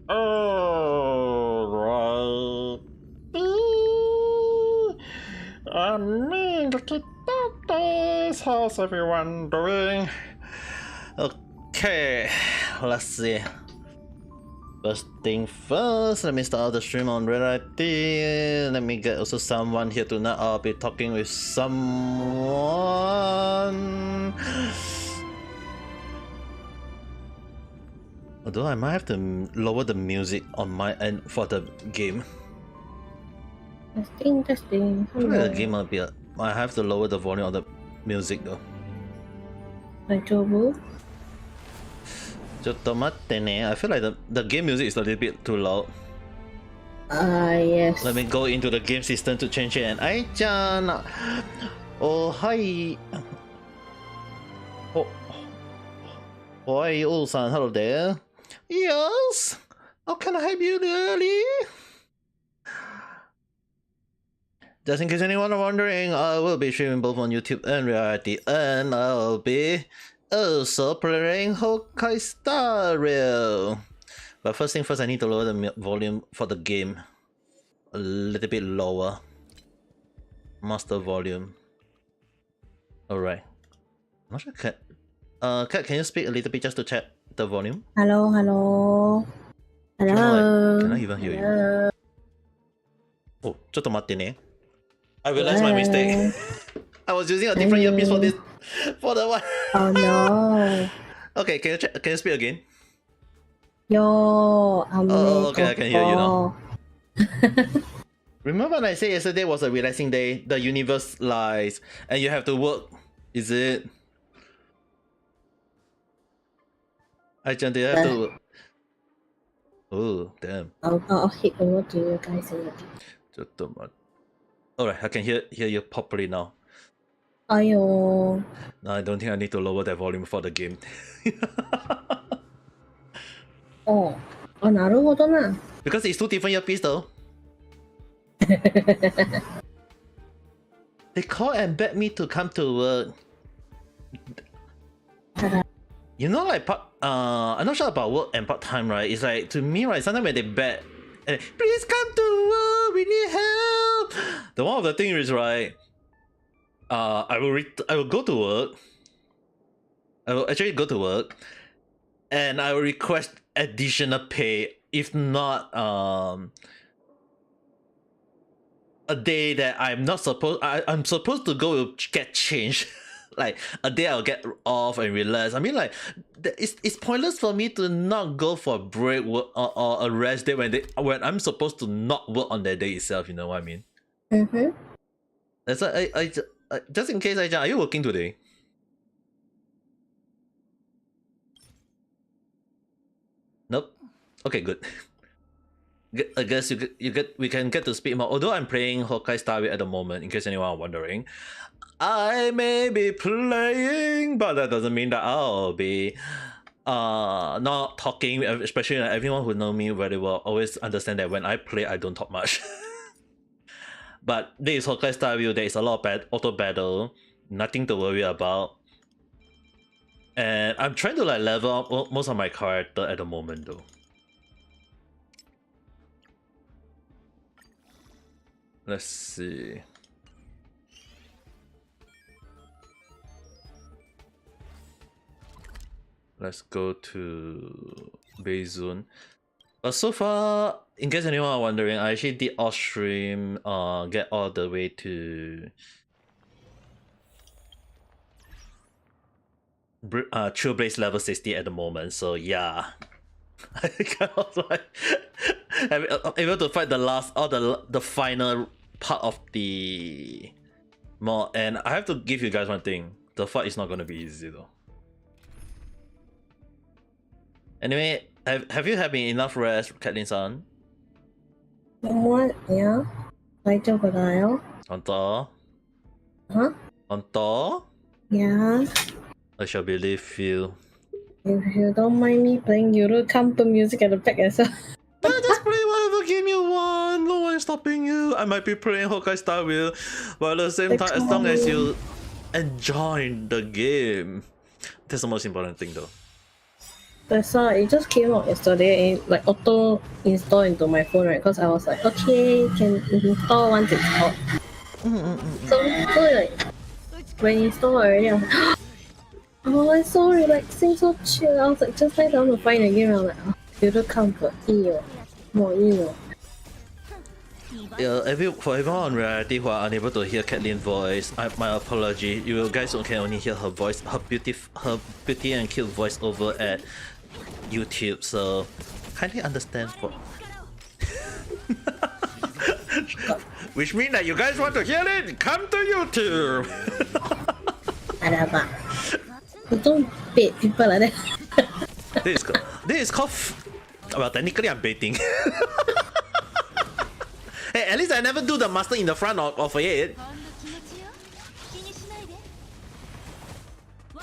Alright. I'm in the days. How's everyone doing? Okay, let's see. First thing first, let me start the stream on Red ID. Let me get also someone here tonight. I'll be talking with someone. Although I might have to lower the music on my end for the game. Testing. I feel like the game might be. I have to lower the volume of the music though. I feel like the game music is a little bit too loud. Yes. Let me go into the game system to change it. And Ai-chan! Oh, hi! Oh, hi, Ul-san. Hello there. Yes! How can I help you, dearly? Just in case anyone are wondering, I will be streaming both on YouTube and Reality, and I'll be also playing Honkai Star Rail. But first thing first, I need to lower the volume for the game a little bit lower. Master volume. Alright. I'm not sure, Kat. Kat, can you speak a little bit just to check the volume? Hello. Can I even hear you? Oh, ちょっと待ってね. I realized my mistake. I was using a different earpiece for the one. Oh no. Okay, can you speak again? Yo, okay, I can hear you now. Remember when I said yesterday was a relaxing day? The universe lies, and you have to work. Is it? Ai-chan, do you have to? Oh, damn. I'll hit over to you guys in a bit. Alright, I can hear you properly now. Ayo. No, I don't think I need to lower that volume for the game. なるほどな. Because it's two different earpieces though. They call and beg me to come to work. You know, like I'm not sure about work and part-time, right? It's like, to me, right, sometimes when they beg, please come to work, we need help. The one of the thing is, right, I will go to work. I will actually go to work, and I will request additional pay. If not, a day that I'm supposed to go get changed. Like a day I'll get off and relax. I mean, like, it's pointless for me to not go for a break or a rest day when I'm supposed to not work on that day itself. You know what I mean? Mm-hmm. That's why I just in case, are you working today? Nope. Okay, good. I guess we can get to speak more. Although I'm playing Honkai Star Rail at the moment, in case anyone are wondering, I may be playing, but that doesn't mean that I'll be not talking. Especially everyone who know me very well always understand that when I play, I don't talk much. But this is Honkai Star Rail. There is a lot of auto battle, nothing to worry about, and I'm trying to like level up most of my character at the moment though. Let's see. Let's go to base zone. But so far, in case anyone are wondering, I actually did off stream get all the way to Trailblaze level 60 at the moment, so yeah. I kind of like able to fight the final part of the mod, and I have to give you guys one thing: the fight is not gonna be easy though. Anyway, have you had enough rest, Kathleen-san? What? Yeah. 大丈夫だよ. Onto? Huh? Onto? Yeah. I shall believe you. If you don't mind me playing Euro Camper music at the back as well. Just play whatever game you want. No one is stopping you. I might be playing Honkai Star Rail, but at the same time, as long as you enjoy the game, that's the most important thing, though. I saw it just came out yesterday and like auto install into my phone, right? Because I was like, okay, can install once it's out. So like when install already, I was like, oh, it's so relaxing, so chill. I was like, just like I want to find a game. I was like, oh, Euro Comfort, more emo. Yeah, for everyone on reality who are unable to hear Caitlyn's voice, my apology. You guys can only hear her voice, her beauty and cute voice over at YouTube. So kindly understand for. Which means that you guys want to hear it, come to YouTube. Adaba. You don't bait people like that. This is called. Well, technically I'm baiting. Hey, at least I never do the master in the front of it.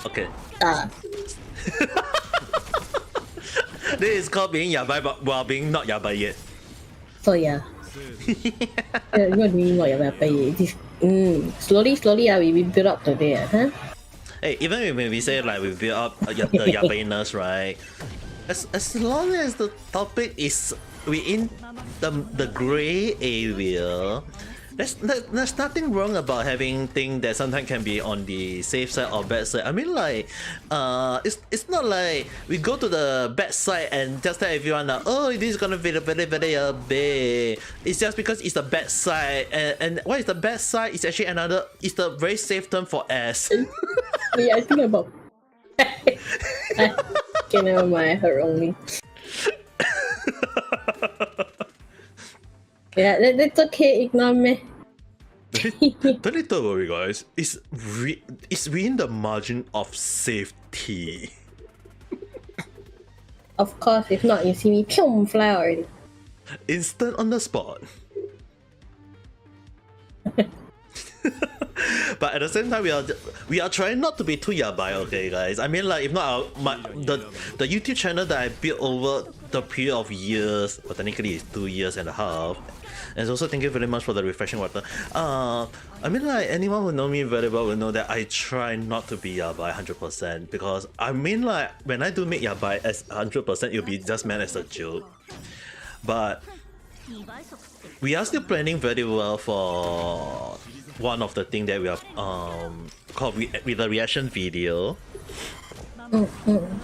Okay. This is called being yabai, but while being not yabai yet. So yeah. Yeah, you're doing what you're paying. Slowly, we build up to there, huh? Hey, even when we say like we build up the yabainess, right? As long as the topic is within the gray area, there's nothing wrong about having things that sometimes can be on the safe side or bad side. I mean, like, it's not like we go to the bad side and just tell everyone that, oh, this is gonna be very bad. It's just because it's the bad side, and what is the bad side? It's actually it's the very safe term for S. Yeah, I think about. Okay, never mind. I heard wrongly. Yeah, that's okay. Ignore me. Don't need to worry, guys. It's within the margin of safety. Of course, if not, you see me pew fly already. Instant on the spot. But at the same time, we are trying not to be too yabai, okay, guys. I mean, like, if not, the YouTube channel that I built over the period of years, but technically it's 2 years and a half. And also, thank you very much for the refreshing water. I mean, like, anyone who know me very well will know that I try not to be yabai 100%, because I mean, like, when I do make yabai as 100%, it'll be just meant as a joke. But we are still planning very well for one of the things that we are called with the reaction video.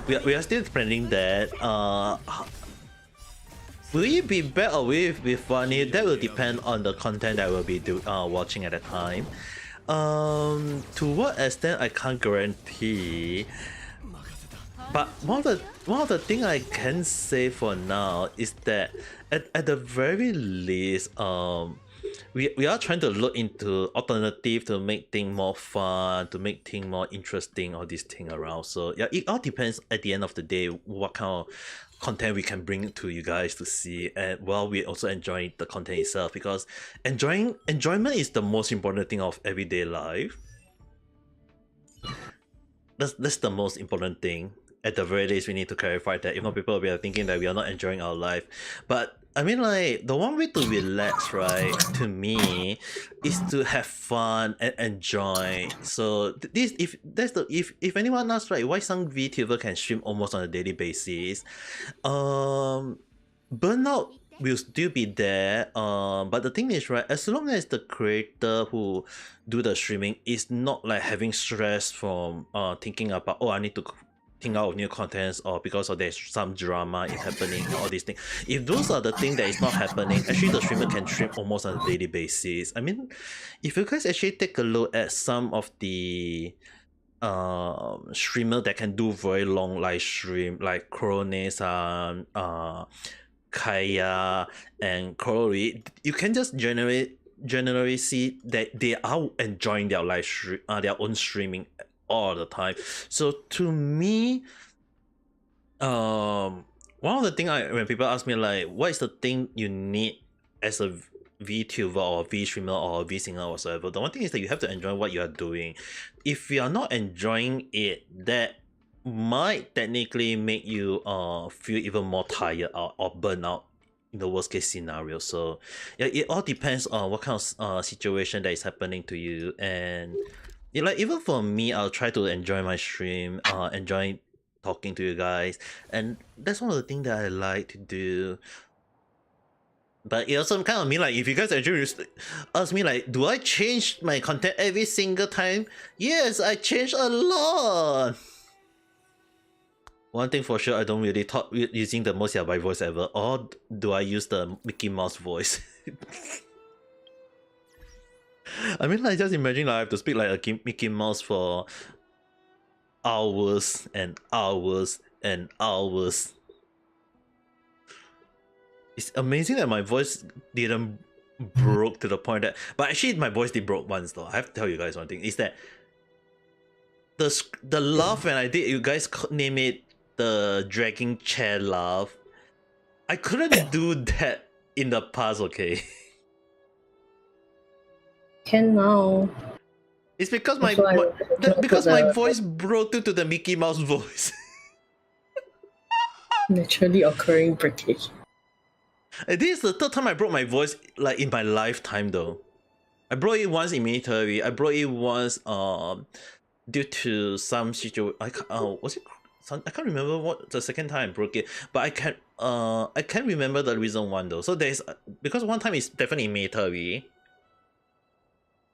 We are still planning that. Will it be bad or will it be funny? That will depend on the content that we'll be watching at the time. To what extent I can't guarantee. But one of the things I can say for now is that at the very least, we are trying to look into alternative to make things more fun, to make things more interesting, all these things around. So yeah, it all depends at the end of the day what kind of content we can bring to you guys to see, and while we also enjoy the content itself, because enjoyment is the most important thing of everyday life. That's the most important thing. At the very least, we need to clarify that. If not, people will be thinking that we are not enjoying our life. But I mean, like, the one way to relax, right, to me, is to have fun and enjoy. So this, if anyone asks, right, why some VTuber can stream almost on a daily basis, burnout will still be there. But the thing is, right, as long as the creator who do the streaming is not like having stress from thinking about, oh, I need to think out of new contents, or because of there's some drama is happening, all these things. If those are the things that is not happening, actually the streamer can stream almost on a daily basis. I mean, if you guys actually take a look at some of the streamer that can do very long live stream, like Kronesan, Kaya, and Korori, you can just generally see that they are enjoying their live stream, their own streaming all the time. So to me, one of the things when people ask me like, what is the thing you need as a VTuber or V streamer or V singer or whatever, the one thing is that you have to enjoy what you are doing. If you are not enjoying it, that might technically make you feel even more tired or burn out in the worst case scenario. So yeah, it all depends on what kind of situation that is happening to you. And like, even for me, I'll try to enjoy my stream, enjoy talking to you guys, and that's one of the things that I like to do. But it also kind of mean like if you guys actually ask me like, do I change my content every single time? Yes, I change a lot. One thing for sure, I don't really talk using the most yabai voice ever, or do I use the Mickey Mouse voice? I mean, like, just imagine like, I have to speak like a Mickey Mouse for hours and hours and hours. It's amazing that my voice didn't broke to the point that, but actually my voice did broke once though. I have to tell you guys one thing, is that the laugh when I did, you guys name it the dragging chair laugh. I couldn't do that in the past, okay? Can now. It's because That's why my voice broke into the Mickey Mouse voice. naturally occurring breakage. And this is the third time I broke my voice like in my lifetime though. I broke it once in military. I broke it once due to some situation. Was it some, I can't remember what the second time I broke it, but I can't remember the reason one though. So there's because one time is definitely in military.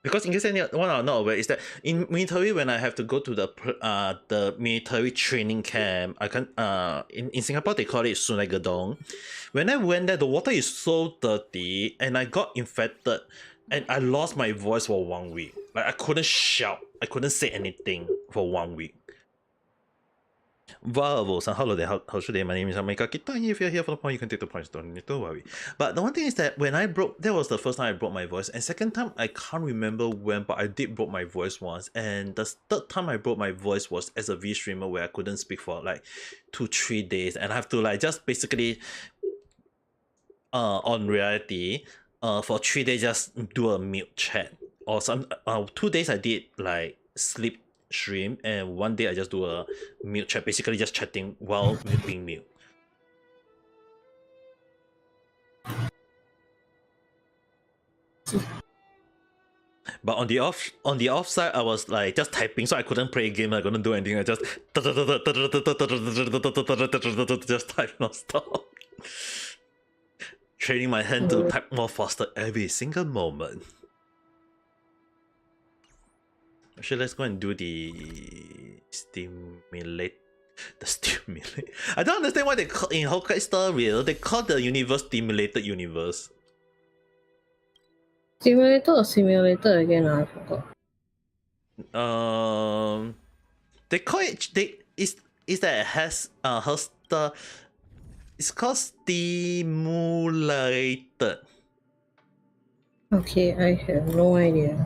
Because in case anyone are not aware, is that in military when I have to go to the military training camp, I can in Singapore they call it Sungai Gedong. When I went there, the water is so dirty and I got infected and I lost my voice for 1 week. Like I couldn't shout, I couldn't say anything for 1 week. Wow, so hello there, how should I? My name is Amika Kita. If you're here for the point, you can take the points, don't need to worry. But the one thing is that when I broke, that was the first time I broke my voice, and second time I can't remember when, but I did broke my voice once, and the third time I broke my voice was as a V streamer where I couldn't speak for like 2-3 days, and I have to like just basically on reality for 3 days just do a mute chat, or some 2 days I did like sleep stream, and 1 day I just do a mute chat, basically just chatting while being mute. But on the off side, I was like just typing, so I couldn't play a game. I couldn't do anything. I just just type non-stop, training my hand to type more faster every single moment. Actually, let's go and do the stimulate. I don't understand why they call in Honkai Star Rail. They call the universe stimulated universe. Stimulator or simulator again? I forgot. They call it. Is that it has the. It's called stimulated. Okay, I have no idea.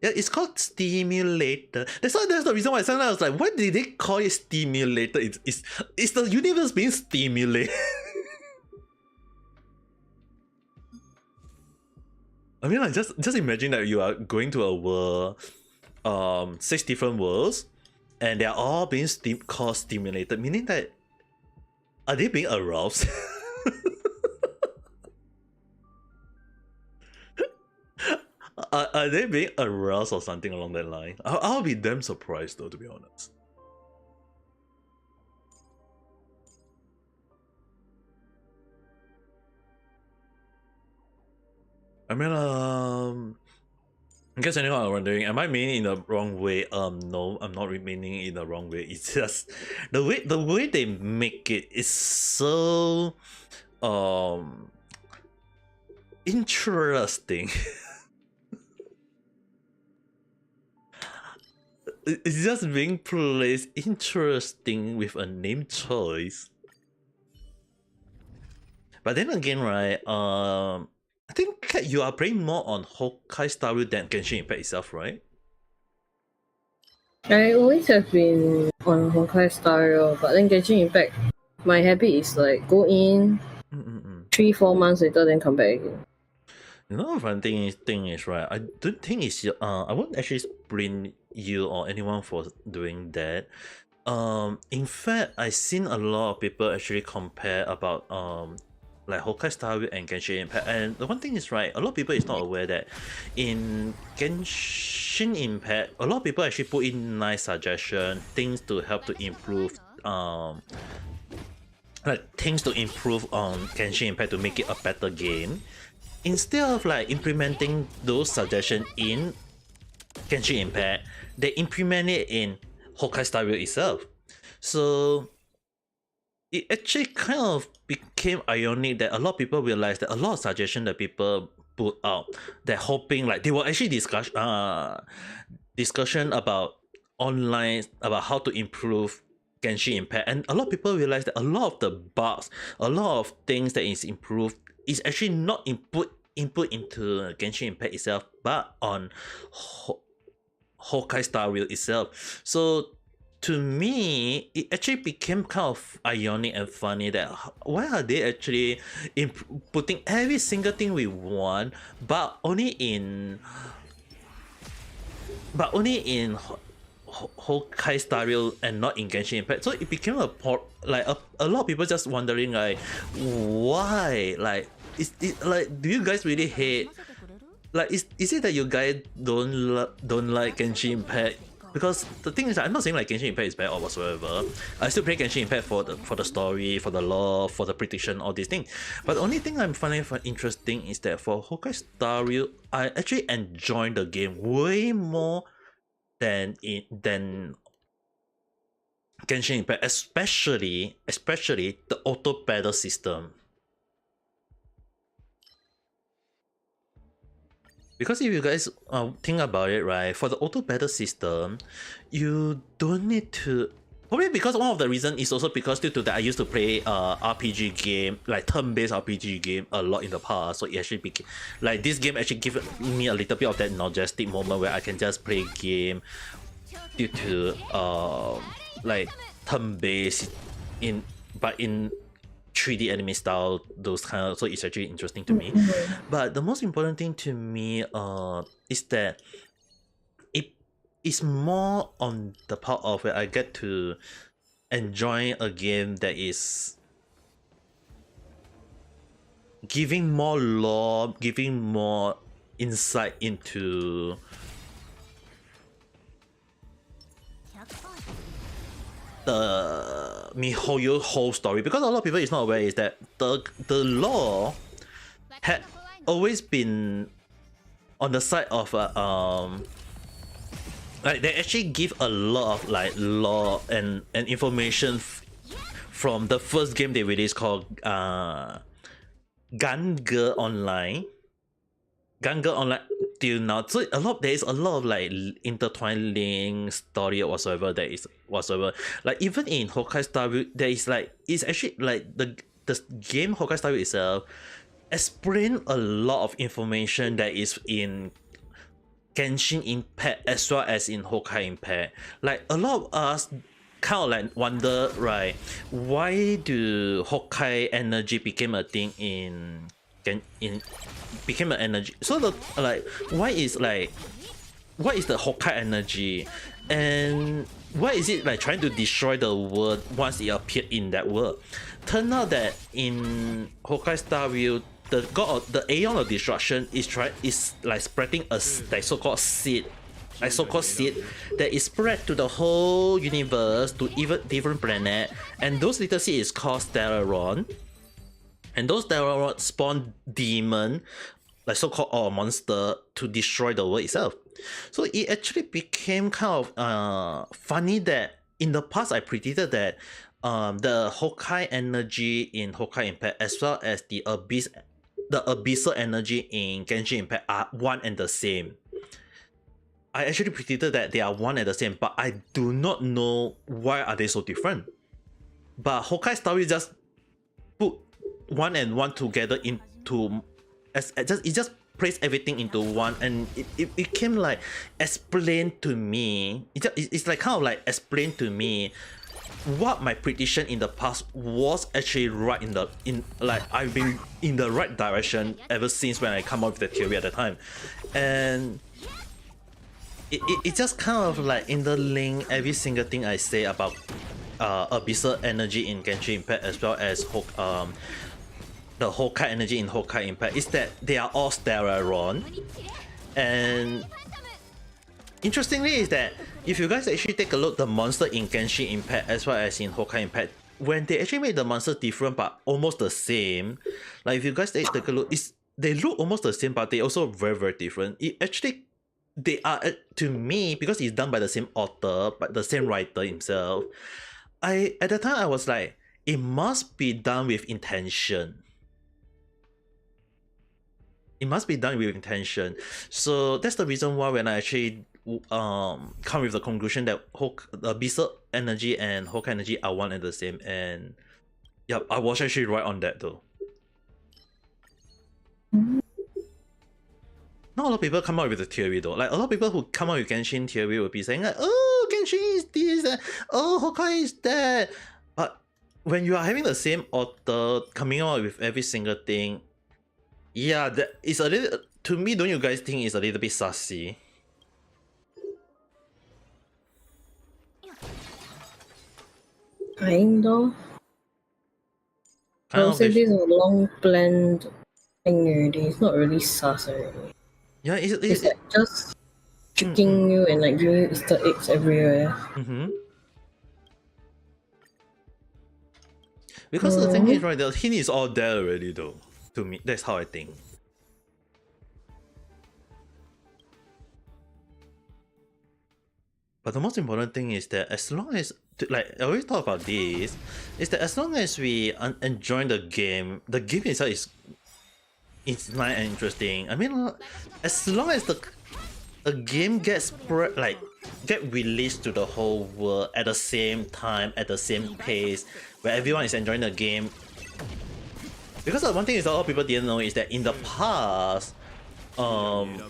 Yeah, it's called stimulator. That's the reason why sometimes I was like, why did they call it stimulator? It's the universe being stimulated. I mean, like just imagine that you are going to a world, 6 different worlds, and they are all being called stimulated, meaning that are they being aroused? Are they being aroused or something along that line? I'll be damn surprised though, to be honest. I mean, in case anyone are wondering, am I meaning in the wrong way? No, I'm not meaning in the wrong way. It's just the way they make it is so interesting. It's just being placed interesting with a name choice. But then again, right? I think you are playing more on Honkai Star Rail than Genshin Impact itself, right? I always have been on Honkai Star Rail, but then Genshin Impact, my habit is like go in 3-4 months later, then come back again. You know, one thing is right. I don't think it's I won't actually blame you or anyone for doing that. In fact, I've seen a lot of people actually compare about like Honkai Star Rail and Genshin Impact, and the one thing is right, a lot of people is not aware that in Genshin Impact, a lot of people actually put in nice suggestion, things to help to improve like things to improve on Genshin Impact to make it a better game, instead of like implementing those suggestions in Genshin Impact, they implement it in Honkai Star Rail itself. So it actually kind of became ironic that a lot of people realized that a lot of suggestions that people put out, they're hoping like they were actually discussion about online about how to improve Genshin Impact, and a lot of people realized that a lot of the bugs, a lot of things that is improved is actually not input into Genshin Impact itself, but on Honkai Star Rail itself. So to me, it actually became kind of ironic and funny that why are they actually putting every single thing we want, but only in Honkai Star Rail and not in Genshin Impact. So it became a lot of people just wondering like why, like is it like, do you guys really hate, like is it that you guys don't like Genshin Impact? Because the thing is, I'm not saying like Genshin Impact is bad or whatsoever. I still play Genshin Impact for the story, for the lore, for the prediction, all these things. But the only thing I'm finding interesting is that for Honkai Star Rail, I actually enjoy the game way more than Genshin Impact, especially the auto battle system. Because if you guys think about it, right, for the auto battle system, you don't need to. Probably because one of the reasons is also because due to that I used to play RPG game, like turn-based RPG game a lot in the past. So it actually became like this game actually give me a little bit of that nostalgic moment where I can just play game due to like turn-based in 3D anime style, those kind of, so it's actually interesting to me. But the most important thing to me is that it is more on the part of where I get to enjoy a game that is giving more lore, giving more insight into the MiHoYo whole story, because a lot of people is not aware is that the lore had always been on the side of like they actually give a lot of like lore and information from the first game they released called Gunga Online till now. So there is a lot of like intertwined link story or whatsoever that is whatsoever. Like even in Honkai Star Rail, there is like, it's actually like the game Honkai Star Rail itself explain a lot of information that is in Genshin Impact as well as in Honkai Impact. Like a lot of us kind of like wonder, right, why do Honkai energy became a thing became an energy. So the like what is the Honkai energy, and why is it like trying to destroy the world once it appeared in that world? Turn out that in Honkai Star Rail, the Aeon of Destruction is like spreading a like so-called seed that is spread to the whole universe, to even different planet, and those little seed is called Stellaron. And those Stellaron spawn demon, like so-called monster, to destroy the world itself. So it actually became kind of funny that in the past I predicted that the Honkai energy in Honkai Impact as well as the abyssal energy in Genshin Impact are one and the same. I actually predicted that they are one and the same, but I do not know why are they so different. But Honkai Star Rail just put one and one together into it just placed everything into one, and it became like explained to me. It's like kind of like explained to me what my prediction in the past was actually right in like I've been in the right direction ever since when I come up with the theory at the time. And it just kind of like interlink every single thing I say about abyssal energy in Genshin Impact as well as the Honkai energy in Honkai Impact, is that they are all Stellaron, and interestingly is that if you guys actually take a look, the monster in Genshin Impact as well as in Honkai Impact, when they actually made the monsters different but almost the same, like if you guys take a look, they look almost the same but they also very different. It actually, they are, to me, because it's done by the same author, but the same writer himself, at the time I was like, it must be done with intention. It must be done with intention. So that's the reason why when I actually come with the conclusion that the Berserk energy and Honkai energy are one and the same, and yeah, I was actually right on that though. Not a lot of people come out with the theory though. Like a lot of people who come out with Genshin theory will be saying like, oh, Genshin is this, and oh, Honkai is that. But when you are having the same author coming out with every single thing, yeah, that is a little. To me, don't you guys think it's a little bit sassy? Kind of. I would say this is a long planned thing already. It's not really sus already. Yeah, it's like just tricking you and like giving you Easter eggs everywhere. Because the thing is, right, the hint is all there already though. To me, that's how I think. But the most important thing is that as long as, like, I always talk about this, is that as long as we enjoy the game itself is nice and interesting. I mean, as long as the game gets get released to the whole world at the same time, at the same pace, where everyone is enjoying the game. Because one thing is that a lot of people didn't know is that in the past, one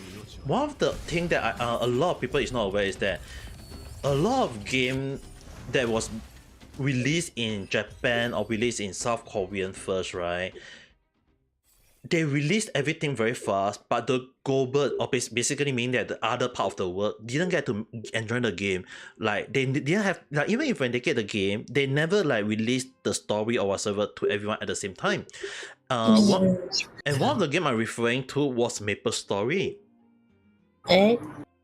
of the things that a lot of people is not aware is that a lot of game that was released in Japan or released in South Korean first, right? They released everything very fast, but the global, or basically meaning that the other part of the world didn't get to enjoy the game. Like they didn't have, like, even if when they get the game, they never like released the story or whatever to everyone at the same time. One of the game I'm referring to was Maple Story.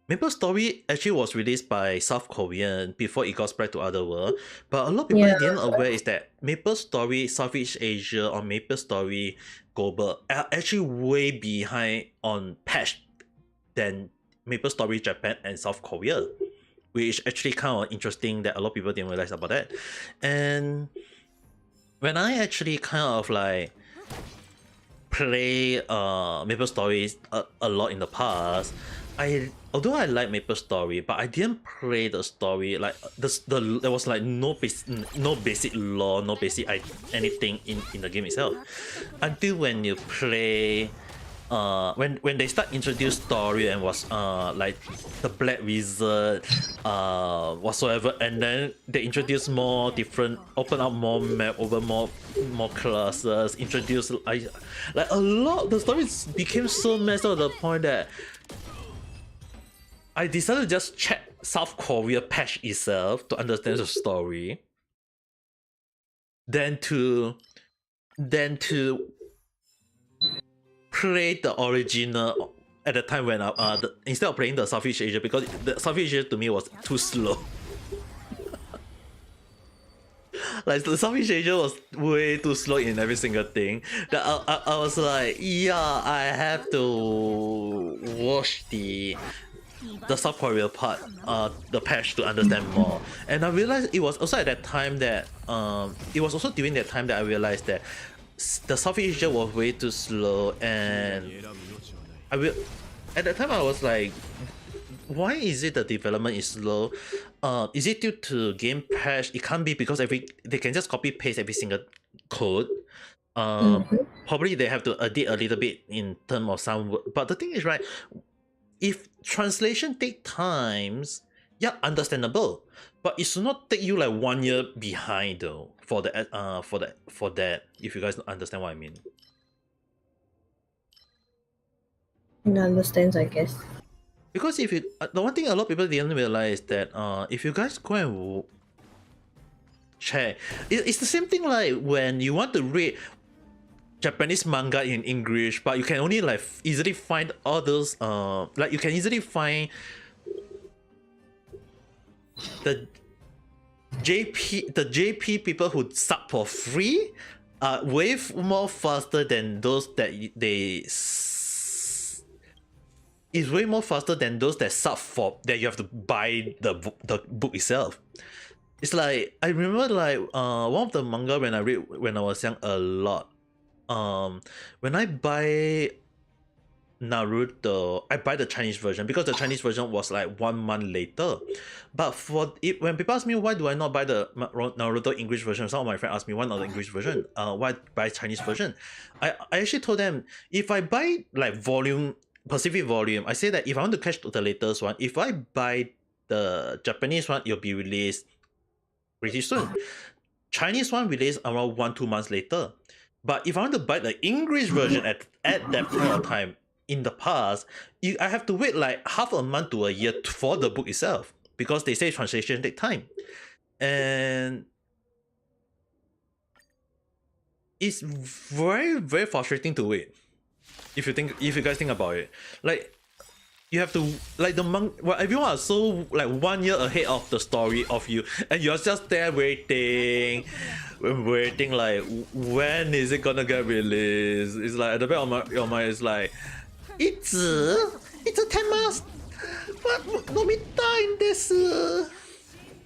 Maple Story actually was released by South Korean before it got spread to other world, but a lot of people didn't aware is that Maple Story Southeast Asia or Maple Story Global are actually way behind on patch than Maple Story Japan and South Korea, which is actually kind of interesting that a lot of people didn't realize about that. And when I actually kind of like play Maple Stories a lot in the past, although I like Maple Story, but I didn't play the story. Like there was like no basic lore, no basic anything in the game itself. Until when you play, when they start introduce story and was like the Black Wizard, whatsoever, and then they introduce more different, open up more map, over more classes, introduce like a lot. The story became so messed up to the point that I decided to just check South Korea patch itself to understand the story. Then to play the original at the time when instead of playing the Southeast Asia, because the Southeast Asia to me was too slow. Like the Southeast Asia was way too slow in every single thing. That I was like, yeah, I have to watch the South Korea part, the patch to understand more. And I realized it was also at that time that it was also during that time that I realized that the Southeast Asia was way too slow, and at that time I was like, why is it the development is slow? Is it due to game patch? It can't be, because they can just copy paste every single code. Probably they have to edit a little bit in terms of some, but the thing is, right, if translation take times, yeah, understandable, but it should not take you like 1 year behind though for that. If you guys understand what I mean. It understands, I guess. Because if you, the one thing a lot of people didn't realize that if you guys go and check, it's the same thing like when you want to read Japanese manga in English, but you can only like easily find all those like you can easily find the JP people who sub for free are way more faster than those that is way more faster than those that sub for that you have to buy the book itself. It's like I remember like one of the manga when I read when I was young a lot. When I buy Naruto, I buy the Chinese version because the Chinese version was like 1 month later. But for it, when people ask me why do I not buy the Naruto English version, some of my friends ask me why not the English version? Why buy Chinese version? I actually told them if I buy like Pacific volume, I say that if I want to catch the latest one, if I buy the Japanese one, it'll be released pretty soon. Chinese one released around 1-2 months later. But if I want to buy the English version at that point of time, in the past, I have to wait like half a month to a year for the book itself because they say translation take time, and it's very very frustrating to wait. If you guys think about it, like you have to like everyone is so like 1 year ahead of the story of you, and you're just there waiting like when is it gonna get released? It's like at the back of your mind is like. It's a 10 months. But Nomita in this.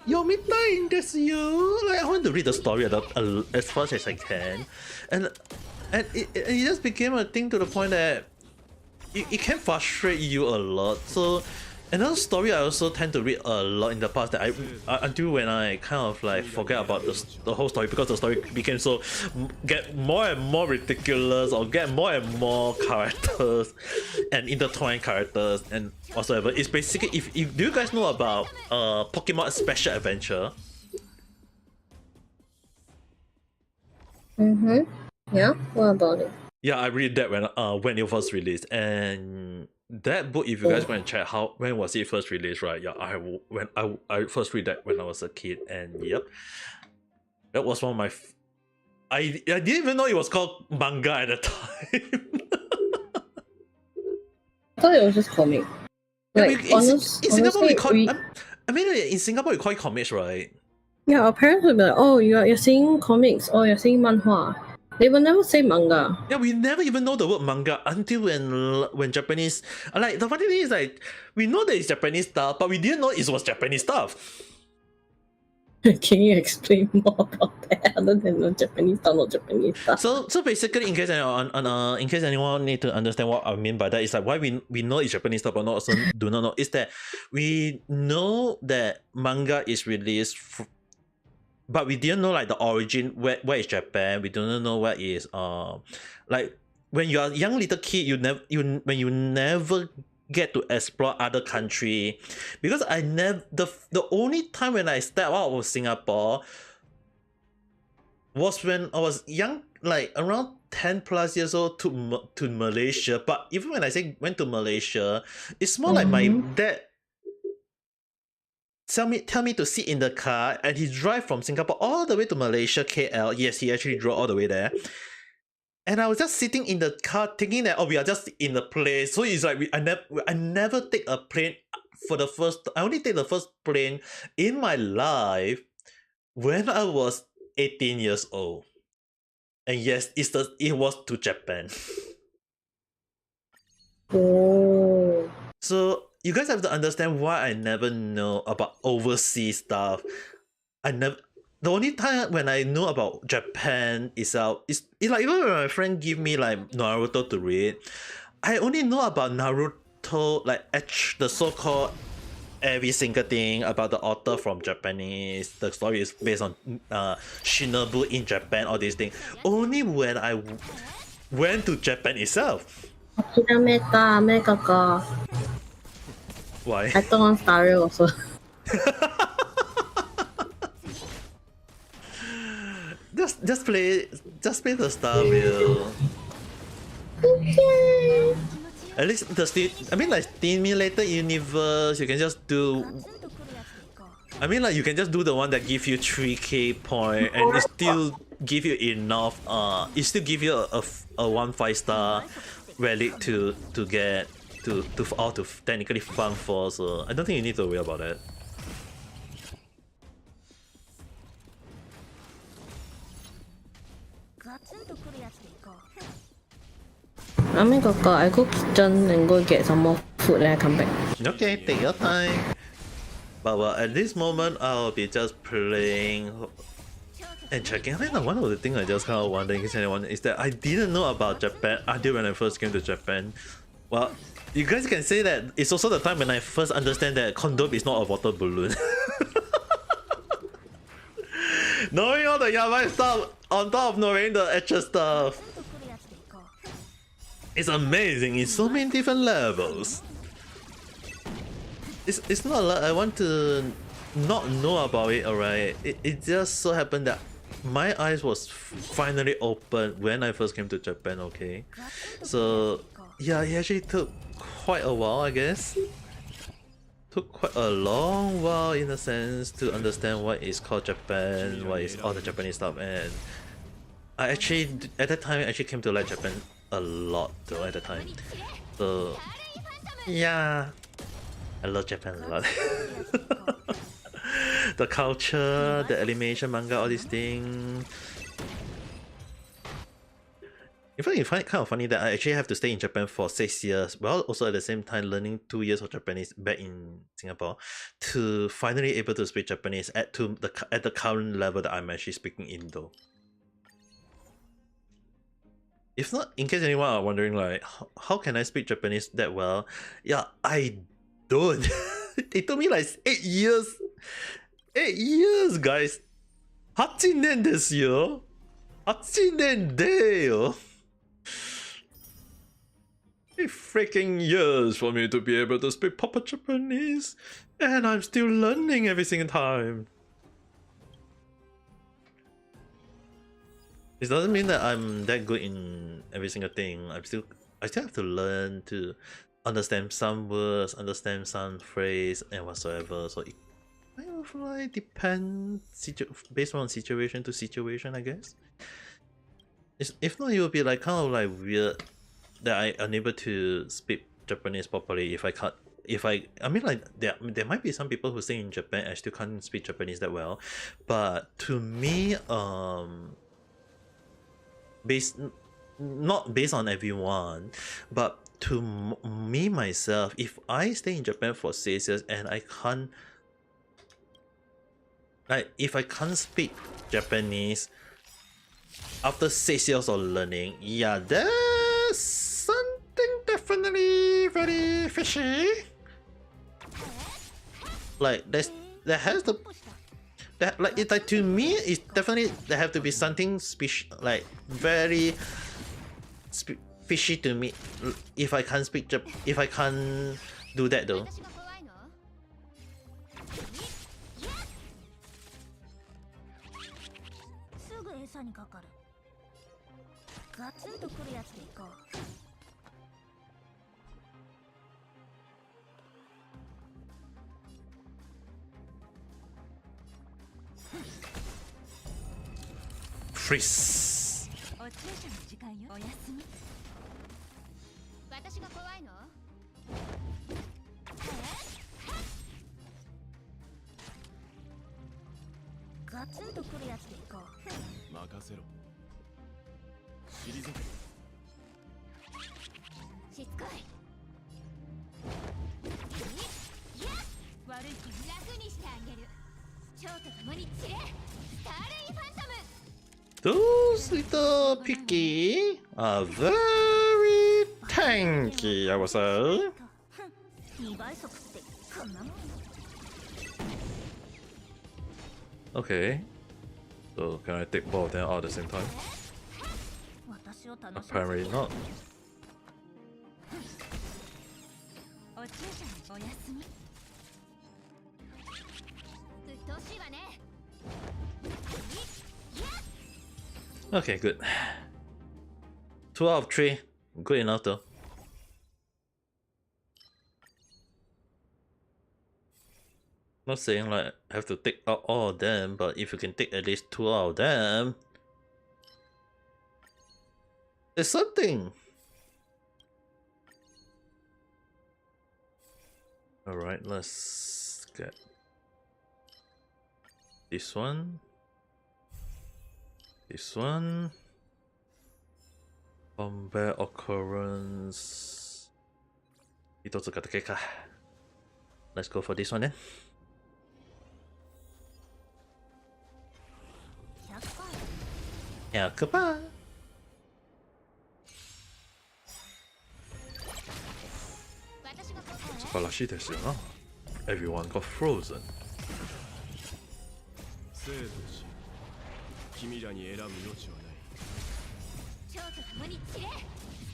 Yomita in this you. Like I want to read the story as fast as I can, and it just became a thing to the point that it can frustrate you a lot. So another story I also tend to read a lot in the past that until when I kind of like forget about the whole story because the story became so get more and more ridiculous or get more and more characters and intertwined characters and whatsoever. It's basically if do you guys know about Pokemon Special Adventure? Yeah. What about it? Yeah, I read that when it was released, and that book, if you guys want to check when was it first released, right? Yeah, I first read that when I was a kid, and yep, that was one of my. I didn't even know it was called manga at the time. I thought it was just comic. Like in Singapore we call. I mean, in Singapore we call it comics, right? Yeah, our parents would be like, "Oh, you're seeing comics or you're seeing manhwa." They will never say manga. Yeah, we never even know the word manga until when Japanese. Like the funny thing is like we know that it's Japanese stuff, but we didn't know it was Japanese stuff. Can you explain more about that other than the Japanese stuff, not Japanese stuff? So basically, in case anyone need to understand what I mean by that, it's like why we know it's Japanese stuff, but not also do not know is that we know that manga is released. But we didn't know like the origin where is Japan. We don't know where is like when you're a young little kid when you never get to explore other country, because I never the only time when I stepped out of Singapore was when I was young, like around 10 plus years old to Malaysia. But even when I say went to Malaysia, it's more like my dad tell me to sit in the car, and he drive from Singapore all the way to Malaysia, KL. Yes, he actually drove all the way there. And I was just sitting in the car thinking that we are just in the place. So it's like I never take a plane I only take the first plane in my life when I was 18 years old. And yes, it was to Japan. Oh. So you guys have to understand why I never know about overseas stuff. The only time when I know about Japan is like even when my friend give me like Naruto to read, I only know about Naruto like the so-called every single thing about the author from Japanese. The story is based on Shinobu in Japan, all these things. Only when I went to Japan itself. Why? I thought on Stario also. just play the Stario. Okay. At least like Stimulator Universe, you can just do. I mean, like you can just do the one that give you 3k point, and it still give you enough. It still give you a 1 5-star relic to get. To technically farm for, so I don't think you need to worry about that. I mean, Kaka, I go kitchen and go get some more food, then I come back. Okay, take your time. But well, at this moment, I'll be just playing and checking. I mean, one of the things I just kind of wondering is that I didn't know about Japan until when I first came to Japan. Well, you guys can say that it's also the time when I first understand that condom is not a water balloon. Knowing all the yabai stuff on top of knowing the extra stuff. It's amazing in so many different levels. It's not like I want to not know about it, alright? It just so happened that my eyes was finally open when I first came to Japan, okay? So yeah, it actually took quite a while, I guess. Took quite a long while in a sense to understand what is called Japan, what is all the Japanese stuff, and I actually at that time I actually came to like Japan a lot though at the time. So yeah, I love Japan a lot. The culture, the animation, manga, all these things. In fact, you find it kind of funny that I actually have to stay in Japan for 6 years, while also at the same time learning 2 years of Japanese back in Singapore, to finally able to speak Japanese at the current level that I'm actually speaking in though. If not, in case anyone are wondering like, how can I speak Japanese that well? Yeah, I don't. It took me like 8 years. 8 years, guys. 8年ですよ。8年でよ。8 freaking years for me to be able to speak proper Japanese, and I'm still learning every single time. It doesn't mean that I'm that good in every single thing. I still have to learn to understand some words, understand some phrase and whatsoever. So it kind of like depends based on situation to situation, I guess. If not, it will be like kind of like weird that I unable to speak Japanese properly if I can't. I mean like there might be some people who stay in Japan and still can't speak Japanese that well, but to me not based on everyone, but to me myself, if I stay in Japan for 6 years and I can't if I can't speak Japanese after 6 years of learning, yeah, there's something definitely very fishy. Like there has to like it's like to me it's definitely there have to be something like very fishy to me if I can't speak if I can't do that though. Freeze. Those little piggy are very tanky, I would say. Okay. So can I take both of them out at the same time? Apparently not. Okay, good. 2 out of 3. Good enough though. Not saying like I have to take out all of them, but if you can take at least 2 out of them, it's something. Alright, let's get this one. This one. Combat occurrence. Let's go for this one then. Yeah, goodbye. Everyone got frozen. 生と死君らに選ぶ余地はない蝶と共に散れス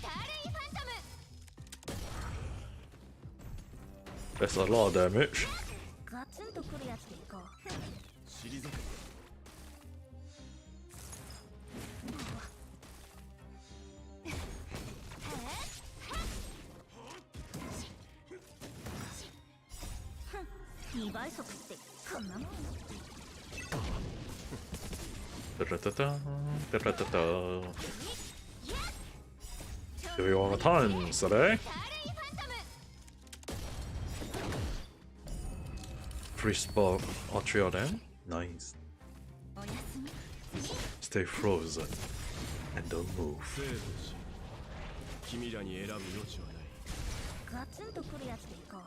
ターレイファントム That's a lot of damage. ガツンとくるやつでいこう退け2倍速ってこんなもん Everyone got tons today. Free spot, all three of them. Nice. Stay frozen and don't move. 生と死君らに選ぶ余地はないガツンとくるやつでいこう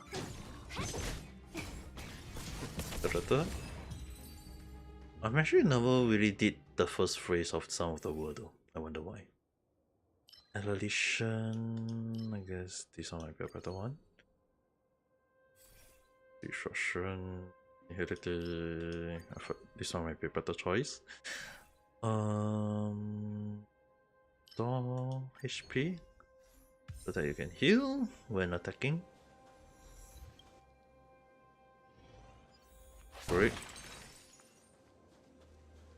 I'm actually never really did the first phrase of Sound of the World though. I wonder why. Evolution, I guess this one might be a better one. Destruction, Heredity, this one might be a better choice. Store HP so that you can heal when attacking. Great.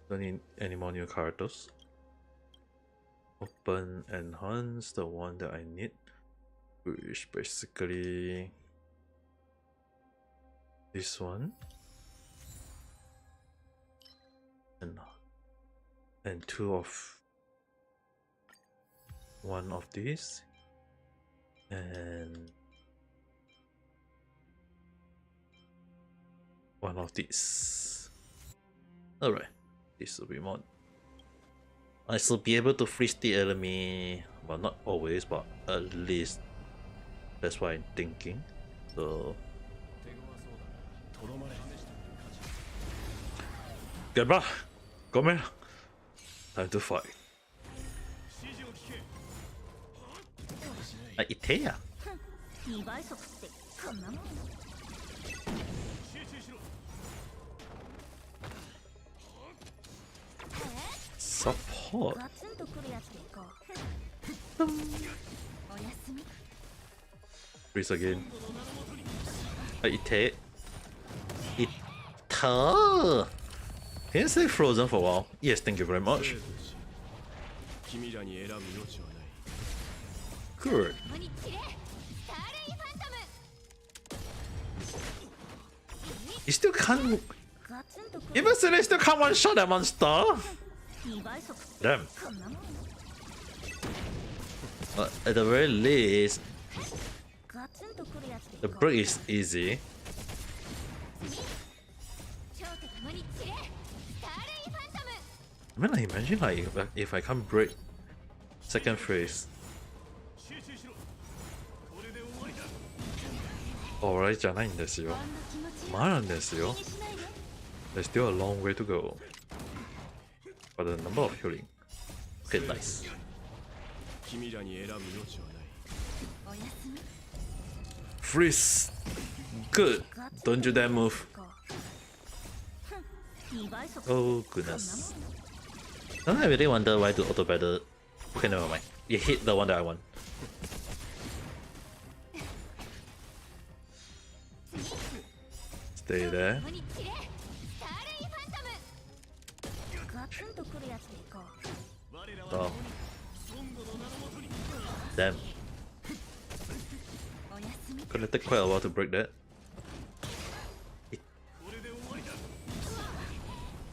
Don't need any more new characters. Open enhance, the one that I need, which basically this one and two of one of these and one of these. Alright, this will be more. I should be able to freeze the enemy, well not always, but at least that's what I'm thinking. So get back! Come here! Time to fight. Itea! Support. Freeze again. Ita. Can you stay frozen for a while? Yes, thank you very much. Good. You still can't. Even still, you still can't one shot that monster. Damn. At the very least, the break is easy. I mean, like, imagine like if I can't break second phase. Alright, じゃないんですよ。まだなんですよ。There's still a long way to go. But the number of healing. Okay, nice. Freeze! Good! Don't you dare move. Oh goodness. I really wonder why to auto battle. Okay, never mind. You hit the one that I want. Stay there. Oh. Damn. Gonna take quite a while to break that.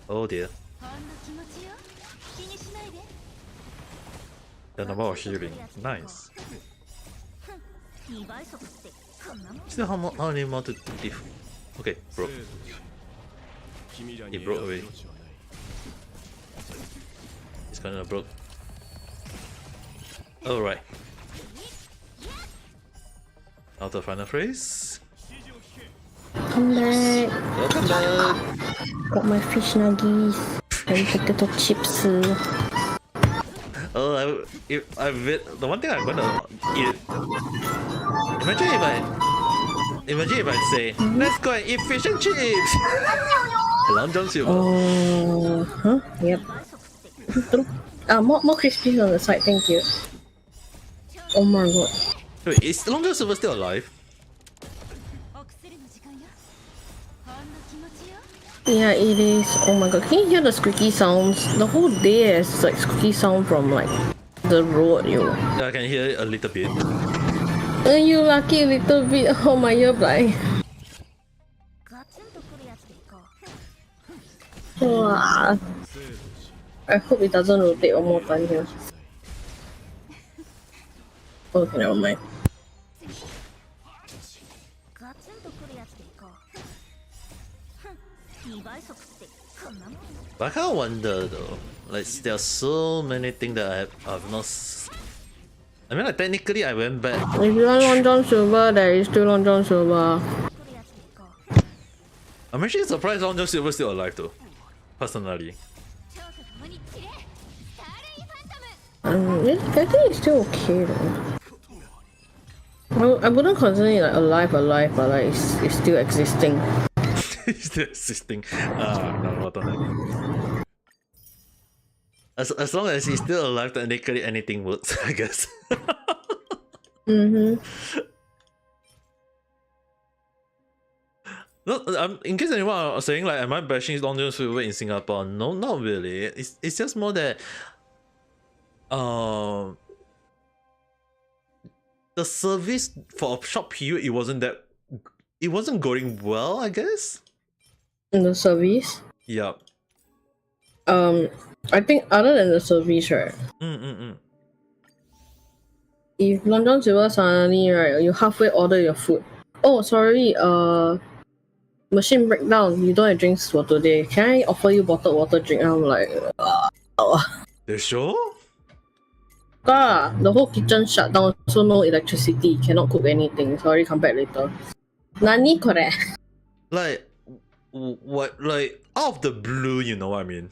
Oh dear. The number of healing. Nice. Still how many more to diff? Okay, broke. He broke away. He's kinda broke. Alright. Now the final phrase. Come back. Welcome back. Got my fish nuggets and potato chips. Oh, the one thing I'm gonna eat. Imagine if I say, let's go and eat fish and chips. Long John Silver. Oh, huh? Yep. More crispy on the side, thank you. Oh my god. Wait, is Long John Silver still alive? Yeah, it is. Oh my god, can you hear the squeaky sounds? The whole day has like squeaky sound from like the road, you. Yeah, I can hear it a little bit. You lucky little bit. Oh my ear blind. Wow. I hope it doesn't rotate one more time here. Okay, never mind. But I kind of wonder though, like there are so many things that I've not. I mean, like technically I went back. If you want Long John Silver, there is still Long John Silver. I'm actually surprised Long John Silver is still alive though, personally. I think it's still okay though. I wouldn't consider it like alive, but like it's still existing. It's still existing. No, what the heck. As long as he's still alive, technically anything works, I guess. Mm-hmm. No, in case anyone was saying like, am I bashing Long John Silver in Singapore? No, not really. It's just more that, the service for a short period it wasn't going well, I guess. The service. Yep. I think other than the service, right? If Long John Silver suddenly, right, you halfway order your food. Oh, sorry, machine breakdown. You don't have drinks for today. Can I offer you bottled water drink? I'm like, You sure? the whole kitchen shut down, so no electricity. Cannot cook anything. Sorry, come back later. Nani kore? Like, what? Like out of the blue, you know what I mean?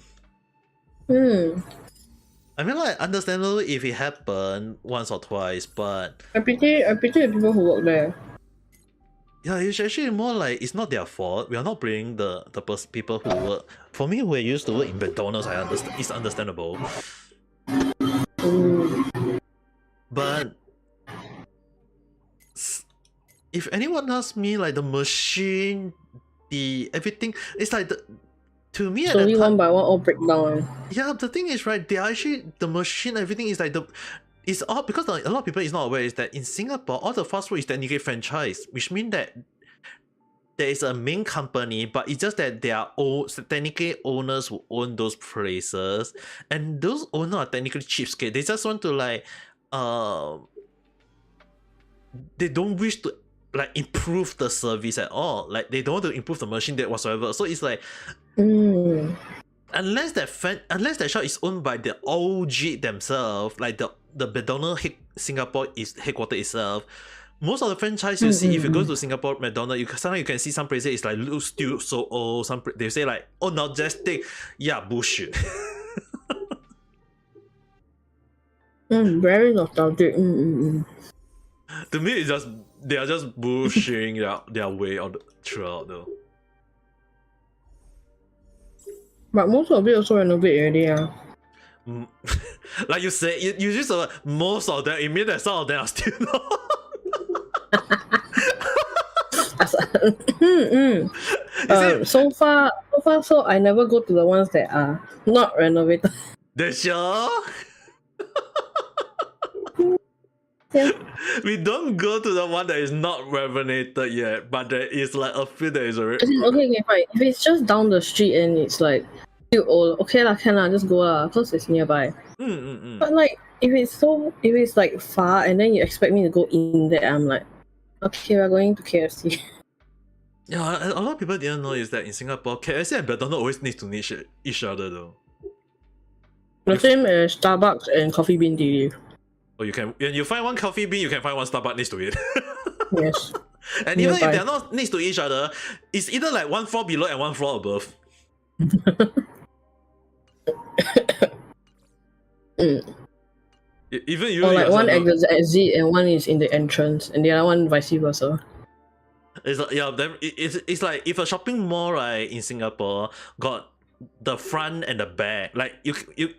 I mean, like, understandable if it happened once or twice, but I pity the people who work there. yeah, it's actually more like it's not their fault. We are not blaming the people who work. For me, who used to work in McDonald's, I understand. It's understandable. But if anyone asks me, like the machine, the everything, it's like to me at Slowly that time, one by one all break down. yeah, the thing is, right, they are actually the machine, everything is like it's all because a lot of people is not aware is that in Singapore all the fast food is technically franchise, which means that there is a main company, but it's just that they are all technically owners who own those places, and those owners are technically cheapskate. They just want to like they don't wish to like improve the service at all. Like they don't want to improve the machine that whatsoever. So it's like unless that shop is owned by the OG themselves, like the McDonald's Singapore is headquarters itself. Most of the franchise you see, if you go to Singapore McDonald's, sometimes you can see some places it's like looks still so old. Some they say like, oh, not just take, yeah, bullshit. Very nostalgic. To me, it's just they are just bullshitting their way on throughout though. But most of it also renovate already. Like you say, you just most of them. It means that some of them are still not. So far, so I never go to the ones that are not renovated. The sure. Yeah. We don't go to the one that is not renovated yet, but there is like a few that is already. Okay, fine. If it's just down the street and it's like still old, okay lah, can lah, just go lah, cause it's nearby. But like, if it's like far and then you expect me to go in there, I'm like, okay, we're going to KFC. Yeah, a lot of people didn't know is that in Singapore, KFC and McDonald's always need to niche each other though. The same as Starbucks and Coffee Bean tea leaf. Or you can, when you find one coffee bean, you can find one Starbucks next to it. Yes. And even if Nearby. they're not next to each other, it's either like one floor below and one floor above. Even you Or like one yourself, exit and one is in the entrance, and the other one vice versa. it's like, yeah, it's like if a shopping mall, right, in Singapore got the front and the back, like you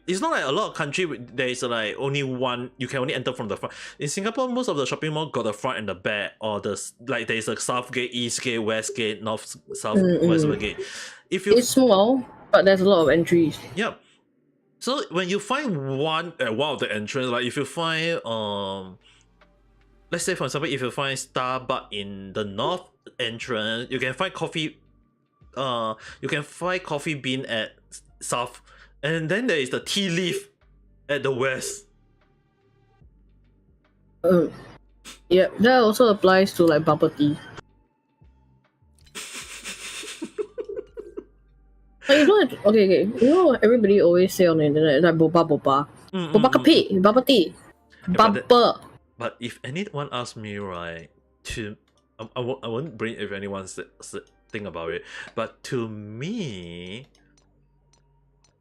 it's not like a lot of country there is like only one, you can only enter from the front. In Singapore, most of the shopping mall got the front and the back, or like there's a south gate, east gate, west gate, north, south, west gate. If you, It's small, but there's a lot of entries. yeah. So when you find one at one of the entrance, like if you find let's say for example, if you find Starbucks in the north entrance, you can find coffee bean at south, and then there is the tea leaf at the west. Yeah, that also applies to like bubble tea. But you know, okay, you know what everybody always say on the internet, like boba. Boba kapi, bubble tea. Bubble. But if anyone asks me, right, I won't bring if anyone think about it, but to me,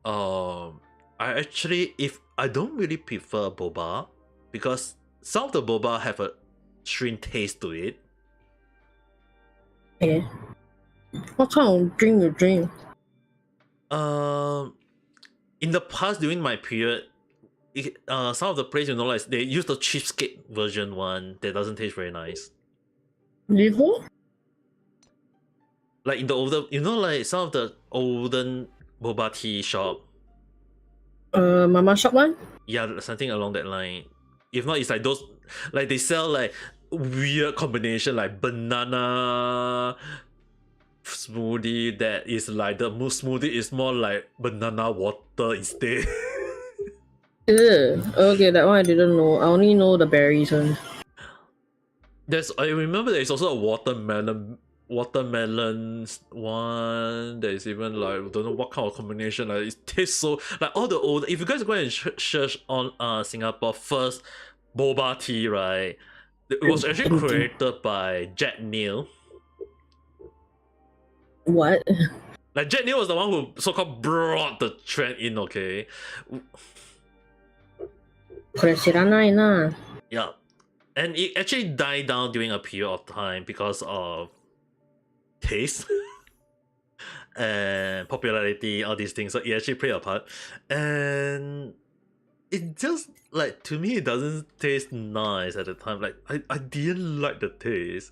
I actually, if I don't really prefer boba, because some of the boba have a strange taste to it. Okay. What kind of drink you drink? In the past, during my period, some of the place, you know, like they use the cheapskate version one that doesn't taste very nice. Liho? Like in the older, you know, like some of the olden boba tea shop. Mama shop one? Yeah, something along that line. If not, it's like those, like they sell like weird combination, like banana smoothie that is like the smoothie is more like banana water instead. Okay, that one I didn't know. I only know the berries one. I remember there's also a watermelon one. There's even like don't know what kind of combination. Like it tastes so like all the old. If you guys go and search on Singapore first boba tea, right? It was actually created by Jack Neal. What? Like Jack Neal was the one who so-called brought the trend in. Okay. Yeah. And it actually died down during a period of time because of taste and popularity, all these things. So it actually played a part. And it just, like, to me, it doesn't taste nice at the time. Like, I didn't like the taste.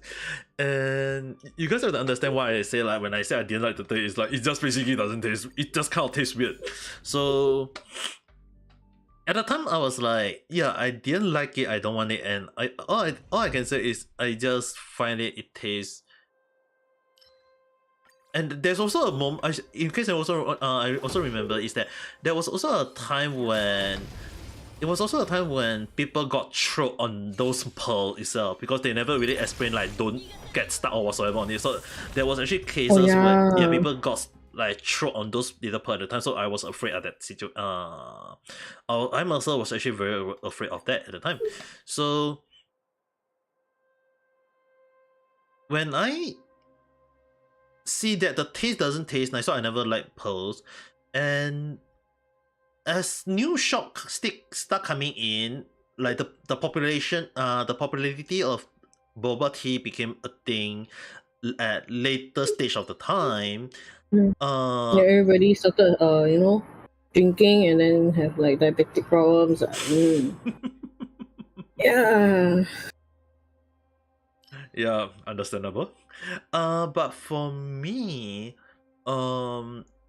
And you guys have to understand why I say, like, when I say I didn't like the taste, it's like, it just basically doesn't taste, it just kind of tastes weird. So at the time, I was like, yeah, I didn't like it, I don't want it, and all I can say is I just find it tastes. And there's also a moment, in case I also remember, is that there was also a time when people got thrown on those pearls itself because they never really explained, like, don't get stuck or whatsoever on it. So there was actually cases where people got like thrown on those little pearls at the time. So I was afraid of that situation. I myself was actually very afraid of that at the time. So when I see that the taste doesn't taste nice, so I never liked pearls. And as new shop start coming in, like the popularity of boba tea became a thing at later stage of the time. Everybody started drinking and then have like diabetic problems. Yeah. Yeah, understandable. But for me,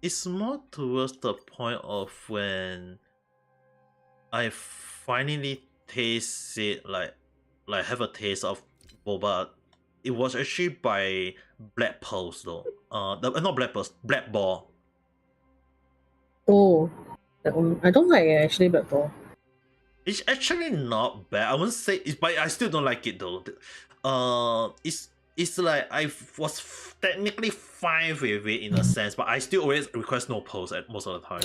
it's more towards the point of when I finally taste it, like have a taste of boba. It was actually by Black Pearls though. Not Black Pearls, Black Ball. Oh, that one. I don't like it actually, Black Ball. It's actually not bad. I wouldn't say it's, but I still don't like it though. It's like I was technically fine with it in a sense, but I still always request no pearls at most of the time.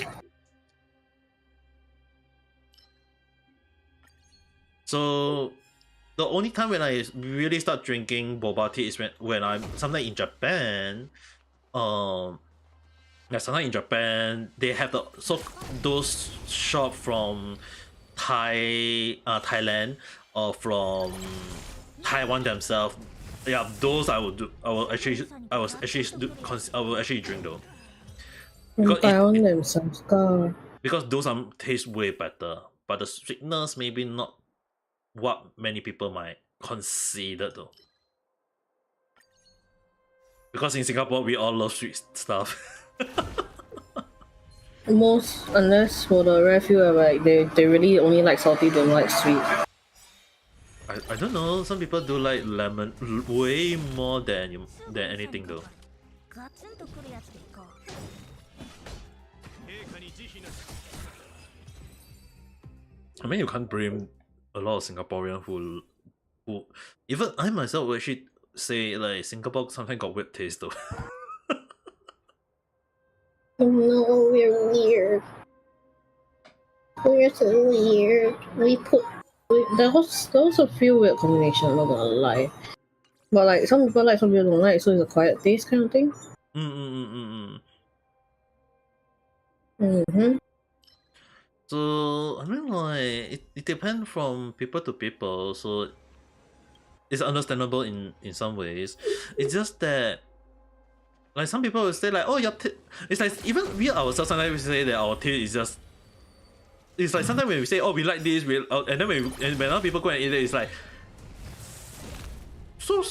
So the only time when I really start drinking boba tea is when I'm sometimes in Japan. Yeah, sometimes in Japan they have those shop from Thailand or from Taiwan themselves. Yeah, those I will actually drink though. Taiwan themselves, because those taste way better, but the sweetness maybe not what many people might consider though. Because in Singapore we all love sweet stuff. most, unless for the rare few like they really only like salty, don't like sweet. I don't know, some people do like lemon way more than anything though. I mean, you can't blame a lot of Singaporeans who even I myself will actually say like Singapore sometimes got weird taste though. Oh no, we're weird. We're so weird. There was a few weird combinations, I'm not gonna lie. But like some people like, some people don't like, so it's a quiet taste kind of thing. So I mean, like it depends from people to people. So it's understandable in some ways. It's just that like some people will say like, oh, it's like even we ourselves sometimes we say that our taste is just. It's like sometimes when we say, oh, we like this, and then when other people go and eat it, it's like so.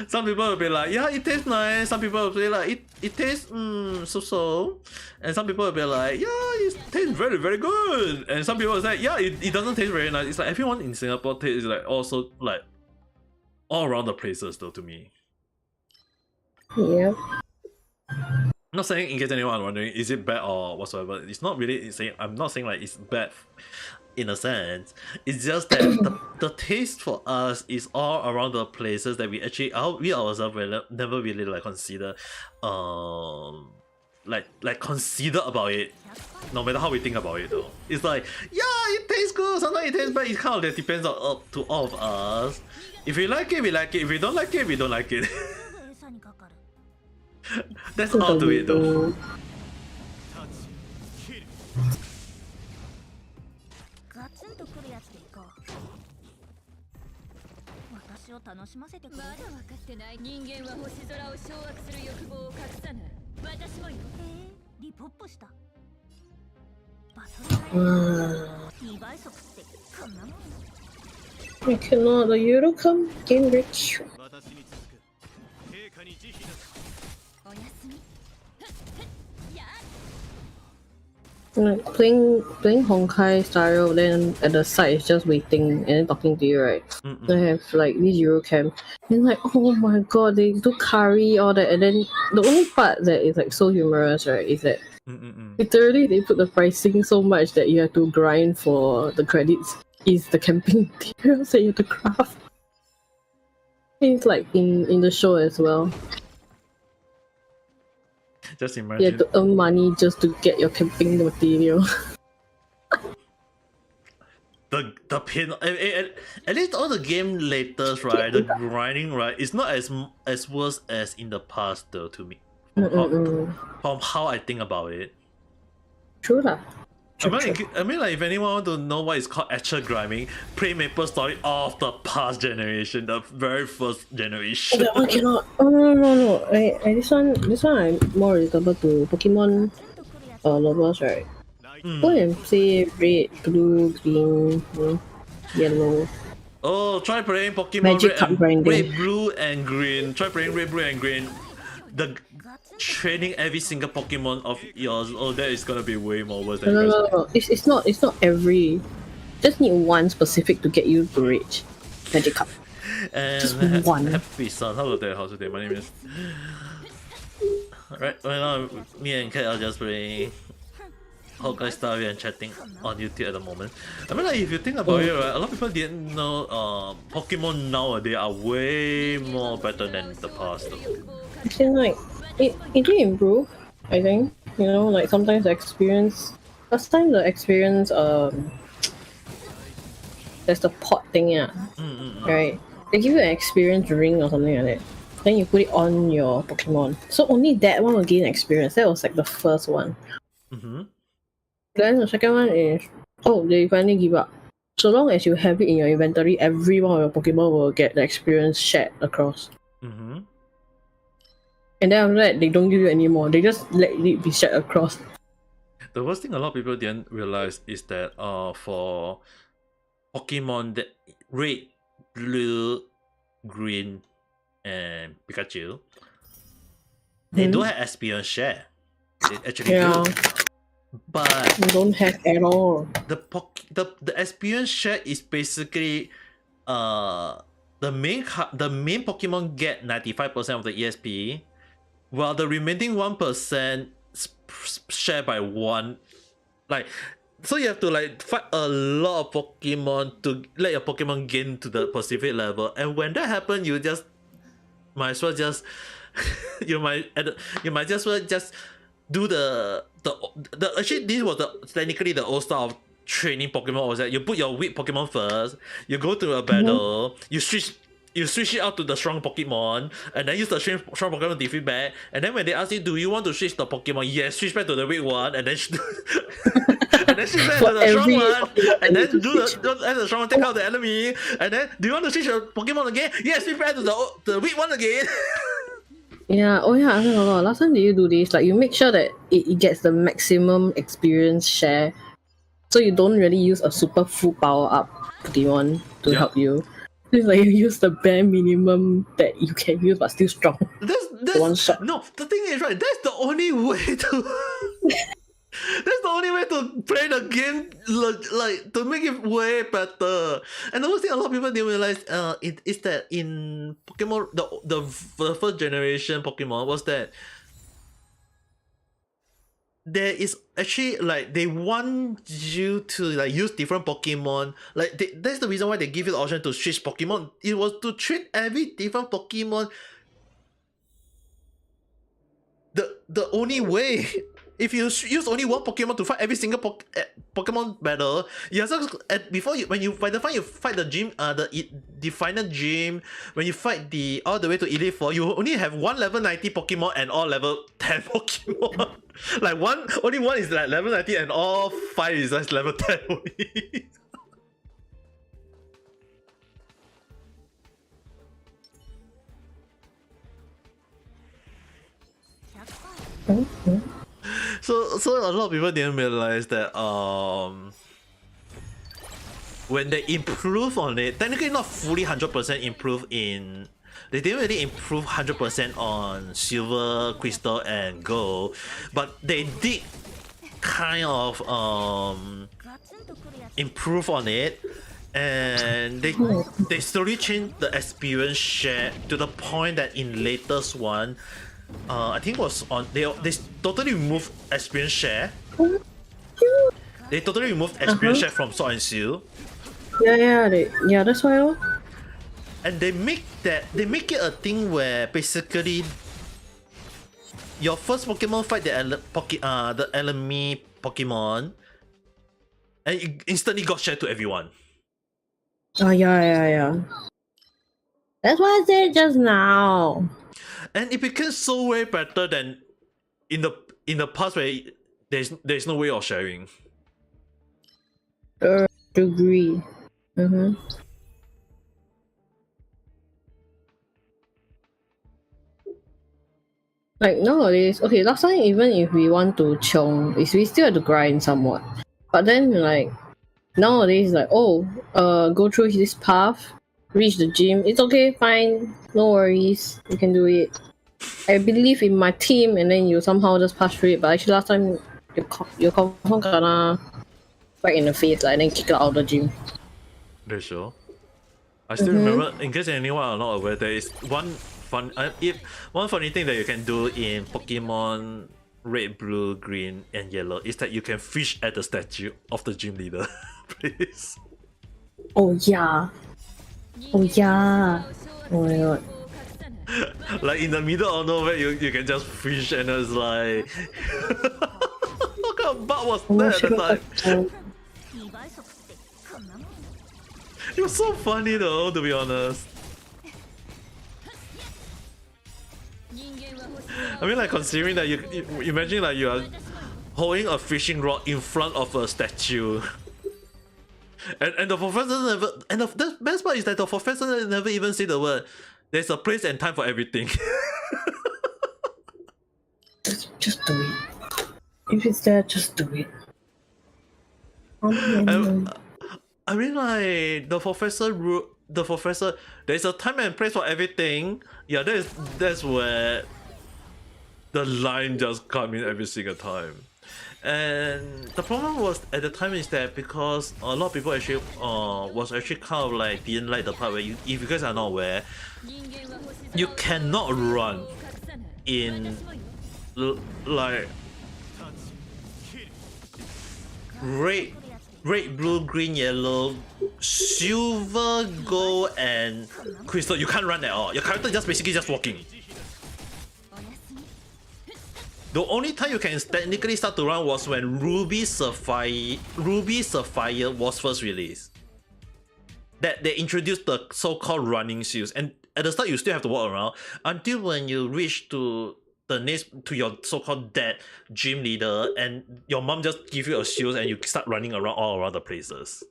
Some people will be like, yeah, it tastes nice. Some people will be like, it tastes so. And some people will be like, yeah, it tastes very, very good. And some people will say, yeah, it doesn't taste very nice. It's like everyone in Singapore tastes like also like all around the places though to me. Yeah. I'm not saying, in case anyone wondering, is it bad or whatsoever. It's not really saying. I'm not saying like it's bad, in a sense. It's just that the taste for us is all around the places that we actually we ourselves will never really like consider, like consider about it. No matter how we think about it, though, it's like yeah, it tastes good. Sometimes it tastes bad. It kind of depends on to all of us. If we like it, we like it. If we don't like it, we don't like it. That's all to it though. I cannot, the Euro come game rich. Like playing Honkai style, then at the side it's just waiting and then talking to you, right? They have like this Euro camp, and like oh my god, they do curry all that, and then the only part that is like so humorous, right, is that literally they put the pricing so much that you have to grind for the credits. Is the camping materials that you have to craft. It's like in the show as well. Just imagine. You have to earn money just to get your camping material. The pain. At least all the game latest, right? The grinding, right? It's not as worse as in the past, though. To me, from how I think about it. True lah. I mean, like, if anyone want to know what is called actual grinding, play Maple Story of the past generation, the very first generation. That one cannot. Oh no. This one I'm more relatable to Pokemon lovers, right? Go and say red, blue, green, yellow. Oh, try playing Pokemon Magic red, blue, and green. Try playing red, blue, and green. The training every single Pokemon of yours, oh, that is gonna be way more worse than No. It's not every. Just need one specific to get you to reach Magikarp. And just one. Happy son, hello there, how's your day? My name is. Right now, me and Kat are just playing Honkai Star and chatting on YouTube at the moment. I mean, like, if you think about it, right, a lot of people didn't know Pokemon nowadays are way more better than the past. Though. Actually, like, it did improve. I think. You know, like sometimes the experience. Last time the experience there's the pot thing, yeah. Right? They give you an experience ring or something like that. Then you put it on your Pokemon. So only that one will gain experience. That was like the first one. Then the second one is they finally give up. So long as you have it in your inventory, every one of your Pokemon will get the experience shared across. And then after that, they don't give you anymore. They just let it be shared across. The worst thing a lot of people didn't realize is that for Pokemon that red, blue, green, and Pikachu, they don't have experience share. They actually do. But you don't have at all. The experience share is basically the main Pokemon get 95% of the ESP, while the remaining 1% share by one. Like, so you have to like fight a lot of Pokemon to let your Pokemon gain to the specific level, and when that happens, you just might as well just you might just well just do the actually this was technically the old style of training Pokemon. Was that you put your weak Pokemon first, you go to a battle, you switch it out to the strong Pokemon, and then use the strong Pokemon to defeat back. And then when they ask you, do you want to switch the Pokemon? Yes, switch back to the weak one, and then and then switch back to the strong one, and then let the strong one take out the enemy. And then do you want to switch your Pokemon again? Yes, switch back to the weak one again. Yeah, I forgot. Last time did you do this? Like you make sure that it gets the maximum experience share. So you don't really use a super full power up Pokemon to help you. It's like you use the bare minimum that you can use but still strong. That's one shot. No, the thing is, right, that's the only way to that's the only way to play the game, like to make it way better. And the worst thing a lot of people didn't realize is that in Pokemon, the first generation Pokemon was that there is actually like they want you to like use different Pokemon. Like that's the reason why they give you the option to switch Pokemon. It was to treat every different Pokemon the only way. If you use only one Pokemon to fight every single Pokemon battle, you have to, when you fight the gym, the final gym, when you fight the all the way to Elite Four, you only have one level 90 Pokemon and all level 10 Pokemon. Like only one is like level 90 and all 5 is just level 10 only. So a lot of people didn't realize that when they improve on it, technically not fully 100% improve in. They didn't really improve 100% on silver, crystal, and gold, but they did kind of improve on it, and they slowly changed the experience share to the point that in latest one, I think was on they totally removed experience share. They totally removed experience share from Sword and Shield. Yeah, that's why. And they make it a thing where basically your first Pokemon fight the enemy Pokemon, and it instantly got shared to everyone. Oh yeah. That's what I said just now. And it became so way better than in the past where there's no way of sharing. Agree. Like nowadays, okay, last time even if we want to chiong, we still have to grind somewhat. But then like nowadays like go through this path, reach the gym, it's okay, fine, no worries, you can do it. I believe in my team, and then you somehow just pass through it. But actually last time you confirm gonna right in the face and then kick it out of the gym. That's sure. I still remember, in case anyone are not aware, there is one funny thing that you can do in Pokemon Red, Blue, Green, and Yellow is that you can fish at the statue of the gym leader. Please. Oh yeah. Oh my god. Like in the middle of nowhere, you can just fish, and it's like, what kind of bug was that at the time? It was so funny though, to be honest. I mean, like, considering that you imagine like you are holding a fishing rod in front of a statue. And the professor never, and the best part is that the professor never even say the word. There's a place and time for everything. Just do it. If it's there, just do it. I mean, like, the professor, there's a time and place for everything. Yeah, that's where the line just come in every single time. And the problem was at the time is that because a lot of people actually was actually kind of like didn't like the part where if you guys are not aware, you cannot run in like red, blue, green, yellow, silver, gold, and crystal. You can't run at all. Your character just basically just walking. The only time you can technically start to run was when Ruby Sapphire was first released. That they introduced the so-called running shoes, and at the start you still have to walk around until when you reach to the next to your so-called dead gym leader, and your mom just give you a shoes and you start running around all around the places.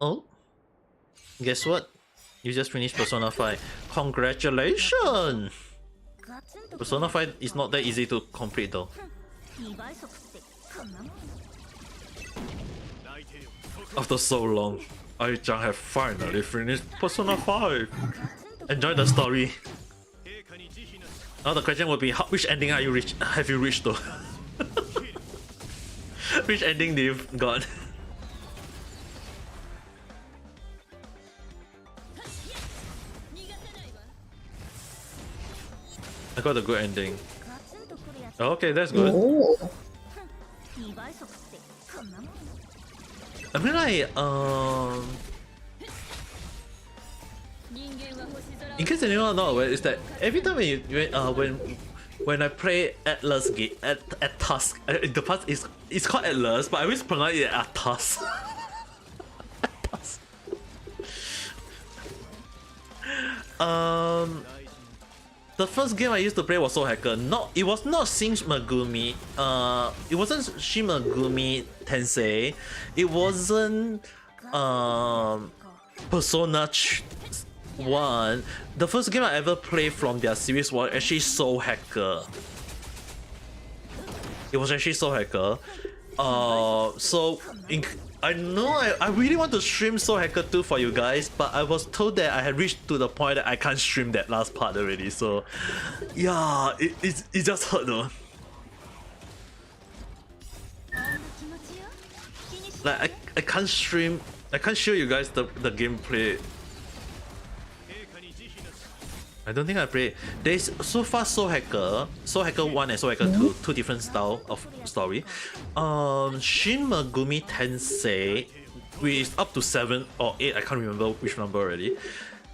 Oh, guess what? You just finished Persona 5. Congratulations! Persona 5 is not that easy to complete though. After so long, I-chan have finally finished Persona 5. Enjoy the story. Now the question would be, which ending have you reached though? Which ending do you got? I got a good ending. Okay, that's good. Oh. I mean, like, in case anyone not aware, is that every time when I play Atlas game at Task, in the past it's called Atlas, but I always pronounce it Atas. Atas. The first game I used to play was Soul Hacker. It was not Shin Megumi. It wasn't Shin Megumi Tensei. It wasn't Persona 1. The first game I ever played from their series was actually Soul Hacker. It was actually Soul Hacker. I know I really want to stream Soul Hacker 2 for you guys, but I was told that I had reached to the point that I can't stream that last part already. So yeah, it just hurt though. Like I can't stream, I can't show you guys the gameplay. I don't think I played. There's so far Soul Hacker 1 and Soul Hacker 2, two different style of story. Shin Megumi Tensei, which is up to 7 or 8, I can't remember which number already.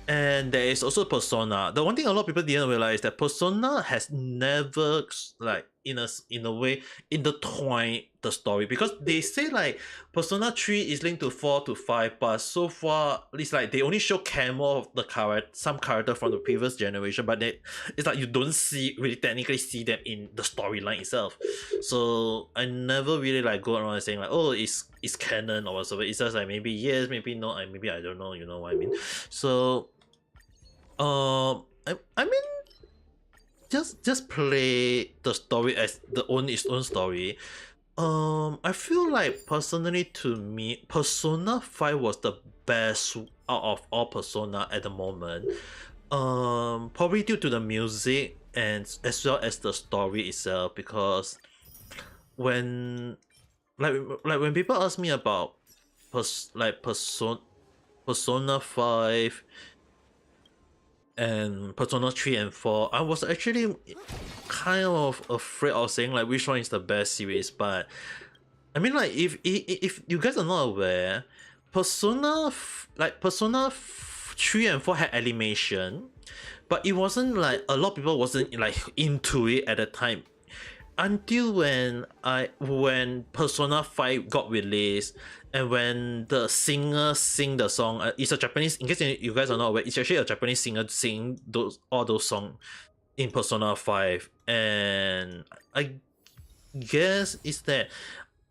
And there is also Persona. The one thing a lot of people didn't realize is that Persona has never like in a way intertwined the story, because they say like Persona 3 is linked to 4 to 5, but so far it's like they only show camo of the some character from the previous generation, but it's like you don't really technically see them in the storyline itself. So I never really like go around saying like, oh, it's canon or whatever. It's just like maybe yes, maybe no, and maybe I don't know, you know what I mean? So I mean, just play the story as its own story. I feel like personally to me, Persona 5 was the best out of all Persona at the moment. Probably due to the music and as well as the story itself, because when when people ask me about Persona 5, and Persona 3 and 4, I was actually kind of afraid of saying like which one is the best series, but I mean like if you guys are not aware, Persona 3 and 4 had animation, but it wasn't like a lot of people wasn't like into it at the time until when Persona 5 got released, and when the singer sing the song. It's a Japanese, in case you guys are not aware, it's actually a Japanese singer singing all those songs in Persona 5. And I guess it's that,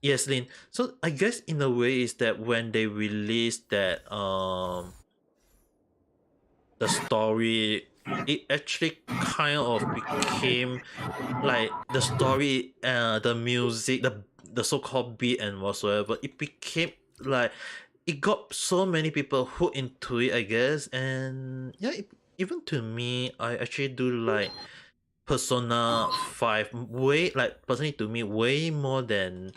yes, Lin, so I guess in a way is that when they released that the story, it actually kind of became like the story, the music, the so-called beat and whatsoever, it became like it got so many people hooked into it, I guess. And yeah, even to me, I actually do like Persona 5 way, like personally to me, way more than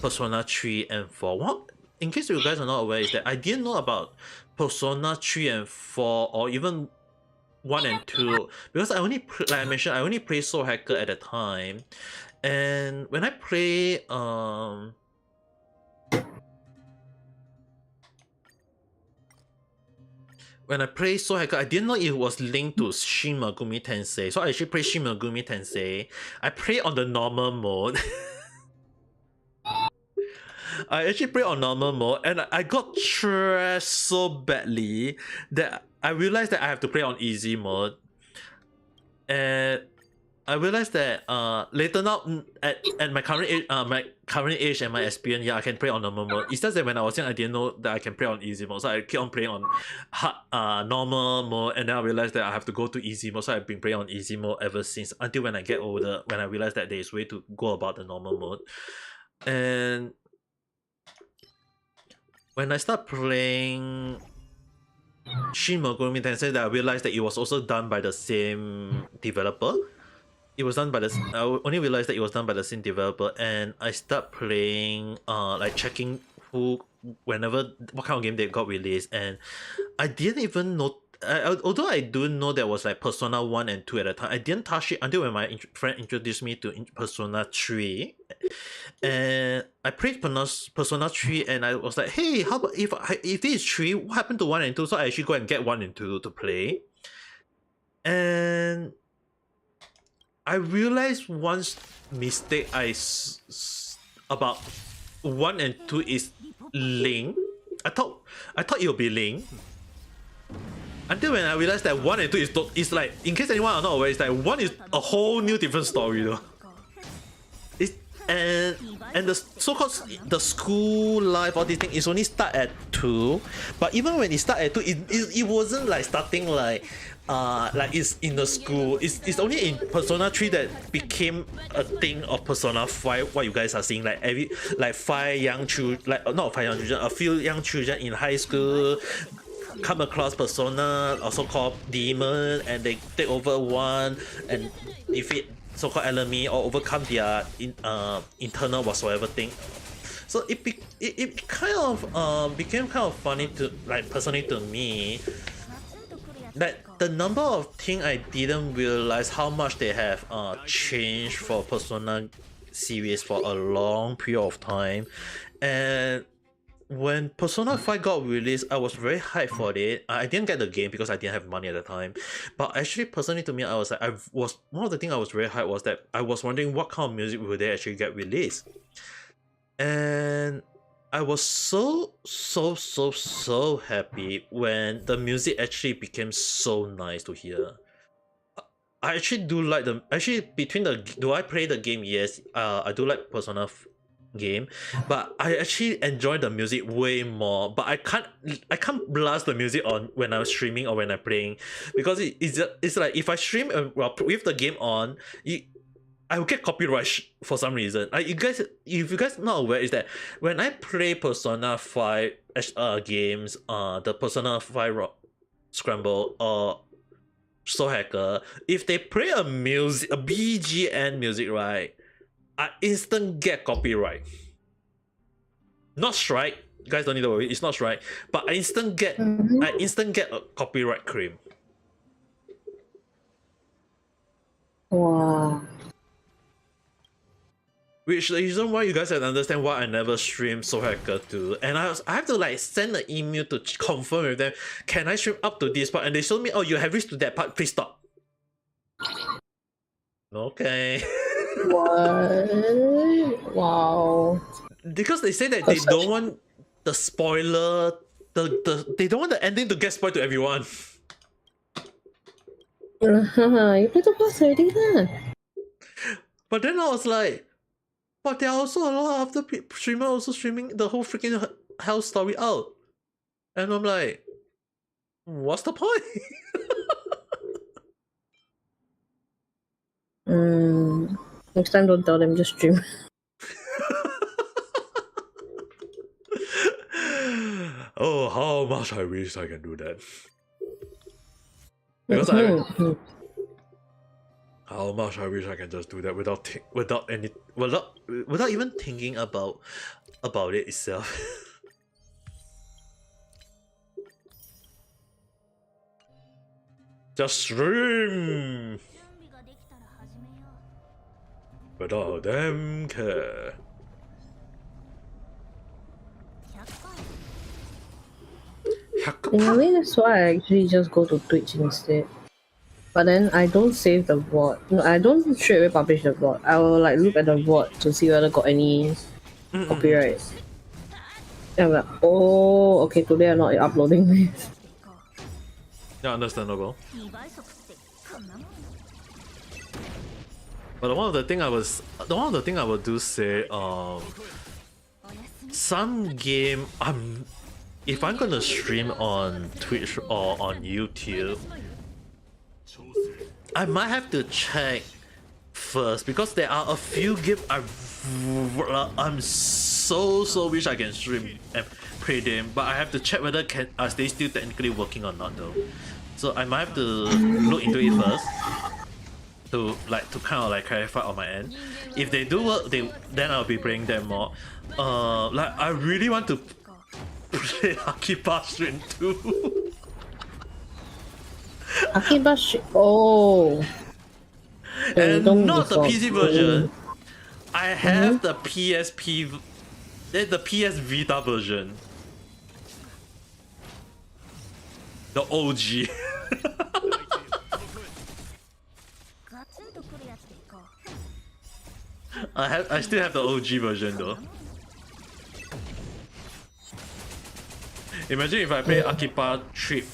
Persona 3 and 4. What, in case you guys are not aware, is that I didn't know about Persona 3 and 4 or even 1 and 2 because I only like I mentioned, I only played Soul Hacker at the time. And when I play Soul Hacker, I didn't know it was linked to Shin Megumi Tensei. So I actually played Shin Megumi Tensei. I played on the normal mode. I actually played on normal mode, and I got trashed so badly that I realized that I have to play on easy mode. And I realized that later now at my current age and my experience, yeah, I can play on normal mode. It's just that when I was young, I didn't know that I can play on easy mode, so I keep on playing on normal mode, and then I realized that I have to go to easy mode. So I've been playing on easy mode ever since, until when I get older, when I realized that there is way to go about the normal mode. And when I start playing Shin Megami Tensei, that I realized that it was also done by the same developer. It was done by I only realized that it was done by the same developer, and I start playing, like checking what kind of game they got released, and I didn't even know. Although I do know there was like Persona 1 and 2 at the time, I didn't touch it until when my friend introduced me to Persona 3. And I played Persona 3, and I was like, hey, how about if this is 3, what happened to 1 and 2? So I actually go and get 1 and 2 to play. And I realized one mistake about 1 and 2 is Link. I thought it would be Link. Until when I realized that 1 and 2 is like, in case anyone are not aware, it's like 1 is a whole new different story though. And the so-called the school life, all these things, is only start at 2. But even when it start at 2, it wasn't like starting like it's in the school. It's only in Persona 3 that became a thing of Persona 5. What you guys are seeing, like 5 young children, like not 5 young children, a few young children in high school come across Persona, also called demon, and they take over 1 and defeat so-called enemy or overcome their internal whatsoever thing. So it kind of became kind of funny to, like, personally to me, that the number of things I didn't realize how much they have changed for Persona series for a long period of time. And when Persona 5 got released, I was very hyped for it. I didn't get the game because I didn't have money at the time. But actually, personally to me, I was like, one of the things I was very hyped was that I was wondering what kind of music will they actually get released. And I was so happy when the music actually became so nice to hear. I actually do like do I play the game? Yes. I do like Persona game, but I actually enjoy the music way more. But I can't blast the music on when I'm streaming or when I'm playing, because it's like if I stream with the game on, I will get copyright for some reason. Like, if you guys not aware, is that when I play Persona 5 games, the Persona 5 Scramble or Soul Hacker, if they play a BGM music, right, I instant get copyright. Not strike, guys, don't need to worry, it's not strike, but I instant get a copyright claim. Wow. Which the reason why you guys can understand why I never stream Soul Hacker 2. And I have to like send an email to confirm with them, can I stream up to this part? And they told me, oh, you have reached to that part, please stop. Okay. What? Wow. Because they say that they don't want the spoiler, they don't want the ending to get spoiled to everyone. You play the boss already then. But then I was like, but there are also a lot of the streamers also streaming the whole freaking hell story out. And I'm like, what's the point? Next time don't tell them, just stream. Oh, how much I wish I can do that. Because how much I wish I can just do that without even thinking about it itself. Just stream without them care. In a way, that's why I actually just go to Twitch instead. But then I don't save the VOD. No, I don't straight away publish the VOD. I will like look at the VOD to see whether got any copyright. And I'm like, oh, okay, today I'm not uploading this. Yeah, understandable. But one of the thing I would do say, some game if I'm gonna stream on Twitch or on YouTube, I might have to check first because there are a few games I'm so wish I can stream and play them, but I have to check whether are they still technically working or not though. So I might have to look into it first to kind of like clarify on my end. If they do work, then I'll be playing them more. Like I really want to play Akiba Stream 2. Akiba Stream. Oh. And not the PC version. I have the PSP, the PS Vita version. The OG. I still have the OG version though. Imagine if I play Akiba Trip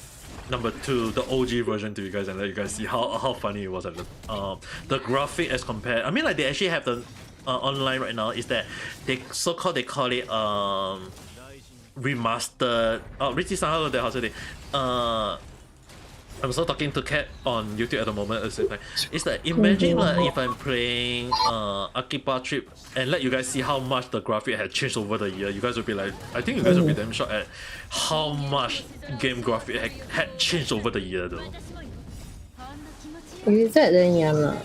number 2, the OG version to you guys, and let you guys see how funny it was at the graphic as compared. I mean, like they actually have the online right now. Is that they call it remastered. Richie-san, hello there. How's it? I'm also talking to Kat on YouTube at the moment. It's like imagine like if I'm playing Akiba Trip and let you guys see how much the graphic had changed over the year. You guys would be like, I think you guys would be damn shocked at how much game graphic had changed over the year though. Is that then yeah?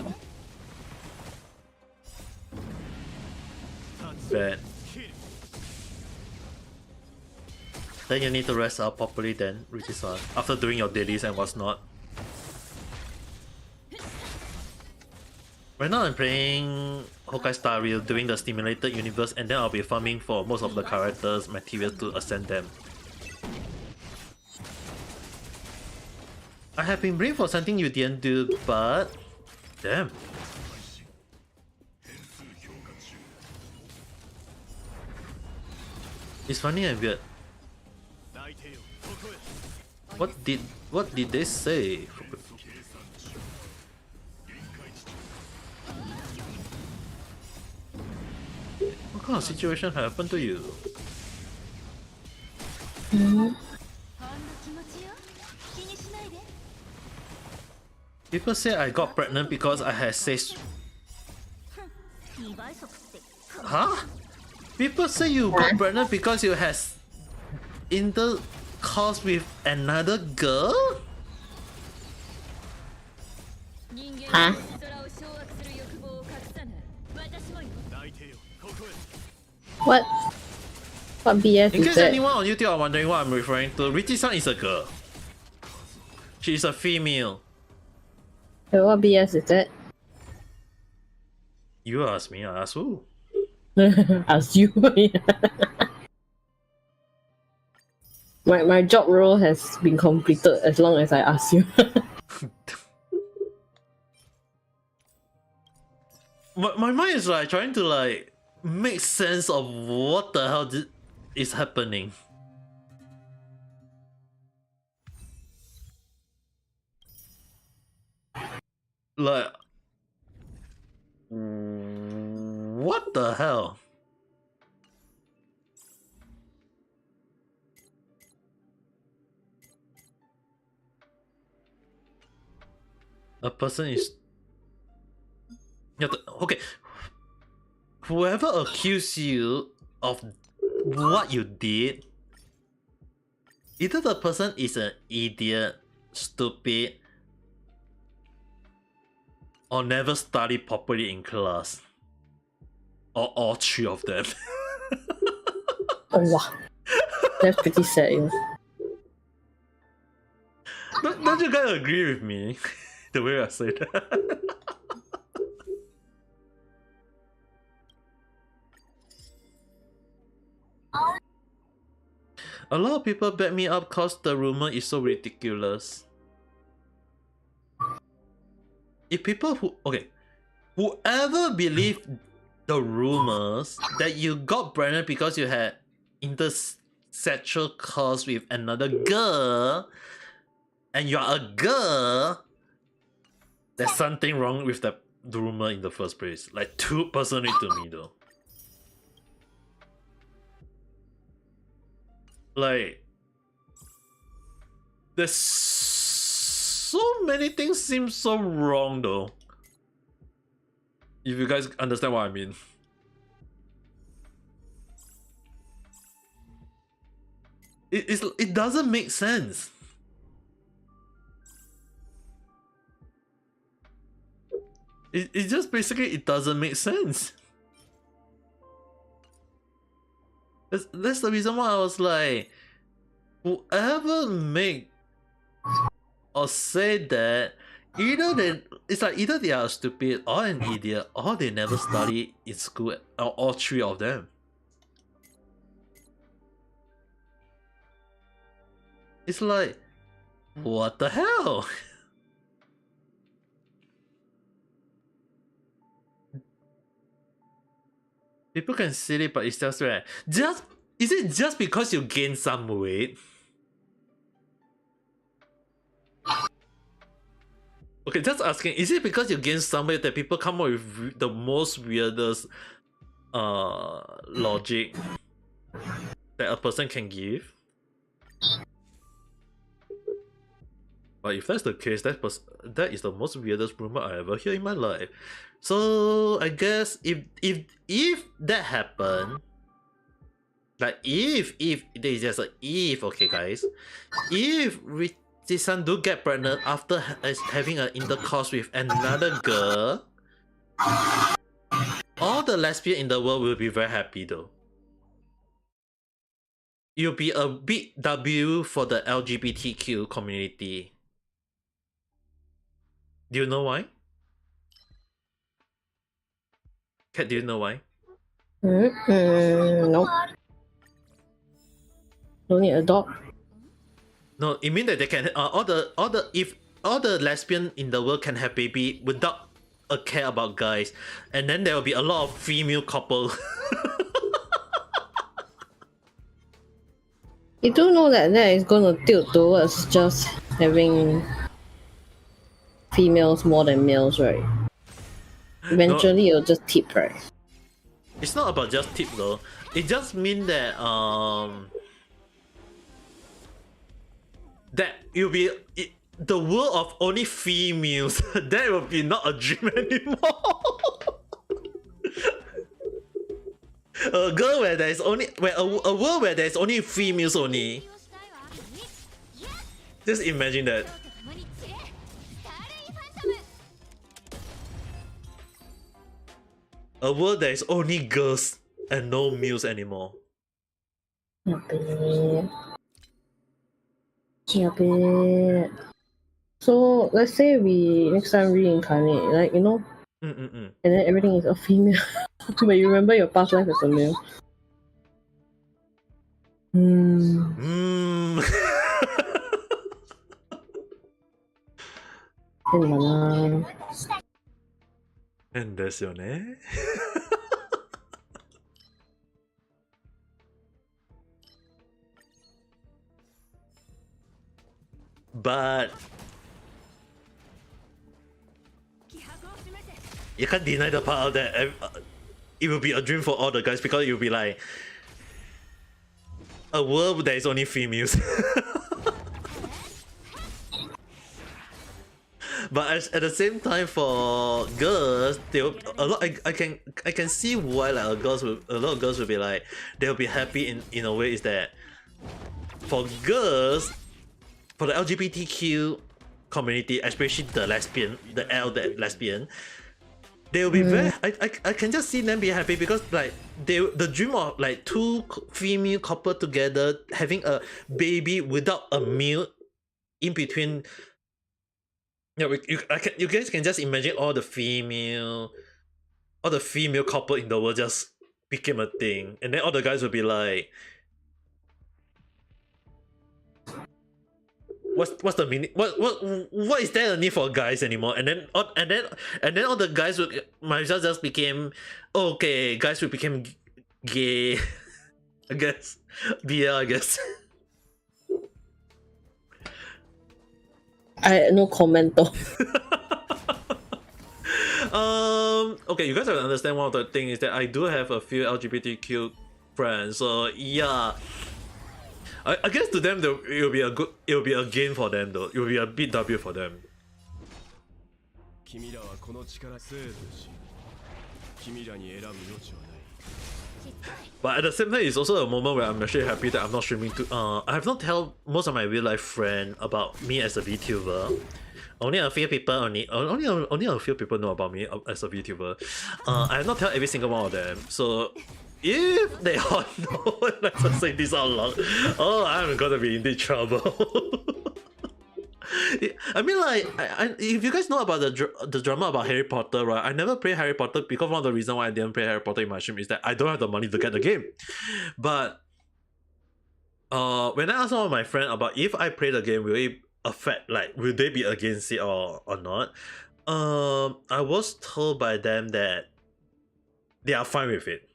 Bad. Then you need to rest up properly then, Richie-san, after doing your dailies and what's not. Right now I'm playing Honkai Star Rail, doing the stimulated universe, and then I'll be farming for most of the characters' materials to ascend them. I have been brave for something you didn't do, but... damn. It's funny and weird. What did they say? What kind of situation happened to you? People say I got pregnant because I had sex. Huh? People say you got pregnant because you had intercourse with another girl? Huh? What? What BS In is case that? anyone on YouTube are wondering what I'm referring to, Richie-san is a girl. She is a female. What BS is that? You ask me, I ask who? Ask you. My job role has been completed as long as I ask you. my mind is like trying to like make sense of what the hell is happening. Like, what the hell? A person is... Okay. Whoever accused you of what you did, either the person is an idiot, stupid, or never studied properly in class. Or all three of them. Oh wow. That's pretty sad. You know? Don't you guys agree with me? The way I say that. A lot of people back me up cause the rumor is so ridiculous. If people whoever believed the rumors that you got pregnant because you had intersexual cause with another girl and you're a girl, there's something wrong with the rumor in the first place. Like, too personally to me though. Like, there's so many things seem so wrong though. If you guys understand what I mean. It doesn't make sense. It just basically, it doesn't make sense. That's the reason why I was like, whoever make or say that, either they are stupid or an idiot or they never study in school, or all three of them. It's like, what the hell? People can say it, but it's just right. Is it just because you gain some weight? Okay, just asking, is it because you gain some weight that people come up with the most weirdest logic that a person can give? But if that's the case, that is the most weirdest rumor I ever hear in my life. So I guess if that happened, like if there's just a if, okay guys, if Richie-san do get pregnant after having an intercourse with another girl, all the lesbians in the world will be very happy though. It'll be a big W for the LGBTQ community. Do you know why? Kat, do you know why? No. Don't need a dog. No, it means that they can if all the lesbian in the world can have baby without a care about guys, and then there will be a lot of female couple. You do know that is gonna tilt towards just having females more than males, right? Eventually, it'll just tip, right? It's not about just tip though. It just means that that you'll be the world of only females. That will be not a dream anymore. A girl where there is only a world where there is only females only. Just imagine that. A world that is only girls and no males anymore. So let's say we next time reincarnate, like, you know, and then everything is a female. But you remember your past life as a male. Mm. 変だな。変ですよね。But you can't deny the part that it will be a dream for all the guys because it will be like a world that is only females. But at the same time, for girls, they'll a lot. I can see why like a lot of girls will be like they'll be happy in a way is that for girls, for the LGBTQ community, especially the lesbian, they'll be very. I can just see them be happy because like the dream of like two female couple together having a baby without a male in between. Yeah, you guys can just imagine all the female couple in the world just became a thing, and then all the guys will be like, "What's the meaning? What is there a need for guys anymore?" And then all the guys might just became okay. Guys will become gay, I guess. Yeah, I guess. No comment though. Okay, you guys have to understand one of the things is that I do have a few LGBTQ friends, so yeah. I guess to them it will be a gain for them though. It will be a big W for them. But at the same time, it's also a moment where I'm actually happy that I'm not streaming to. I have not told most of my real life friends about me as a VTuber. Only a few people only a few people know about me as a VTuber. I have not told every single one of them. So if they all know, let's just say this out loud. Oh, I'm gonna be in deep trouble. I mean, like, if you guys know about the drama about Harry Potter, right? I never played Harry Potter because one of the reasons why I didn't play Harry Potter in my stream is that I don't have the money to get the game. But when I asked one of my friends about if I play the game, will it affect, like, will they be against it or not? I was told by them that they are fine with it.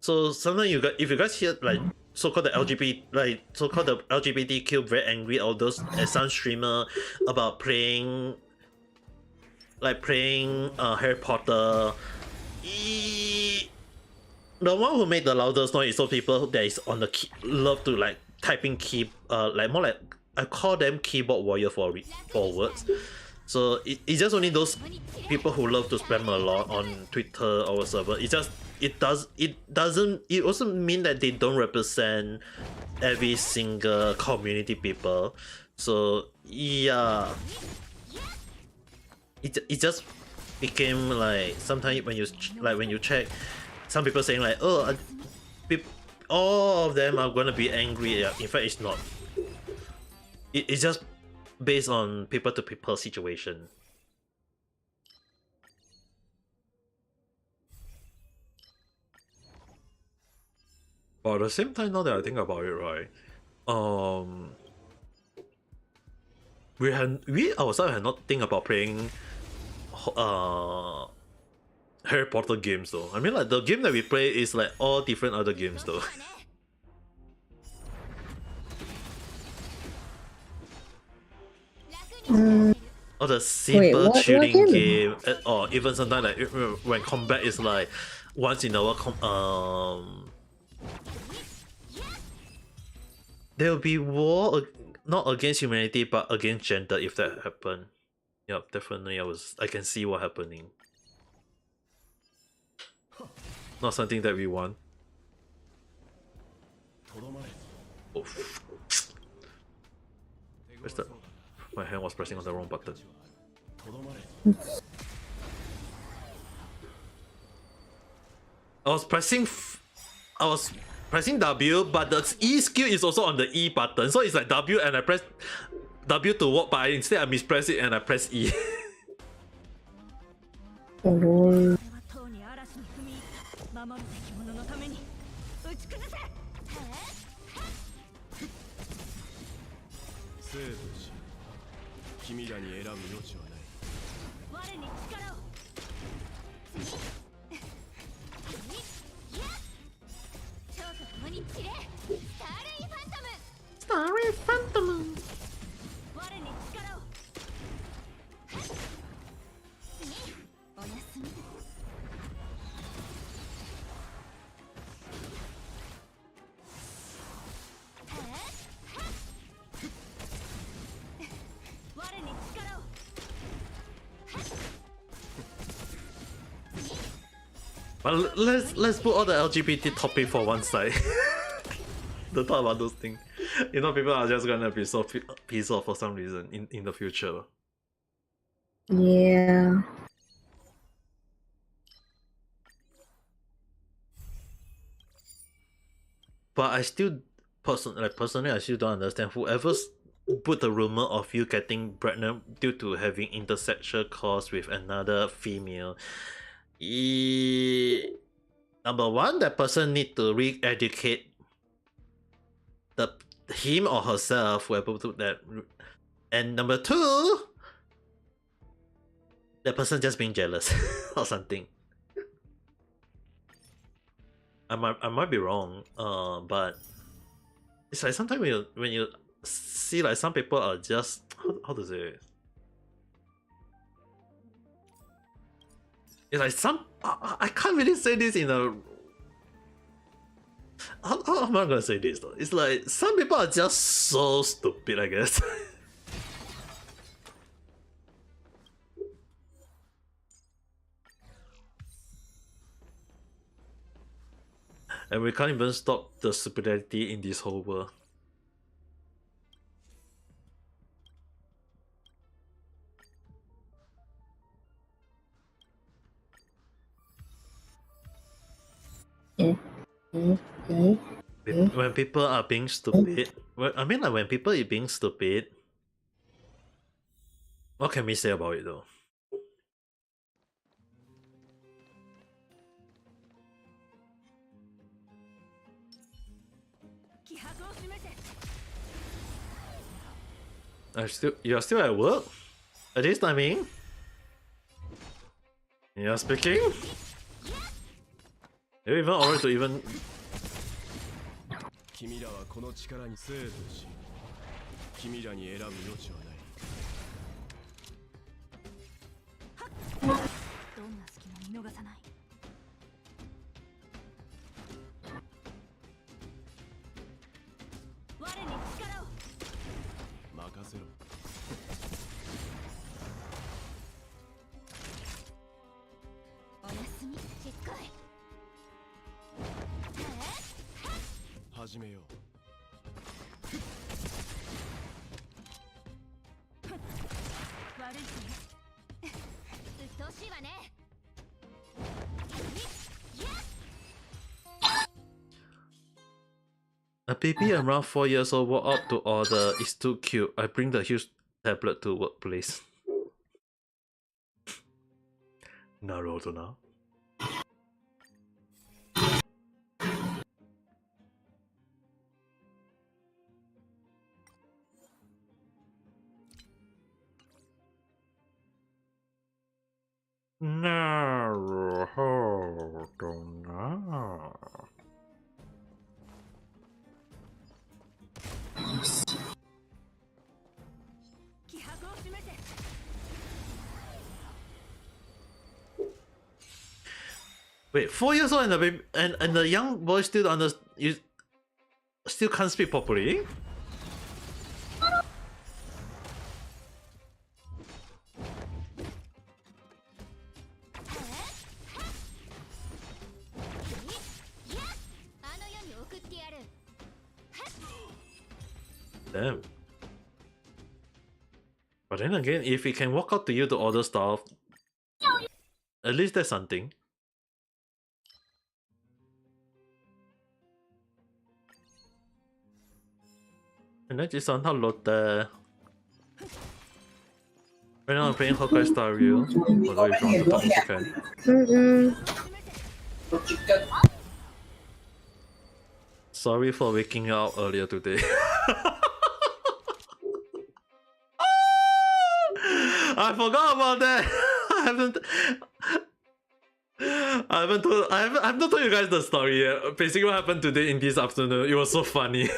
So sometimes if you guys hear like so-called the LGBTQ very angry, or those some streamer about playing Harry Potter, the one who made the loudest noise is those people that is on the love to like typing like more like I call them keyboard warrior for words. So it's just only those people who love to spam a lot on Twitter or whatever. It also mean that they don't represent every single community people. So yeah, it just became like sometimes when you check, some people saying like, oh, all of them are gonna be angry. In fact, it's not. It's just based on people to people situation. But at the same time, now that I think about it, right, we ourselves had not think about playing Harry Potter games though. I mean, like the game that we play is like all different other games though. Or the simple shooting game, or even sometimes like when combat is like once in a while. There will be war not against humanity but against gender if that happened. Yep, definitely. I can see what happening. Not something that we want. Oh. Where's that? My hand was pressing on the wrong button. I was pressing W, but the E skill is also on the E button, so it's like W and I press W to walk, but instead I mispress it and I press E. Oh. 生と死、君らに選ぶ余地はない。我に力を。蝶と共に散れ、スターレイファントム。スターレイファントム。我に力を。おやすみ。But let's put all the LGBT topic for one side. Don't talk about those things. You know, people are just gonna be so pissed off for some reason in the future. Yeah. But I still personally I still don't understand whoever's put the rumor of you getting pregnant due to having intersexual cause with another female. Number one, that person need to re-educate him or herself, whoever put that. And number two, that person just being jealous or something. I might be wrong, but it's like sometimes when you see like some people are just how to say it? It's like some I can't really say this in a how am I gonna say this though? It's like some people are just so stupid, I guess. And we can't even stop the stupidity in this whole world. When people are being stupid, I mean like when people are being stupid, what can we say about it though? You're still at work? At this timing? You're speaking? You're even alright to even... 君らはこの力に生とし、君らに選ぶ余地はない。どんな隙も見逃さない。我に力を。任せろ。おやすみ、しっかり。始めよう。悪いね。鬱陶しいわね。A baby around 4 years old walk out to order. It's too cute. I bring the huge tablet to workplace. Naruto now. Naruto now. Wait, 4 years old and the baby and the young boy still you still can't speak properly? Damn. But then again, if he can walk out to you to order stuff, at least that's something. And then just on how Lotte. Right now I'm playing Honkai Star Rail. Although if you want to talk, you can. Sorry for waking you up earlier today. I forgot about that. I've not told you guys the story yet. Basically, what happened today in this afternoon, it was so funny.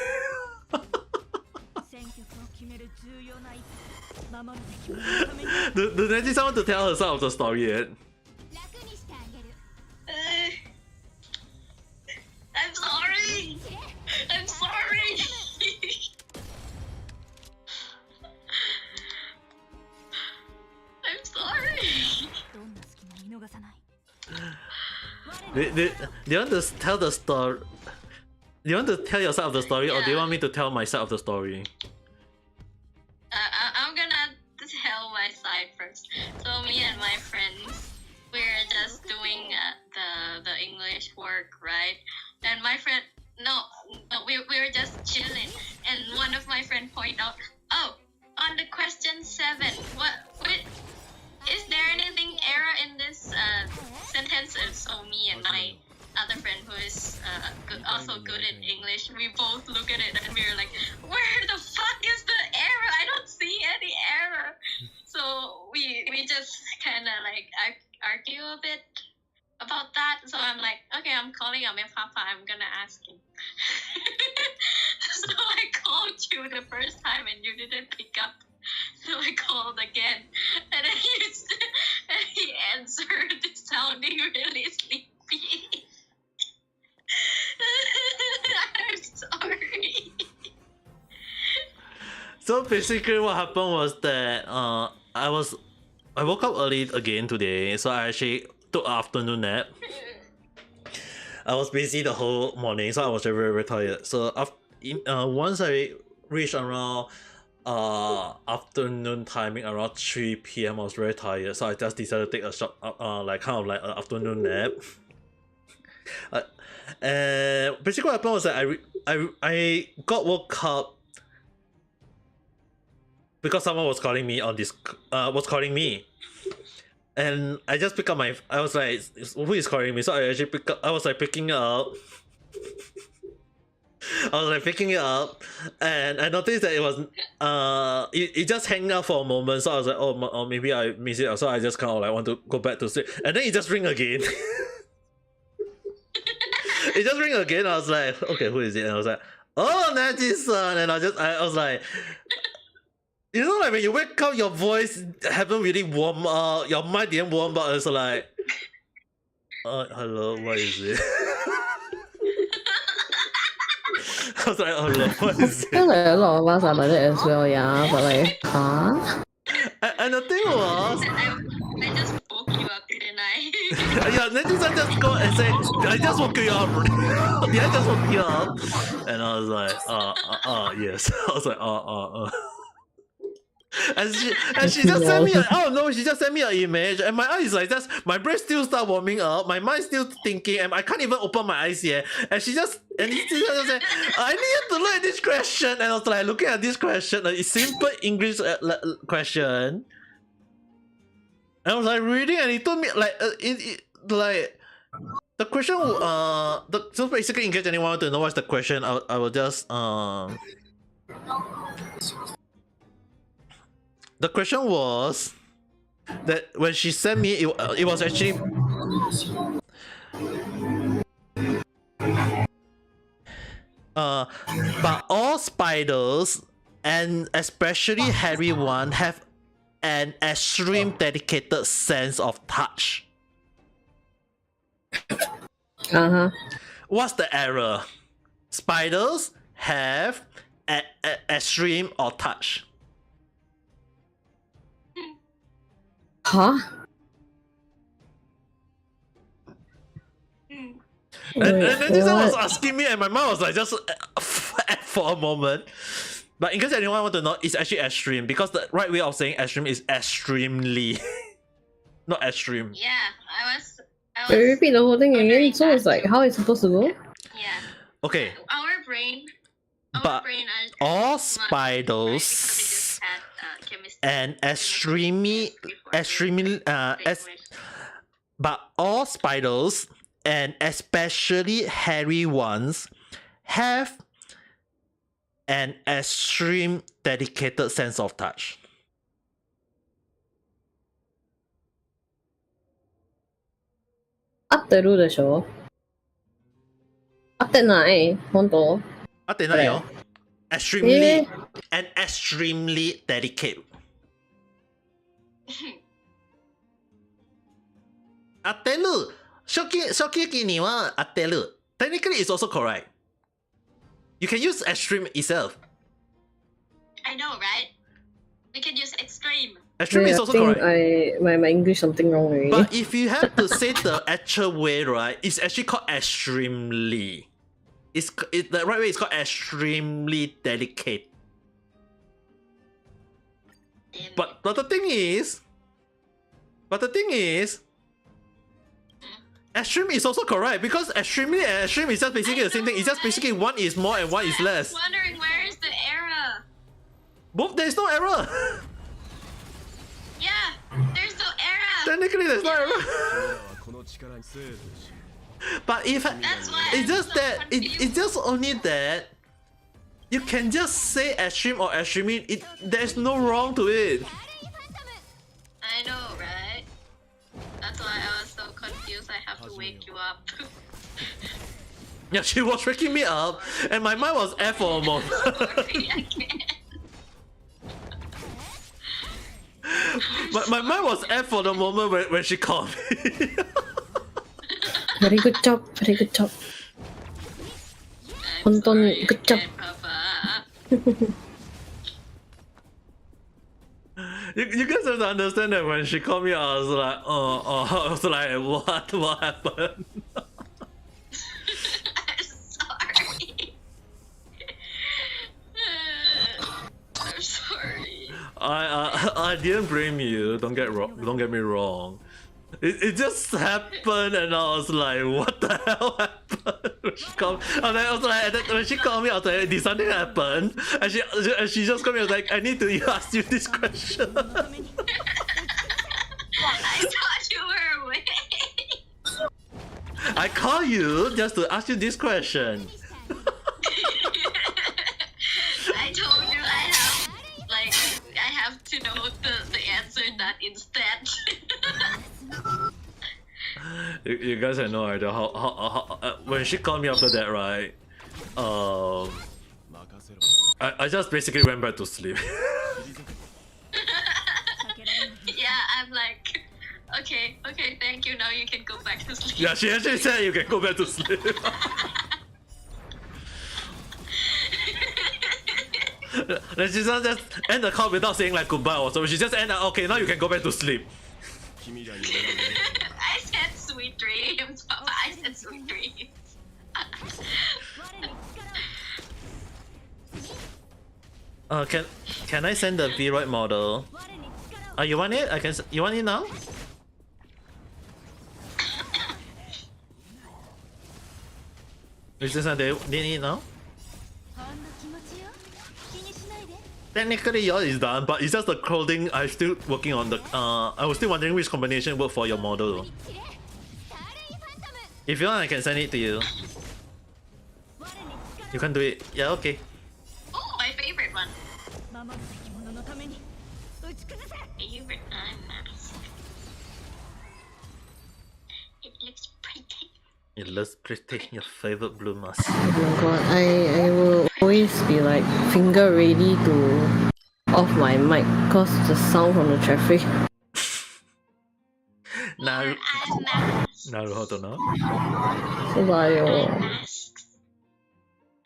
Do Nancy want to tell her side of the story yet? I'm sorry. I'm sorry. I'm sorry. Do you want to tell the story? Do you want to tell your side of the story, or do you want me to tell my side of the story? I'm gonna tell my side first. So me and my friends, we're just doing the English work, right? And my friend, we were just chilling, and one of my friend point out, oh, on the question 7, what is there anything error in this sentence? And so me and my other friend who is also good at English, we both look at it and we were like, where the fuck is the error? I don't see any error. So we just kind of like argue a bit about that. So I'm like, okay, I'm calling on my papa. I'm gonna ask him. So I called you the first time and you didn't pick up. So I called again, and then he answered, sounding really sleepy. I'm sorry. So basically, what happened was that I woke up early again today, so I actually took an afternoon nap. I was busy the whole morning, so I was very, very tired. So once I reached around afternoon timing around 3 p.m, I was very tired, so I just decided to take a short like kind of like an afternoon nap. And basically what happened was that I got woke up because someone was calling me on this and I just picked up I was like, who is calling me? So I actually picking it up. I was like picking it up, and I noticed that it was it just hanged out for a moment. So I was like, oh maybe I missed it. So I just kind of like want to go back to sleep, and then it just ring again. It just ring again. I was like, okay, who is it? And I was like, oh, Nancy's son. And I was like, you know, like when you wake up, your voice haven't really warm up, your mind didn't warm up. It's like, hello, what is it? I was like, oh Lord, what is it? I feel like a lot of us are like that as well, yeah. But like, huh? And the thing was, I just woke you up, didn't I? yeah, then just go and say, I just woke you up. Yeah, I just woke you up. And I was like, yes. I was like, And she just sent me she just sent me an image, and my eyes like just my brain still start warming up, my mind still thinking, and I can't even open my eyes yet. And she just said, I need to look at this question, and I was like looking at this question, a simple English question. And I was like reading, and it told me like like the question. So basically, in case anyone want to know what's the question, I will just The question was that when she sent me, it was actually but all spiders, and especially hairy one, have an extreme dedicated sense of touch. What's the error? Spiders have an extreme or touch. Huh? And then this one was asking me, and my mom was like just for a moment. But in case anyone want to know, it's actually extreme, because the right way of saying extreme is extremely, not extreme. Yeah, I was repeat the whole thing again. So it's like, how it's supposed to go? Yeah. Okay. Our brain. But all spiders and but all spiders, and especially hairy ones, have an extreme dedicated sense of touch. 合ってるでしょ合ってない本当合ってないよ。extremely and extremely dedicate. 合ってる。初期には合ってる。Technically, it's also correct. You can use extreme itself. I know, right? We can use extreme. Extreme is also correct. My English something wrong already. But if you have to say the actual way, right, it's actually called extremely. The right way is called extremely delicate. But the thing is, extreme is also correct because extremely and extreme is just basically the same thing. It's just basically one is more and one is less. I'm wondering where is the error? Both, there is no error. Yeah, there's no error. Technically, there's no error. But if That's why it's I'm just so that it's just only that you can just say extreme or extreme. There's no wrong to it. I know, right? That's why I was so confused. I have to wake you up. Yeah, she was waking me up, and my mind was F for a moment. Sorry, I can't. My mind was F for the moment when she called me. Very good job, very good job. I'm Honton, sorry good job. again, Papa. You guys have to understand that when she called me, I was like, I was like, what happened? I'm sorry. I'm sorry. I didn't blame you. Don't get me wrong. It just happened, and I was like, what the hell happened? When she called, when she called me, I was like, did something happen? And she just called me. I was like, I need to ask you this question. I thought you were awake. I call you just to ask you this question. I told you I have to know the answer that instead. You guys have no idea how when she called me after that, right? I just basically went back to sleep. Yeah, I'm like, okay, thank you. Now you can go back to sleep. Yeah, she actually said you can go back to sleep. Then she just end the call without saying like goodbye or so. She just end okay, now you can go back to sleep. I said sweet dreams, Papa. I said sweet dreams. Can I send the V-Roid model? You want it? You want it now? Is this not they need it now? Technically yours is done, but it's just the clothing I'm still working on the I was still wondering which combination work for your model. If you want I can send it to you. You can do it. Yeah, okay. Oh, my favorite one. Favorite eye mask. It looks pretty. It looks pretty. Your favorite blue mask. Oh my god, I will always be like finger ready to off my mic cause the sound from the traffic. Naruhodo no? Subayo. Masks.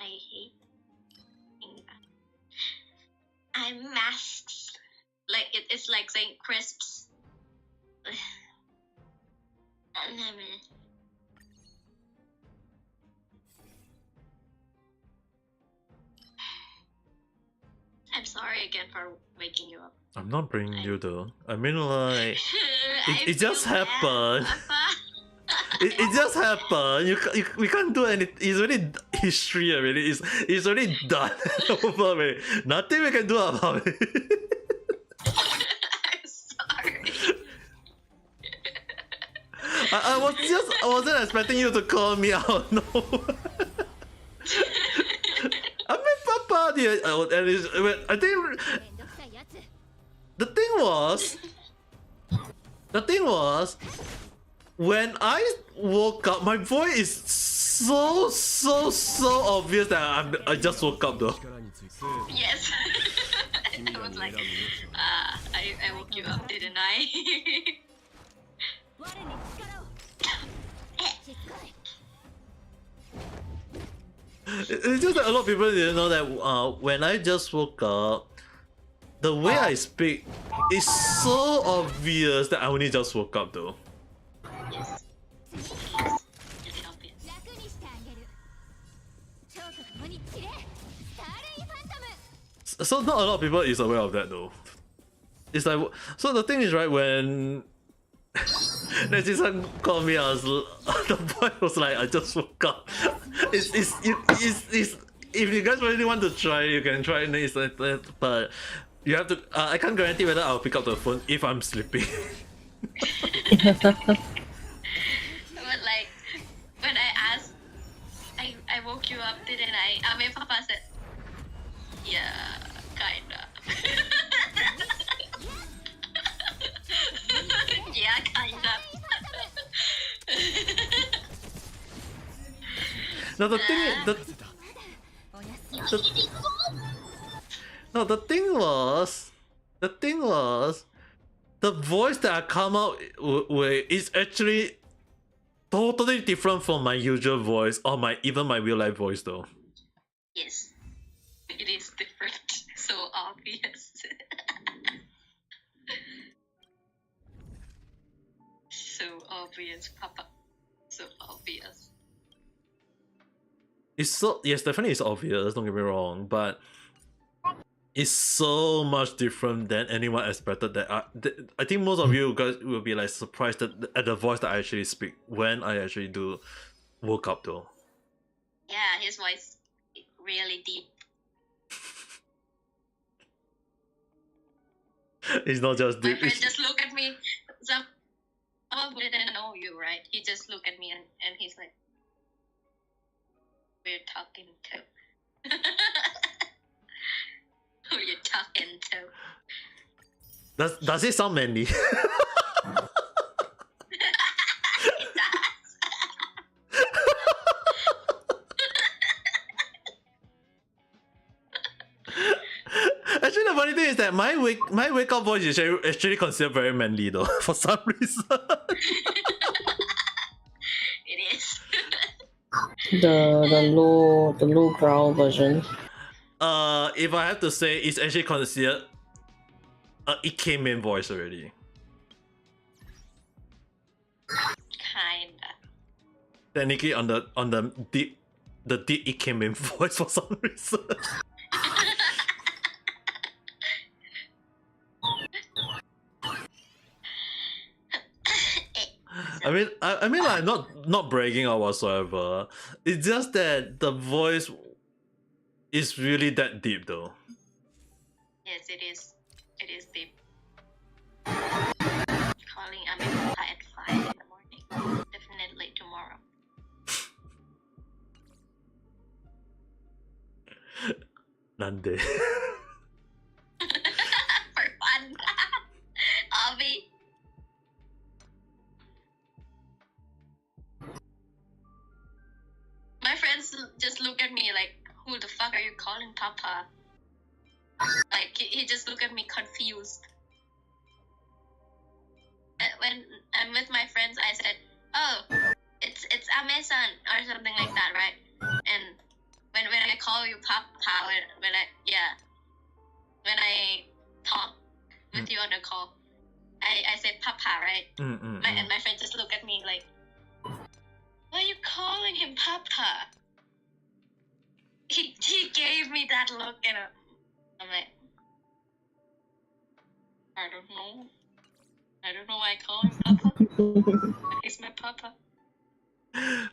I hate saying that. Eye masks. Like it's like saying crisps. I'm sorry again for waking you up. I'm not bringing you though. I mean like it just feel bad, happened. Papa. It just happened. We can't do anything. It's already history already. It's already done over. Nothing we can do about it. I wasn't expecting you to call me out. No. I mean, Papa, I think the thing was, when I woke up, my voice is so obvious that I just woke up though. Yes. I was like, I woke you up, didn't I? It's just that a lot of people didn't know that when I just woke up, the way I speak is so obvious that I only just woke up though. Yes. It's obvious. So not a lot of people is aware of that though. It's like, so the thing is, right, when Neji-san called me, the boy was like, I just woke up. It's if you guys really want to try, you can try it, but you have to, I can't guarantee whether I'll pick up the phone if I'm sleeping. But like, when I asked, I woke you up, didn't I? I mean, Papa said, yeah, kinda. Yeah, kinda. Now the thing is, the thing was, the voice that I come out with is actually totally different from my usual voice or even my real life voice though. Yes, it is different. So obvious. So obvious, Papa. So obvious. Yes, definitely it's obvious, don't get me wrong, but it's so much different than anyone expected. That I think most of you guys will be like surprised at the voice that I actually speak when I actually do woke up though. Yeah, his voice really deep. It's not just My deep. friend just look at me. Some didn't know you, right? He just look at me and he's like, "We're talking to." Who you talking to? Does it sound manly? It does. Actually, the funny thing is that my wake up voice is actually considered very manly though, for some reason. It is. The low growl version. If I have to say, it's actually considered a Ike main voice already. Kinda. Technically on the deep Ike main voice for some reason. I mean, like, not bragging or whatsoever. It's just that the voice is really that deep, though. Yes, it is. It is deep. Calling Ami at 5 in the morning. Definitely tomorrow. Nande. For fun. Avi. My friends just look at me like, who the fuck are you calling Papa? Like, he just look at me confused. When I'm with my friends, I said, oh, it's Amazon or something like that, right? And when I call you Papa, when I talk with you on the call, I say Papa, right? And my friend just look at me like, why are you calling him Papa? He gave me that look and I'm like, I don't know. I don't know why I call him Papa. He's my Papa.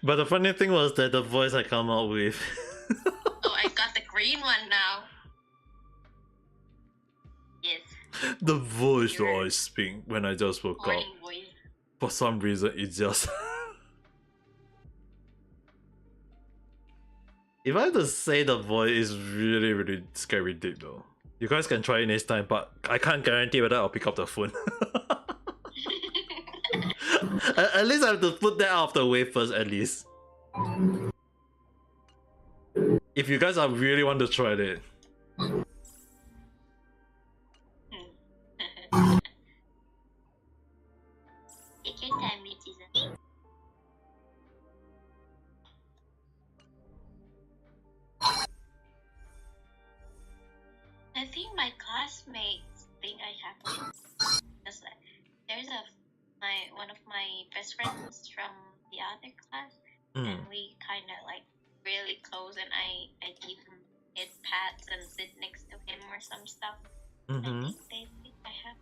But the funny thing was that the voice I come out with. Oh, I got the green one now. Yes. The voice that I speak when I just woke up. Morning voice. For some reason, it's just. If I have to say, the voice is really, really scary deep though. You guys can try it next time, but I can't guarantee whether I'll pick up the phone. At least I have to put that out of the way first, at least. If you guys are really want to try it. Take your time, Mitsuza. I think my classmates think I have to. Because there's one of my best friends from the other class, and we kind of like really close, and I give him his pats and sit next to him or some stuff. I think they think I have.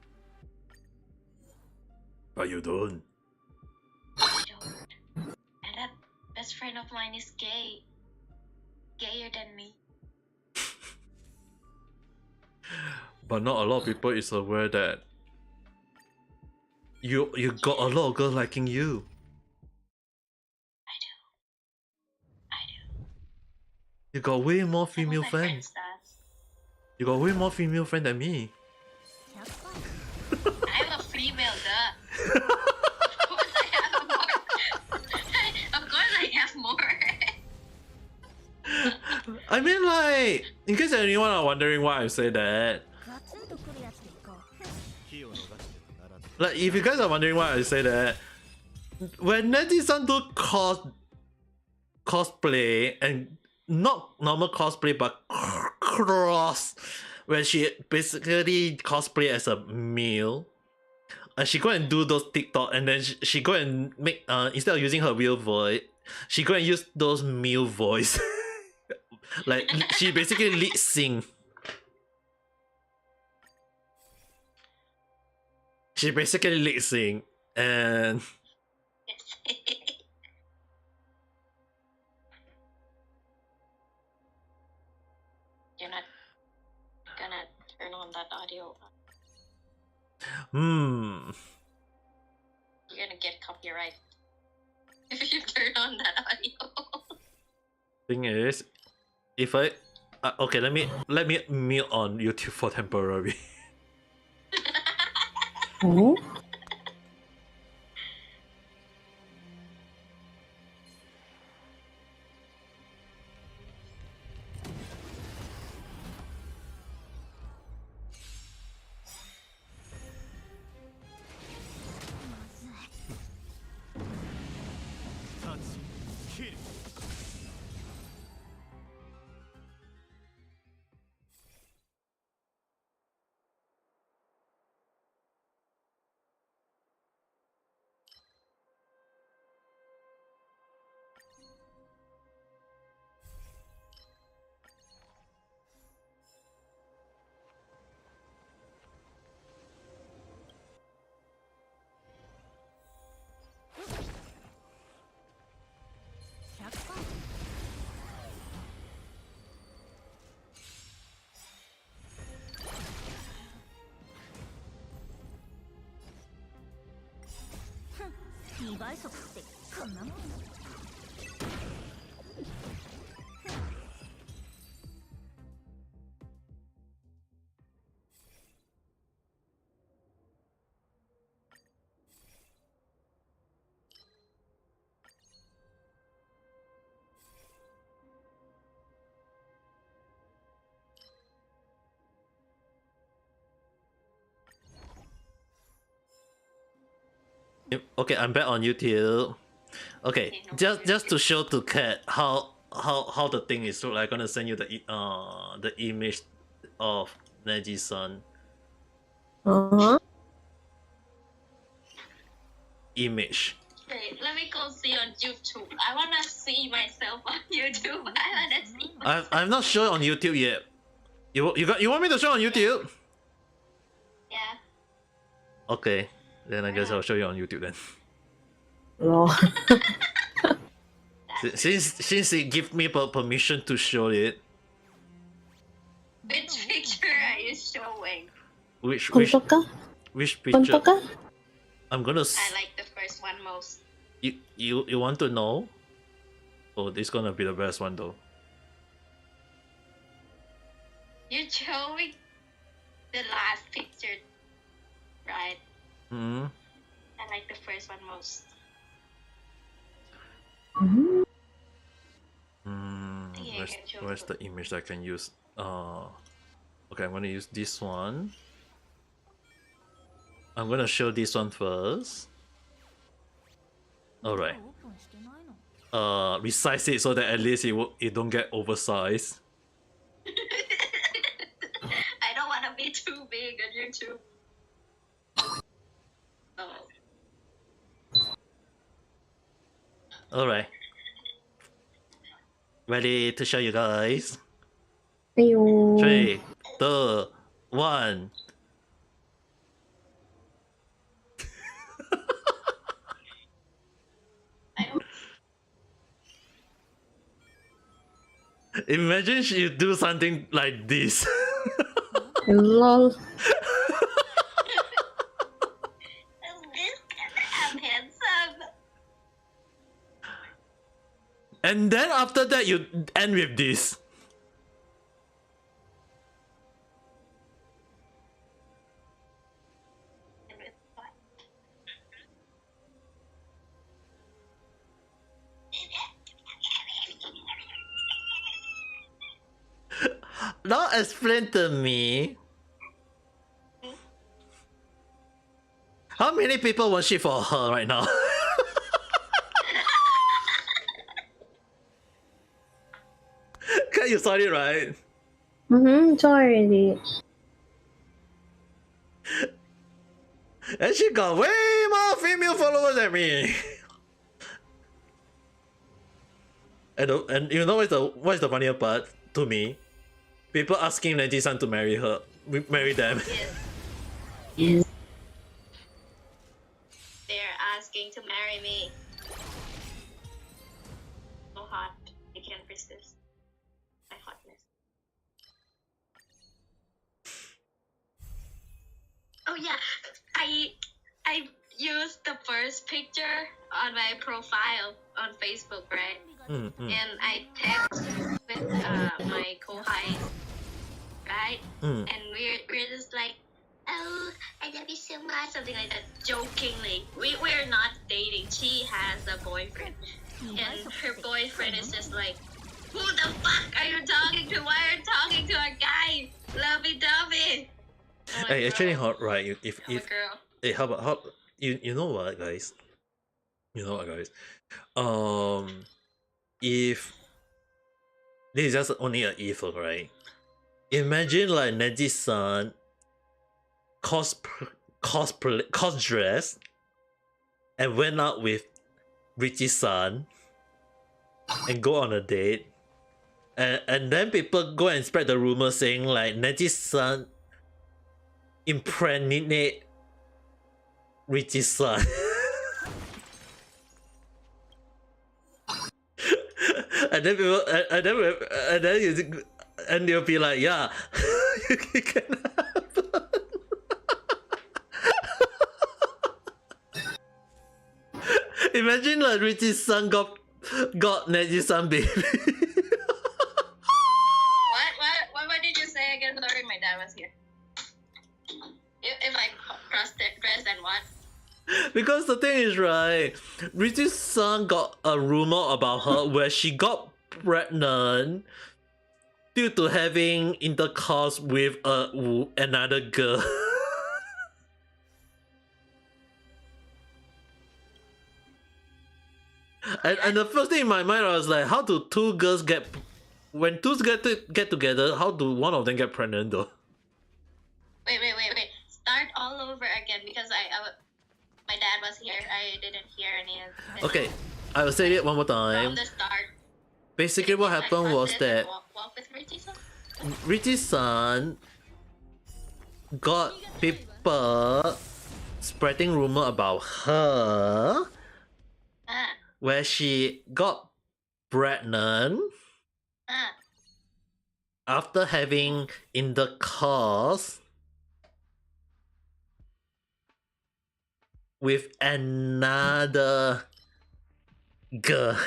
But you don't. I don't. And that best friend of mine is gay. Gayer than me. But not a lot of people is aware that you got a lot of girls liking you. I do. You got way more female My fans. does. You got way more female fans than me. I'm a female, duh. Of course I have more. Of course I have more. I mean, like, in case anyone are wondering why I say that. Like, if you guys are wondering why I say that, when Neji-san do cosplay, and not normal cosplay but cross, when she basically cosplay as a male, and she go and do those TikTok, and then she go and make instead of using her real voice, she go and use those male voice. Like, she basically lead sing. She basically lead sing, and You're not gonna turn on that audio. You're gonna get copyright if you turn on that audio. Thing is, if I okay, let me mute on YouTube for temporary. Okay, I'm back on YouTube. Okay, just to show to Kat how the thing is. So I'm gonna send you the image of Neji-san. Image. Okay, let me go see on YouTube. I wanna see myself on YouTube. I wanna see myself. I'm not sure on YouTube yet. You want me to show on YouTube? Yeah. Okay, then I guess I'll show you on YouTube then. Oh. Since it give me permission to show it. Which picture are you showing? Which Honkai? picture? Honkai? I'm gonna. I like the first one most. You want to know? Oh, this is gonna be the best one though. You're showing the last picture, right? Hmm. I like the first one most. Yeah, Where's the image that I can use? Okay, I'm gonna use this one. I'm gonna show this one first. All right. Resize it so that at least it don't get oversized. I don't want to be too big on YouTube. Oh. All right. Ready to show you guys? 哎呦， 3, 2, 1. Imagine you do something like this. lol. I'm handsome. And then after that, you end with this. Now explain to me. How many people want shit for her right now? You saw it, right? Saw already. And she got way more female followers than me. And you know what's the funnier part to me? People asking Nanji-san to marry her, marry them. Yes. They're asking to marry me. So hot. I can't resist my hotness. Oh yeah, I used the first picture on my profile on Facebook, right? And I text with my kohai, right? And we're just like, oh, I love you so much, something like that, jokingly. We're not dating. She has a boyfriend, and her boyfriend is just like, who the fuck are you talking to? Why are you talking to a guy? Lovey-dovey. Hey, actually, hot, right? If girl. Hey, how you know what, guys? You know what, guys? If this is just only an if, right? Imagine like Neji-san cos dress and went out with Richie-san and go on a date, and then people go and spread the rumor saying like Neji-san impregnate Richie-san. And then people, and they'll be like, yeah, it can happen. Imagine like Richie-san got Neji-san baby. What did you say again? Sorry, my dad was here. If I cross dress and what? Because the thing is, right, Richie-san got a rumor about her where she got pregnant due to having intercourse with another girl. and the first thing in my mind, I was like, how do two girls get together? How do one of them get pregnant though? Wait. Start all over again because my dad was here. I didn't hear any of it. Okay, I will say it one more time. From the start. Basically, what happened was that walk with Richie-san? Richie-san got people spreading rumor about her where she got pregnant after having intercourse with another girl.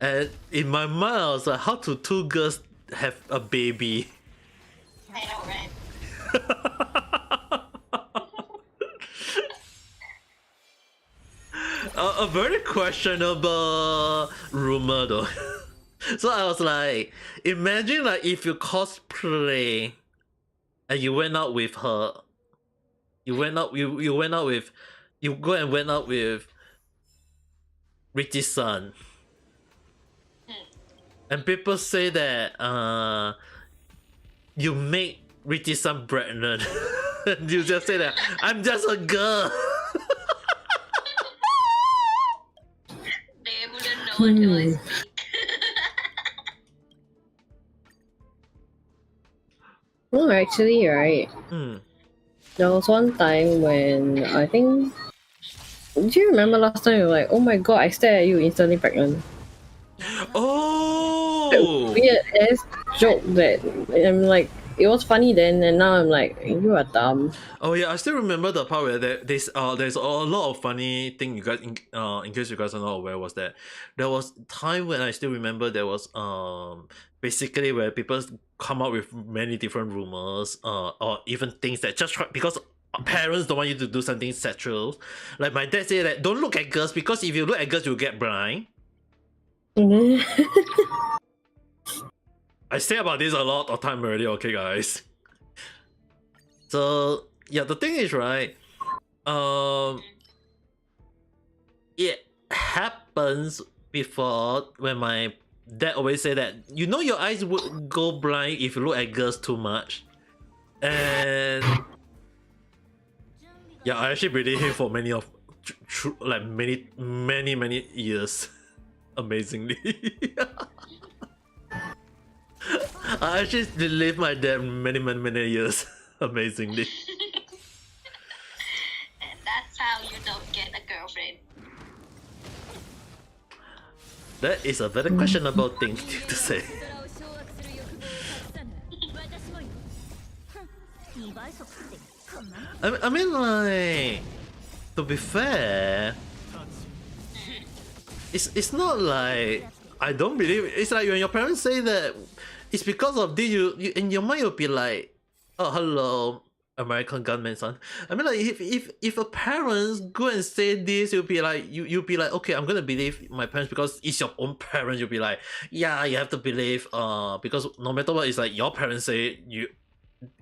And in my mind, I was like, how do two girls have a baby? I know, right? A very questionable rumor though. So I was like, imagine like if you cosplay and you went out with her. You went out with Richie's son. And people say that you make Richie's son pregnant. And you just say that I'm just a girl. They wouldn't know until I speak. No, actually, right. Hmm. There was one time when I think. Do you remember last time you were like, oh my god, I stare at you instantly pregnant? Oh! Weird ass joke that I'm like, it was funny then, and now I'm like, you are dumb. Oh yeah, I still remember the part where there's a lot of funny thing you guys in case you guys are not aware was that there was time when I still remember there was basically where people come up with many different rumors or even things that just try because parents don't want you to do something sexual. Like my dad said that don't look at girls because if you look at girls you'll get blind. I say about this a lot of time already, okay guys. So yeah, the thing is right, it happens before when my dad always say that you know your eyes would go blind if you look at girls too much. And yeah, I actually believe him for many years. Amazingly. I actually believe my dad many years. Amazingly. And that's how you don't get a girlfriend. That is a very questionable thing to say. I mean, like, to be fair, it's not like I don't believe it. It's like when your parents say that it's because of this, you in your mind you'll be like, oh hello, American gunman son. I mean, like if a parents go and say this, you'll be like you'll be like, okay, I'm gonna believe my parents because it's your own parents. You'll be like, yeah, you have to believe because no matter what, it's like your parents say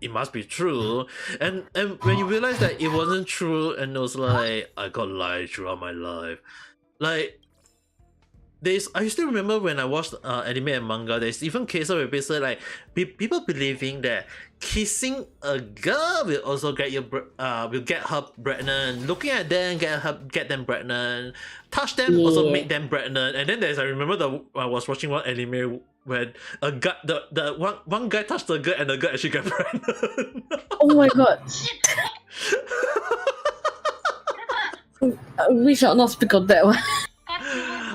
it must be true. And when you realize that it wasn't true, and it was like I got lied throughout my life, like. I still remember when I watched anime and manga, there's even cases where basically like people believing that kissing a girl will also get will get her pregnant, looking at them get them pregnant, touch them also make them pregnant. And then I remember I was watching one anime when a guy the one guy touched the girl and the girl actually got pregnant. Oh my god. We shall not speak of that one.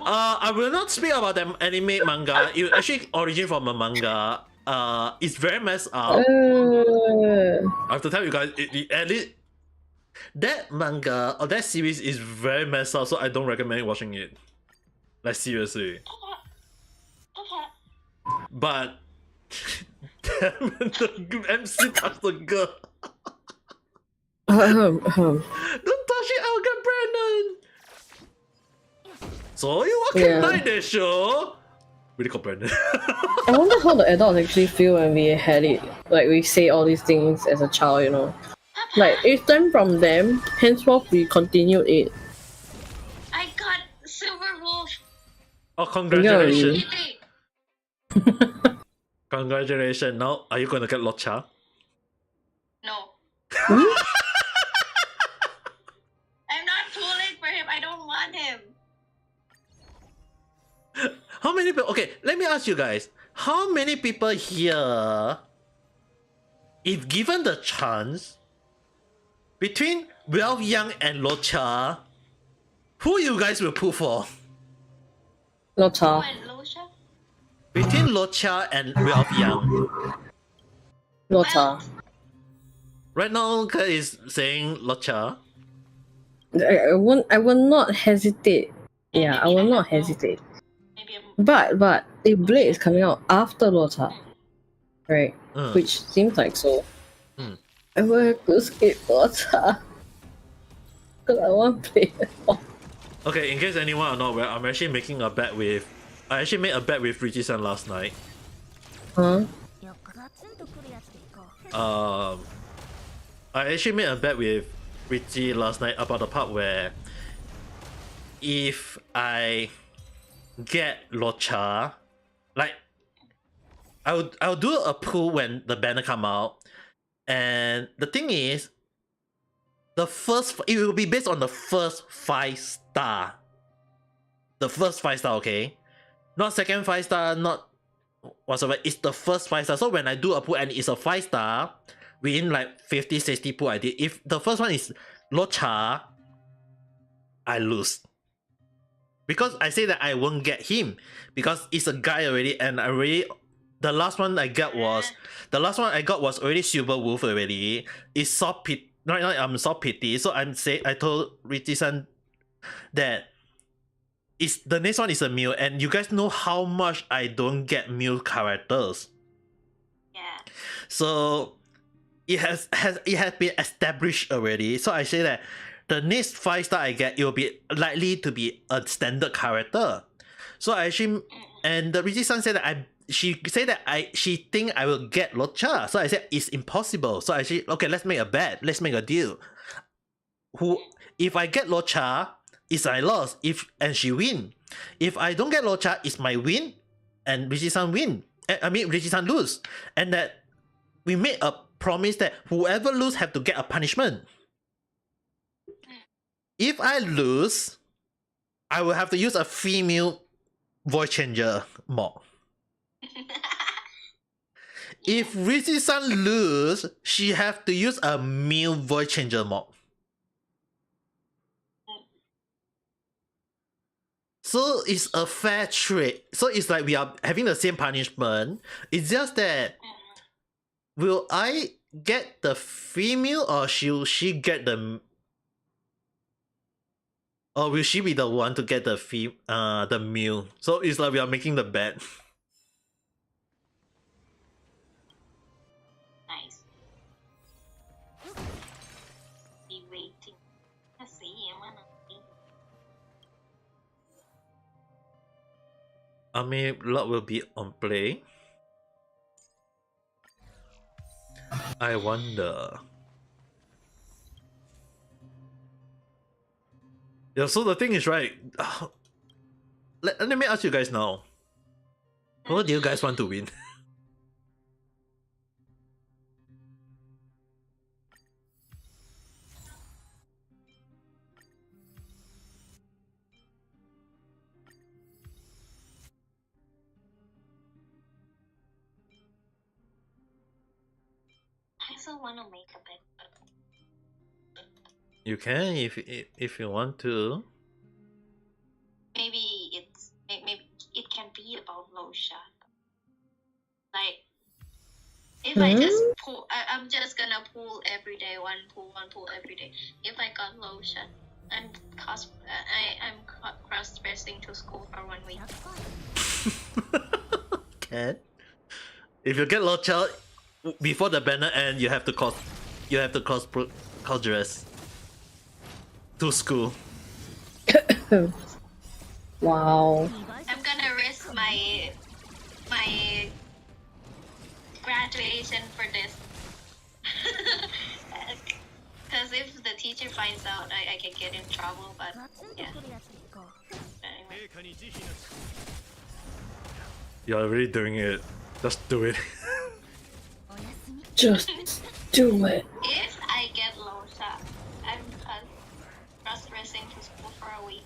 I will not speak about the anime manga. It actually originated from a manga. It's very messed up. I have to tell you guys, at least that manga or that series is very messed up. So I don't recommend watching it. Like seriously. But damn it, the MC touched the girl. Don't touch it, I'll get pregnant. So you can like the show. Really comprehend. I wonder how the adults actually feel when we had it. Like we say all these things as a child, you know. Like it stemmed from them. Henceforth, we continued it. I got Silver Wolf. Oh, congratulations! Congratulations. Now, are you gonna get Locha? No. I'm not pulling for him. I don't want him. How many people? Okay, let me ask you guys. How many people here, if given the chance, between Ralph Young and Locha, who you guys will pull for? Locha. Between Locha and Ralph Young. Locha. Right now, Kai is saying Locha. I won't. I will not hesitate. Yeah, I will not hesitate. Maybe But if Blade is coming out after Lota, right? Which seems like so. Mm. I will have to skip Lota. Because I want to play it all. Okay, in case anyone are not aware, I'm actually making a bet with. I actually made a bet with Richie-san last night. Huh? I actually made a bet with Richie last night about the part where if I get Locha, like I'll do a pool when the banner come out, and the thing is, it will be based on the first 5-star. The first 5-star, okay, not second 5-star, not whatsoever. It's the first 5-star. So when I do a pool and it's a 5-star, within like 50-60 pool I did, if the first one is Locha, I lose. Because I say that I won't get him because it's a guy already, and the last one I got was already Silver Wolf already. It's soft pit right now. I'm soft pity, so I told Richie-san that the next one is a mule, and you guys know how much I don't get mule characters. yeah. So it has been established already. So I say that the next 5-star I get, it will be likely to be a standard character. So I actually, and the Richie-san said that she said that she think I will get Locha. So I said it's impossible. So I said, okay, let's make a bet. Let's make a deal. If I get Locha, it's my loss. And she win. If I don't get Locha, it's my win, and Richie-san win. Richie-san lose. And that we made a promise that whoever lose have to get a punishment. If I lose, I will have to use a female voice changer mod. If Richie-san lose, she have to use a male voice changer mod. So it's a fair trade. So it's like we are having the same punishment. It's just that will I get the female, or will she get the, or will she be the one to get the male? So it's like we are making the bet. Nice. Be waiting. Let's see. I wanna see. Lot will be on play. I wonder. Yeah, so the thing is, right, let me ask you guys now. Who do you guys want to win? I also wanna make a bet. You can if you want to. Maybe it can be about Losha. Like, if I just pull, I'm just gonna pull every day, one pull every day. If I got Losha, I'm cross-dressing to school for 1 week. Can. If you get Locha before the banner end, you have to cross dress to school. Wow. I'm gonna risk my graduation for this. Because if the teacher finds out, I can get in trouble, but yeah. Anyway. You're really doing it. Just do it. Just do it. If I get Losha, I'm cross-dressing to school for a week.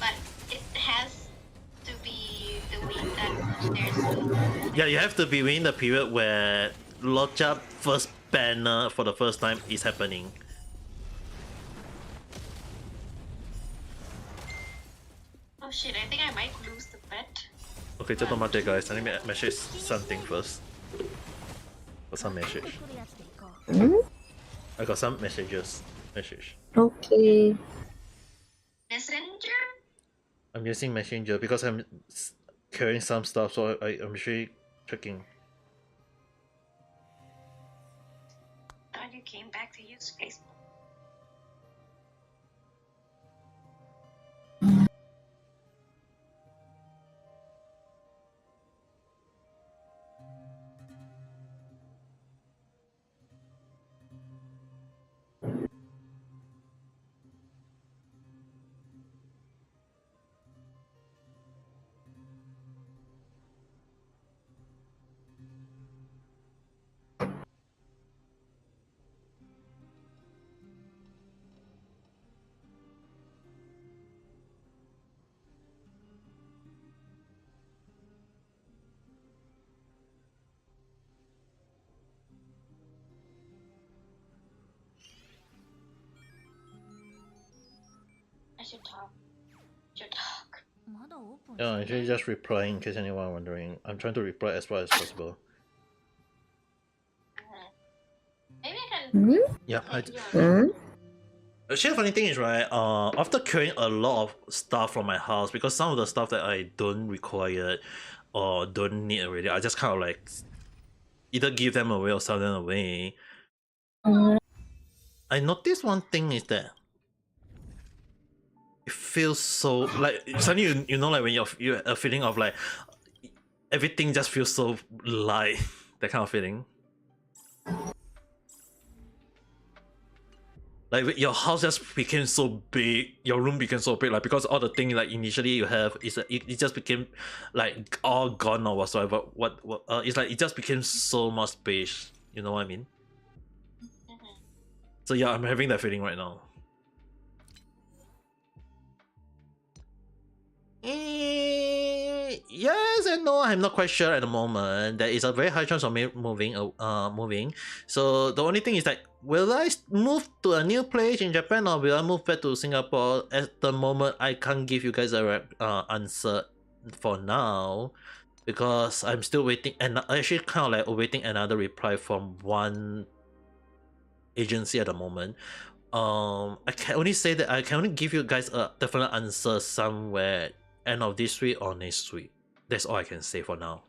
But it has to be the week that there's... Yeah, you have to be within the period where Locha first banner for the first time is happening. Oh shit, I think I might lose the bet. Okay, just don't matter, guys. Let me message something first. What's some message? Hmm? I got some messages. Message. Okay. Messenger? I'm using Messenger because I'm carrying some stuff, so I'm usually checking. Thought you came back to use Facebook. I should talk. Should talk. Yeah, I'm actually just replying in case anyone wondering. I'm trying to reply as far as possible. Maybe I can. Hmm? Yeah, Hmm? Actually, funny thing is, right, after carrying a lot of stuff from my house, because some of the stuff that I don't require or don't need already, I just kind of like either give them away or sell them away. I noticed one thing is that it feels so like suddenly you know like when you a feeling of like everything just feels so light, that kind of feeling. Like your house just became so big, your room became so big, like because all the things like initially you have is it just became like all gone or whatsoever. It's like it just became so much space. You know what I mean? So yeah, I'm having that feeling right now. Yes and no. I'm not quite sure at the moment. There is a very high chance of me moving. So the only thing is that will I move to a new place in Japan or will I move back to Singapore? At the moment, I can't give you guys a answer for now because I'm still waiting and actually kind of like awaiting another reply from one agency at the moment. I can only say that I can only give you guys a definite answer somewhere end of this week or next week. That's all I can say for now.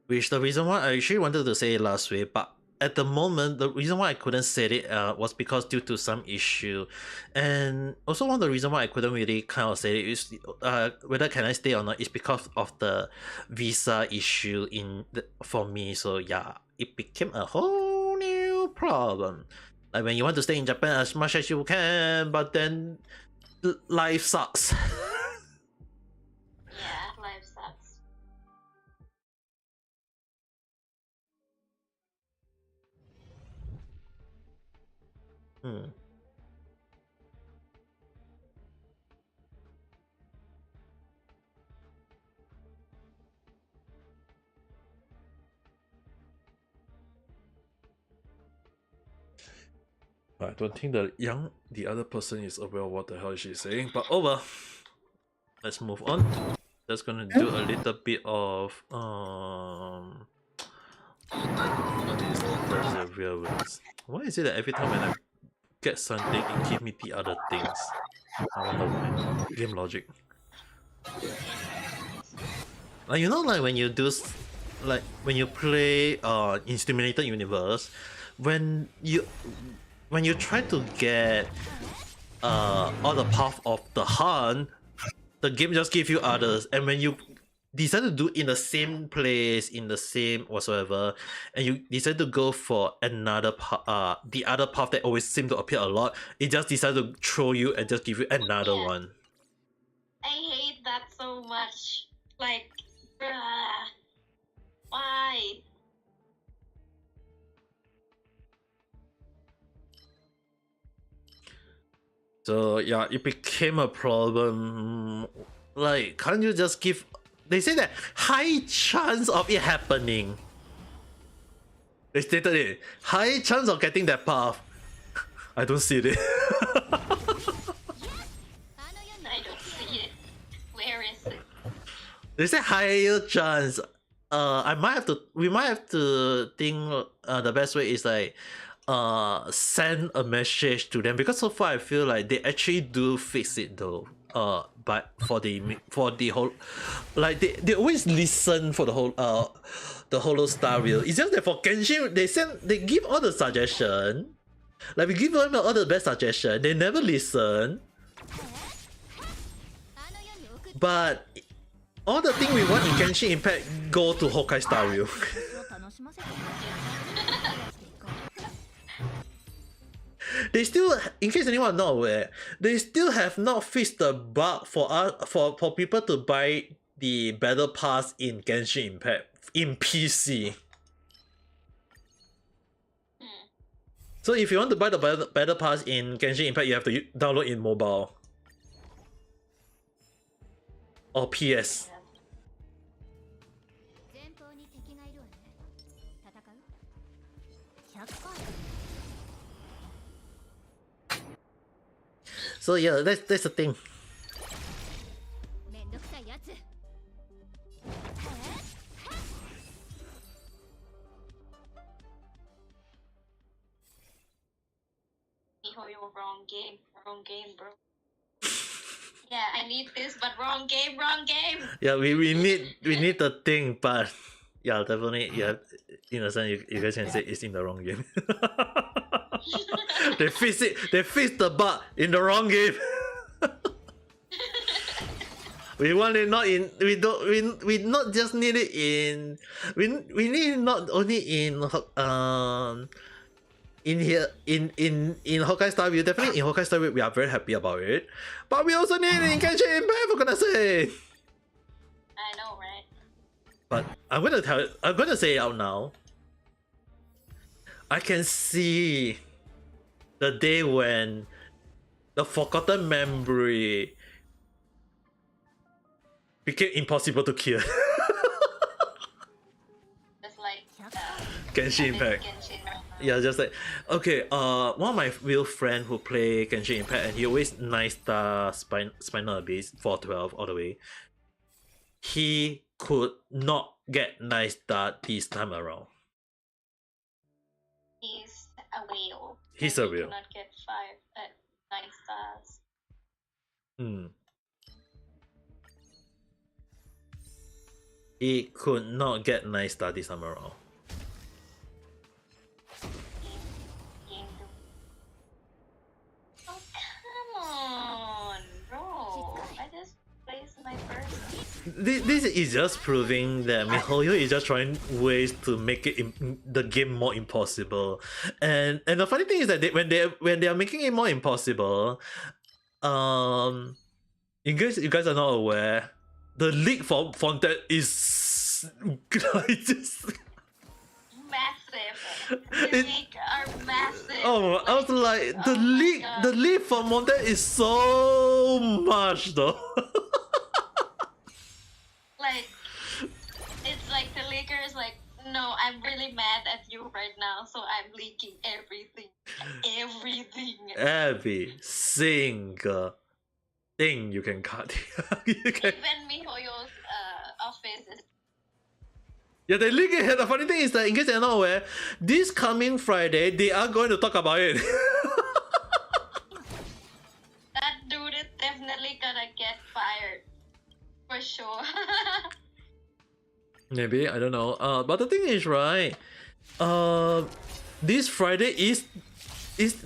Which the reason why I actually wanted to say it last week, but at the moment the reason why I couldn't say it was because due to some issue, and also one of the reason why I couldn't really kind of say it is whether can I stay or not is because of the visa issue for me. So yeah, it became a whole new problem. Like when you want to stay in Japan as much as you can, but then life sucks. Yeah, life sucks. Hmm. I don't think the other person is aware of what the hell she's saying, but oh well. Let's move on. Just gonna do a little bit of what is the real ones? Why is it that every time when I get something it gives me the other things? I wonder why. Game logic. Like you know like when you do like when you play in Stimulated Universe, when you try to get all the path of the hunt, the game just gives you others, and when you decide to do in the same place, in the same whatsoever, and you decide to go for another the other path that always seem to appear a lot, it just decides to throw you and just give you another one. I hate that so much. Like, bruh. Why? So yeah, it became a problem. Like, can't you just give? They say that high chance of it happening. They stated it. High chance of getting that path. I don't see it. I don't see it. Where is it? They say higher chance. I might have to. We might have to think. The best way is like, send a message to them, because so far I feel like they actually do fix it though. But for the whole, like they always listen for the whole the Holo Star Wheel. It's just that for Genshin they give all the suggestion. Like we give them all the best suggestion. They never listen. But all the thing we want in Genshin Impact go to Honkai Star Wheel. They still, in case anyone not aware, they still have not fixed the bug for people to buy the battle pass in Genshin Impact in PC. So if you want to buy the battle pass in Genshin Impact, you have to download in mobile or PS. So yeah, that's the thing. Wrong game, bro. Yeah, I need this, but wrong game. Yeah, we need the thing, but yeah, definitely, yeah. In a sense, you guys can say it's in the wrong game. They fix the bug in the wrong game. We want it not in. We not just need it in. We need it not only in here in Honkai Star Wheel. Definitely in Honkai Star Wheel we are very happy about it, but we also need it in Genshin Impact, for goodness sake. I know, right? But I'm gonna say it out now. I can see the day when the Forgotten Memory became impossible to kill. Just like Genshin Impact. Yeah, just like, okay, one of my real friend who play Genshin Impact, and he always 9-star Spinal Abyss 412 all the way. He could not get 9-star this time around. He's a whale. He's a whale. He cannot get 9 stars. He could not get 9-star this time around. Oh, come on, bro. I just placed my first. This is just proving that MiHoYo is just trying ways to make it the game more impossible, and the funny thing is that when they are making it more impossible, in case you guys are not aware, the leak for Fontaine is just Massive. The leak are massive. Oh, I was like, the leak for Fontaine is so much though. Like, it's like the leaker is like, no, I'm really mad at you right now, so I'm leaking everything. Every single thing you can cut. Even MiHoYo's office is. Yeah, they leak it. The funny thing is that, in case you're not aware, this coming Friday, they are going to talk about it. That dude is definitely gonna get fired. For sure. Maybe, I don't know. But the thing is, right, this Friday is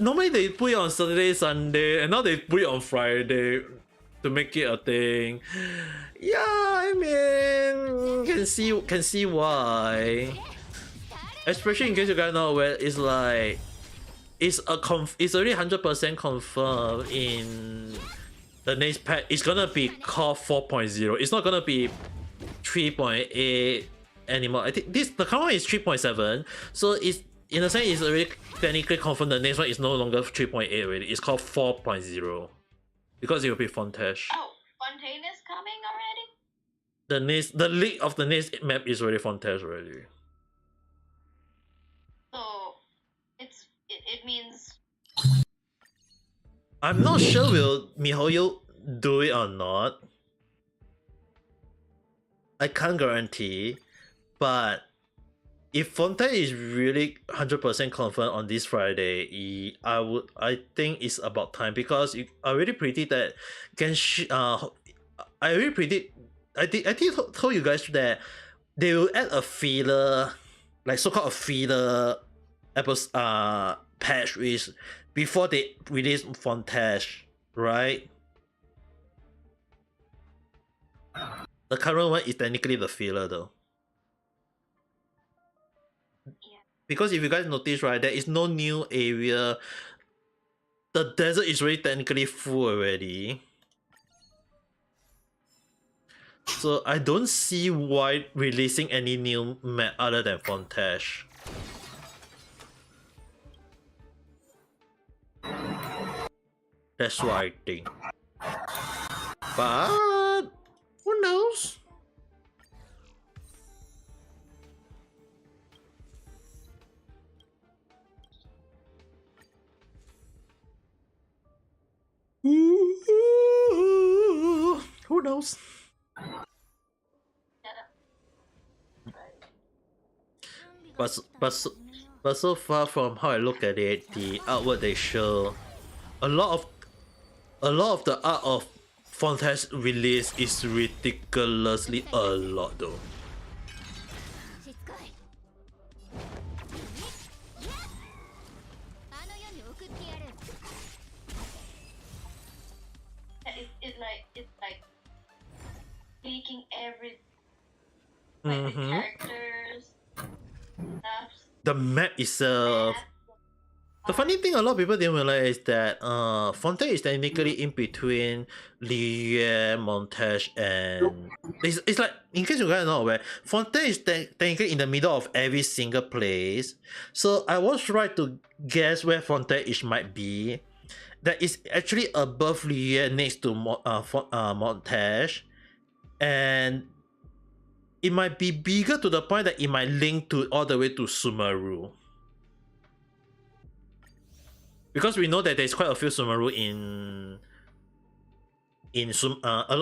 normally they put it on Saturday, Sunday, and now they put it on Friday to make it a thing. Yeah, I mean, can see why. Especially in case you guys know where it's like, it's already 100% confirmed in the next patch. It's gonna be called 4.0. It's not gonna be 3.8 anymore. I think the current one is 3.7. So it's, in a sense, it's already technically confirmed the next one is no longer 3.8 already. It's called 4.0 because it will be Fontaine. Oh, Fontaine is coming already? The leak of the next map is already Fontaine already. So it means. I'm not sure will MiHoYo do it or not. I can't guarantee, but if Fonte is really 100% confirmed on this Friday, I think it's about time because I already predict that I already predict I told you guys that they will add a filler, like so-called a filler episode patch which before they release Fontaine, right? The current one is technically the filler though. Because if you guys notice, right, there is no new area. The desert is already technically full already. So I don't see why releasing any new map other than Fontaine. That's what I think. But who knows? Who knows? But so far from how I look at it, the artwork they show, a lot of the art of Fontaine's release is ridiculously a lot though. It's like leaking every the characters, stuff. The map itself. The funny thing a lot of people didn't realize is that Fontaine is technically in between Liyue, Montage, and it's like, in case you guys are not aware, Fontaine is technically in the middle of every single place. So I was right to guess where Fontaine might be. That is actually above Liyue next to Montage, and it might be bigger to the point that it might link to all the way to Sumeru. Because we know that there's quite a few Sumeru a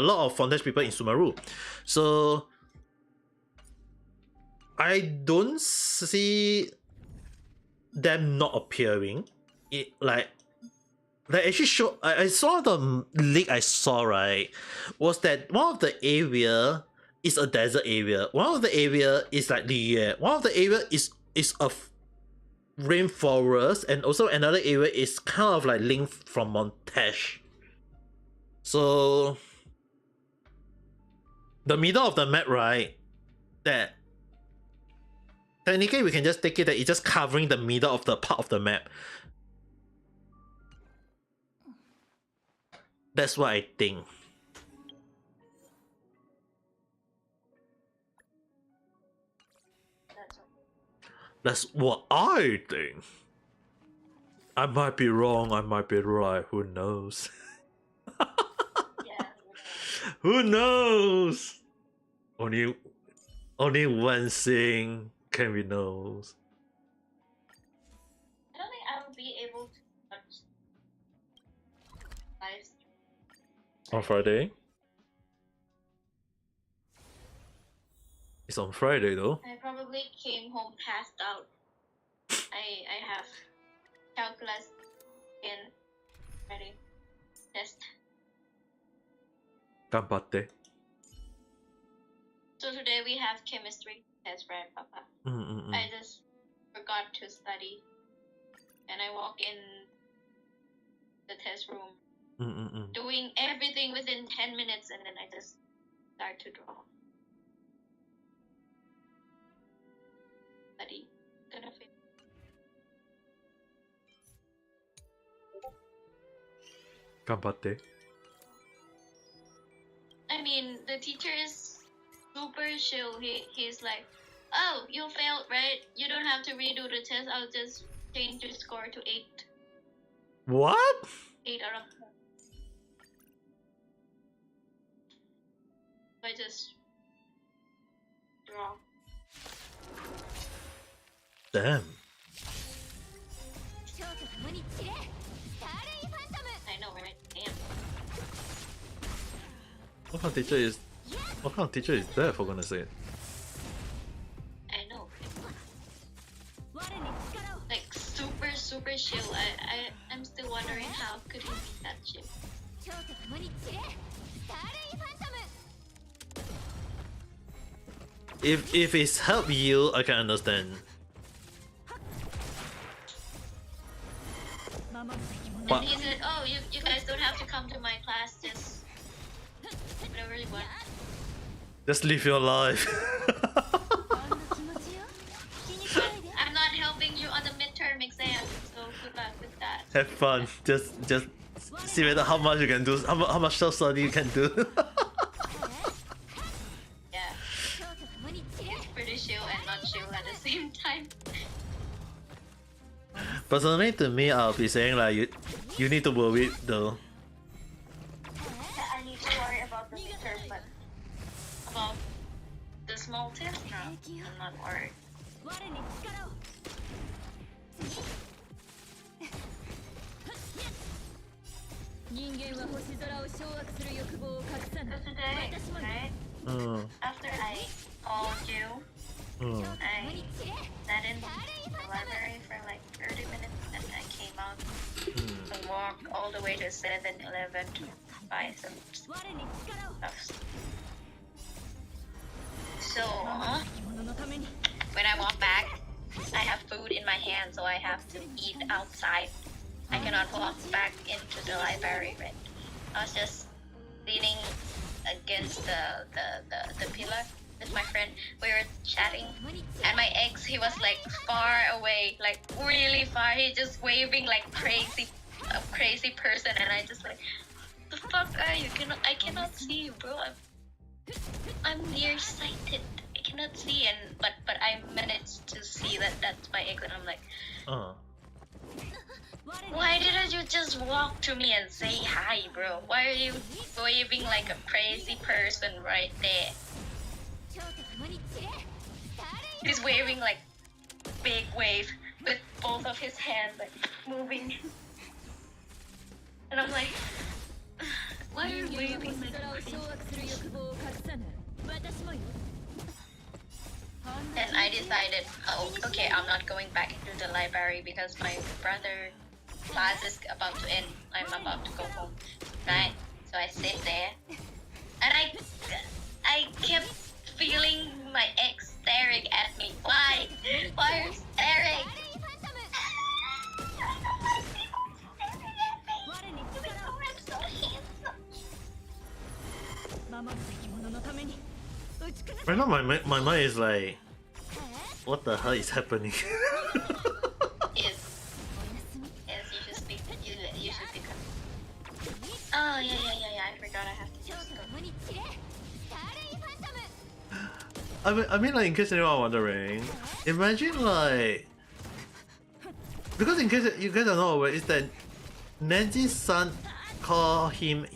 lot of Fontaine people in Sumeru. So I don't see them not appearing. Actually show I saw the leak I saw, right, was that one of the area is a desert area. One of the area is like the one of the area is a rainforest, and also another area is kind of like linked from Montage. So the middle of the map, right, that technically we can just take it that it's just covering the middle of the part of the map. That's what I think. That's what I think. I might be wrong, I might be right, who knows? Yeah. Who knows? Only one thing can be knows. I don't think I will be able to watch live stream On Friday? It's on Friday though. I probably came home passed out. I have calculus in Friday test. Ganbatte. So today we have chemistry test, right, Papa? I just forgot to study, and I walk in the test room, doing everything within 10 minutes, and then I just start to draw. Study. Gonna finish. Ganbatte. I mean, the teacher is super chill. He's like, oh, you failed, right? You don't have to redo the test. I'll just change your score to 8. What? 8 out of 10. I just draw. Damn. I know, right? Damn. What kind of teacher is What kind of teacher is that, for goodness sake? I know. Like super chill. I'm still wondering how could he be that chill. If it's help you, I can understand. And he said, "Oh, you guys don't have to come to my class. Just whatever you want." Just live your life. I'm not helping you on the midterm exam, so good luck with that. Have fun. Just see whether how much you can do, how much self study you can do. Yeah, it's pretty chill and not chill at the same time. Personally, to me, I'll be saying like you need to worry though. I need to worry about the midterm, but about the small test, no, I'm not worried. So today, right? After I called you, I sat in the library for like 30 minutes and I came out and walked all the way to 7-Eleven to buy some stuff. So, when I walk back, I have food in my hand, so I have to eat outside. I cannot walk back into the library, right? I was just leaning against the pillar with my friend. We were chatting, and my ex, he was like far away, like really far. He just waving like a crazy person, and I just like, the fuck are you? I cannot see you, bro. I'm nearsighted. I cannot see, but I managed to see that that's my ex, and I'm like, why didn't you just walk to me and say hi, bro? Why are you waving like a crazy person right there? He's waving like big wave with both of his hands like moving, and I'm like, why are you waving like crazy? And I decided, oh, okay, I'm not going back into the library because my brother class is about to end. I'm about to go home, right? So I sit there, and I kept feeling my ex staring at me. Why? Why are you staring? Right now, my mind is like, what the hell is happening? Yes, you should speak. You should speak. Oh yeah. I forgot I have to just go. I mean, like, in case anyone wondering, imagine like, because in case you guys are not aware, is that Nanji's son call him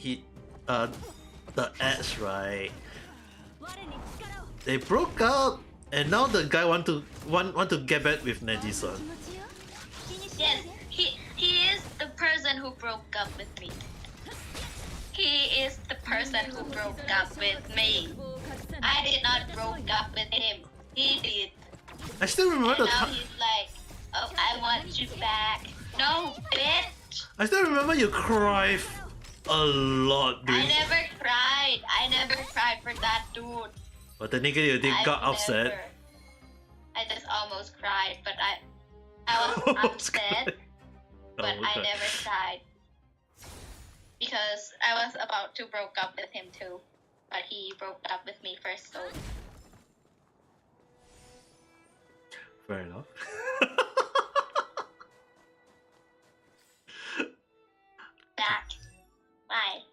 the ex, right? They broke up, and now the guy want to get back with Nanji's son. Yes, he is the person who broke up with me. He is the person who broke up with me. I did not broke up with him. He did. I still remember And the now time. he's like, oh, I want you back. No, bitch. I still remember you cried a lot, dude. I never cried for that dude. But technically, you did got I've upset. never. I just almost cried, but I was Almost upset, cried. but Oh, I okay. never cried. Because I was about to broke up with him too. But he broke up with me first, so Fair enough. back. Why?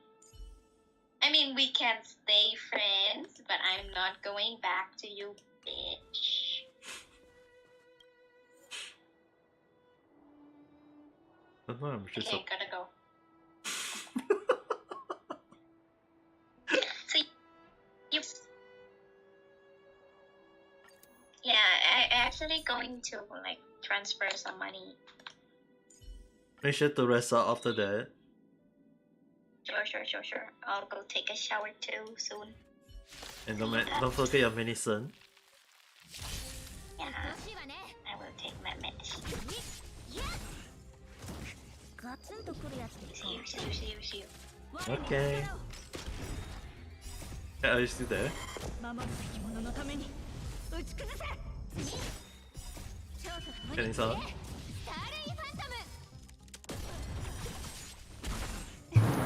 I mean, we can stay friends, but I'm not going back to you, bitch. I'm just Okay, gotta go. So, you... Yeah, I actually going to, like, transfer some money. Make sure to rest out after that. Sure. I'll go take a shower too soon. And don't forget your medicine. Yeah, I will take my meds. See you. Okay. Are you still there? Kenny-san?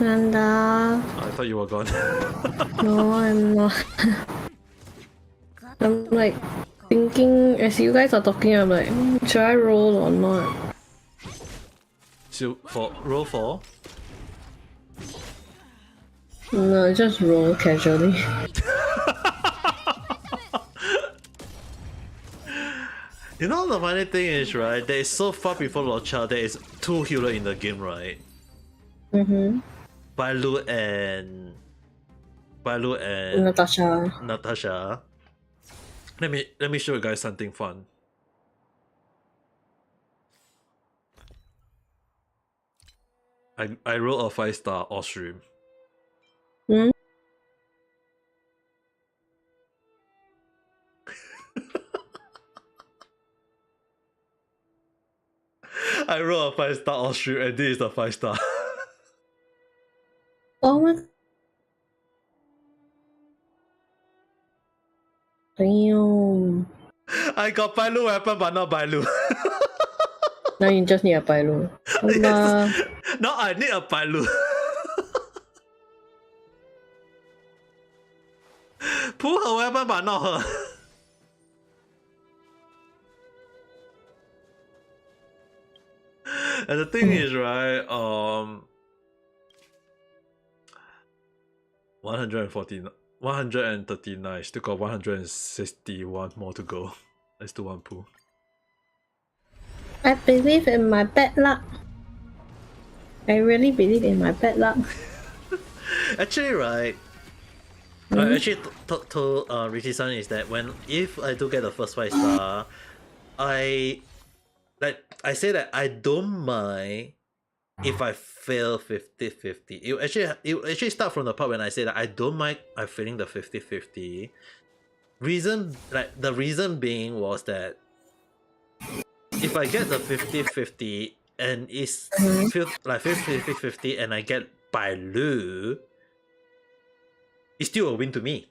Nanda. I thought you were gone. No, I'm not. I'm like thinking as you guys are talking, I'm like, should I roll or not? So for roll 4. No, just roll casually. You know the funny thing is, right? There is so far before Locha, there is 2 healer in the game, right? Mm-hmm. Bailu and Natasha. Let me show you guys something fun. I roll a 5-star off stream. Hmm? I roll a 5-star off stream and this is the 5-star. Oh my. Damn. I got Bailu weapon but not Bailu. Now you just need a Pailu. Yes. No, I need a Bailu. Pull her weapon but not her. And the thing is, right, 139, still got 161 more to go. Let's do one pull. I believe in my bad luck. I really believe in my bad luck. Actually, right, I actually told Richie-san is that if I do get the first 5-star, I say that I don't mind if I fail 50-50. It actually start from the part when I say that I don't mind I failing the 50-50. The reason being was that if I get the 50-50 and it's like 50-50 and I get Bailu, it's still a win to me.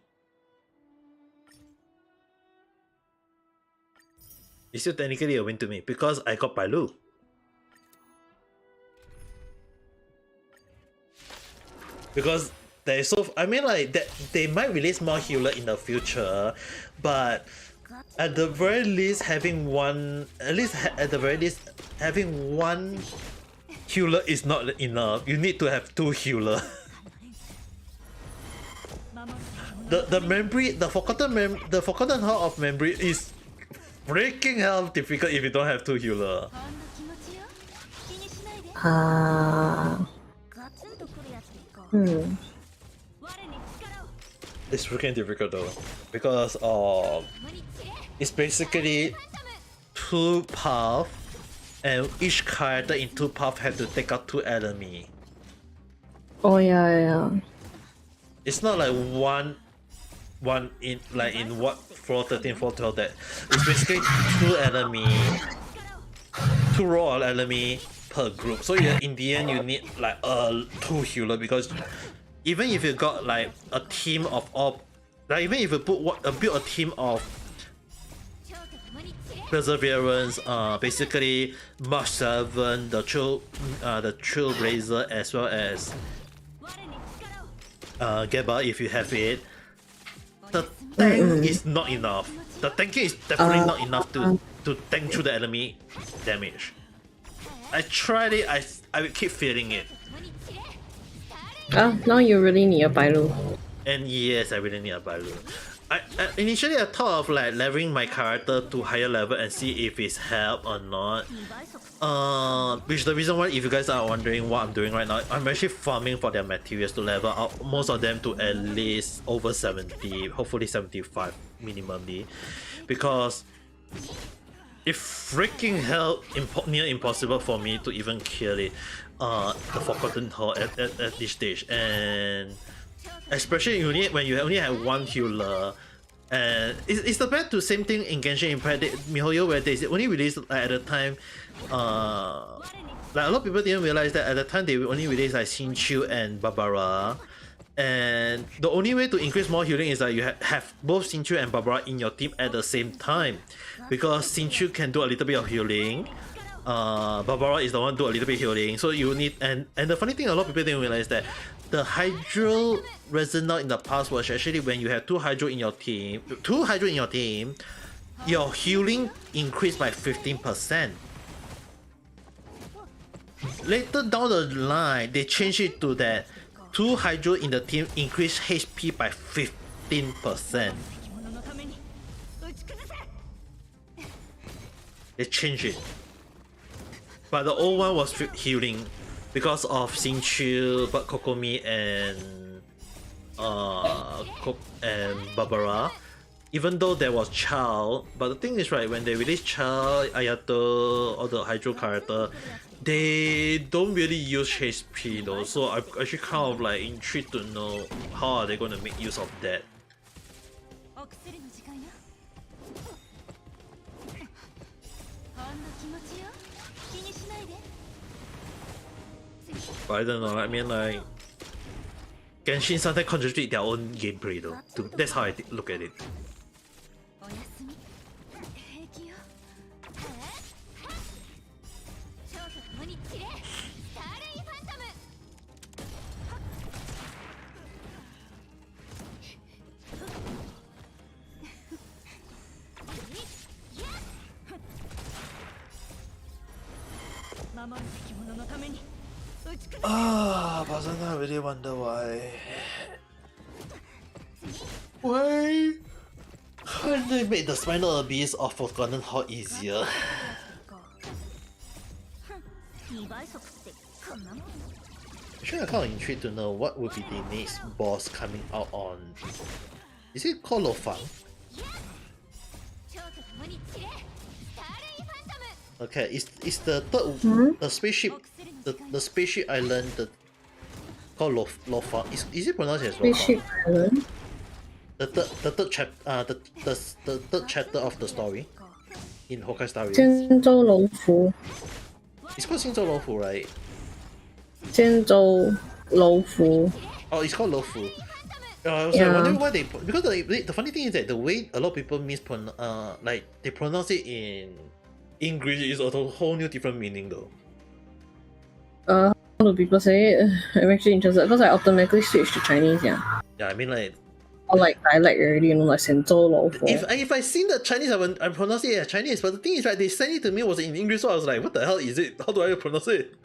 It's still technically a win to me because I got Bailu. Because there is they might release more healer in the future, but at the very least having one healer is not enough. You need to have 2 healer. the forgotten heart of memory is freaking hell difficult if you don't have 2 healer. It's freaking difficult though, because it's basically 2 paths, and each character in 2 paths have to take out 2 enemy. Oh yeah. It's not like one in what floor 13, floor 12 that it's basically 2 enemy, 2 raw enemy per group. So yeah, in the end you need like 2 healer, because even if you got like a team of all, like even if you build a team of Perseverance, basically March 7, the Trailblazer, as well as Geba, if you have it, the tank is not enough. The tanking is definitely not enough to tank through the enemy damage. I tried it, I will keep feeling it. Now you really need a Bailu. And yes, I really need a Bailu. Initially I thought of like leveling my character to higher level and see if it's help or not. Which the reason why, if you guys are wondering what I'm doing right now, I'm actually farming for their materials to level up most of them to at least over 70, hopefully 75 minimally, because it's freaking hell near impossible for me to even kill it, the Forgotten Hall at this stage. And especially when you only have one healer. And it's the bad to same thing in Genshin Impact, MiHoYo, where they only released at the time. Like a lot of people didn't realize that at the time they only released like Xingqiu and Barbara. And the only way to increase more healing is that you have both Xingqiu and Barbara in your team at the same time, because Xingqiu can do a little bit of healing. Barbara is the one do a little bit healing, so you need and the funny thing, a lot of people didn't realize that the Hydro Resonant in the past was actually when you have two Hydro in your team, your healing increased by 15%. Later down the line, they changed it to that two Hydro in the team increase HP by 15%. They changed it. But the old one was healing because of Xingqiu, but Kokomi and Barbara. Even though there was Chao, but the thing is, right, when they release Chao, Ayato, or the Hydro character, they don't really use HP though, so I'm actually kind of like intrigued to know how are they going to make use of that. But I don't know, I mean like Genshin sometimes contribute their own gameplay though. That's how I look at it. But sometimes I really wonder why. Why can't they make the Spinal Abyss of Forgotten Hall easier? Actually, I'm kind of intrigued to know what would be the next boss coming out on. Is it called Lofang? Okay, is the third the spaceship the spaceship island called Lofang? Is it pronounced as Lofang? Spaceship Island. The third chapter of the story in Honkai Star Rail. 尖州老虎. It's called 星洲老虎, right? 尖州老虎. Oh, it's called Lofu. I was like wondering why they, because the funny thing is that the way a lot of people like they pronounce it in English is a whole new different meaning though. How do people say it? I'm actually interested because I automatically switched to Chinese, yeah. Yeah, I mean like. Or like dialect already, you know, like 仙州老虎. If I seen the Chinese, I pronounce it as Chinese. But the thing is, right, they sent it to me was in English, so I was like, what the hell is it? How do I pronounce it?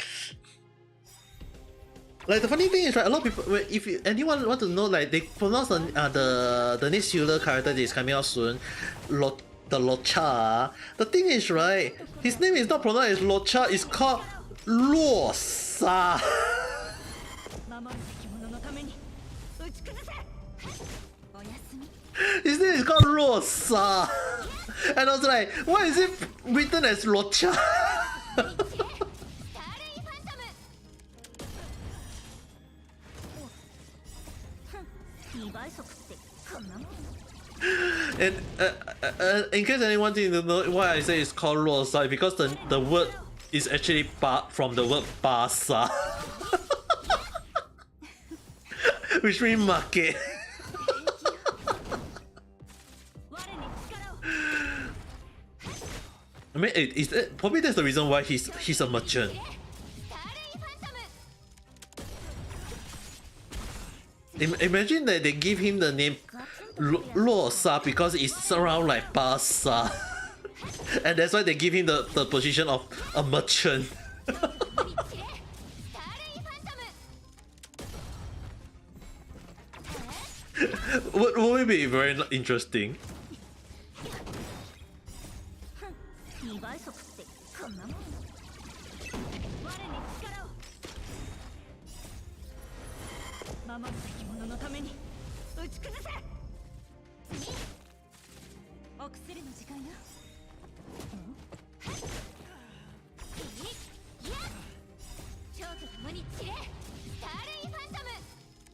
Like the funny thing is, right, a lot of people, if anyone want to know, like they pronounce the next healer character that is coming out soon, the Locha. The thing is, right, his name is not pronounced as Locha, it's called Luosa. His name is called Luosa. And I was like, why is it written as Locha? And in case anyone didn't know why I say it's called Luosa, because the word is actually from the word Basa, which means market. I mean, probably that's the reason why he's a merchant. Imagine that they give him the name Luosa because it's around like Basa, and that's why they give him the position of a merchant. Would be very interesting.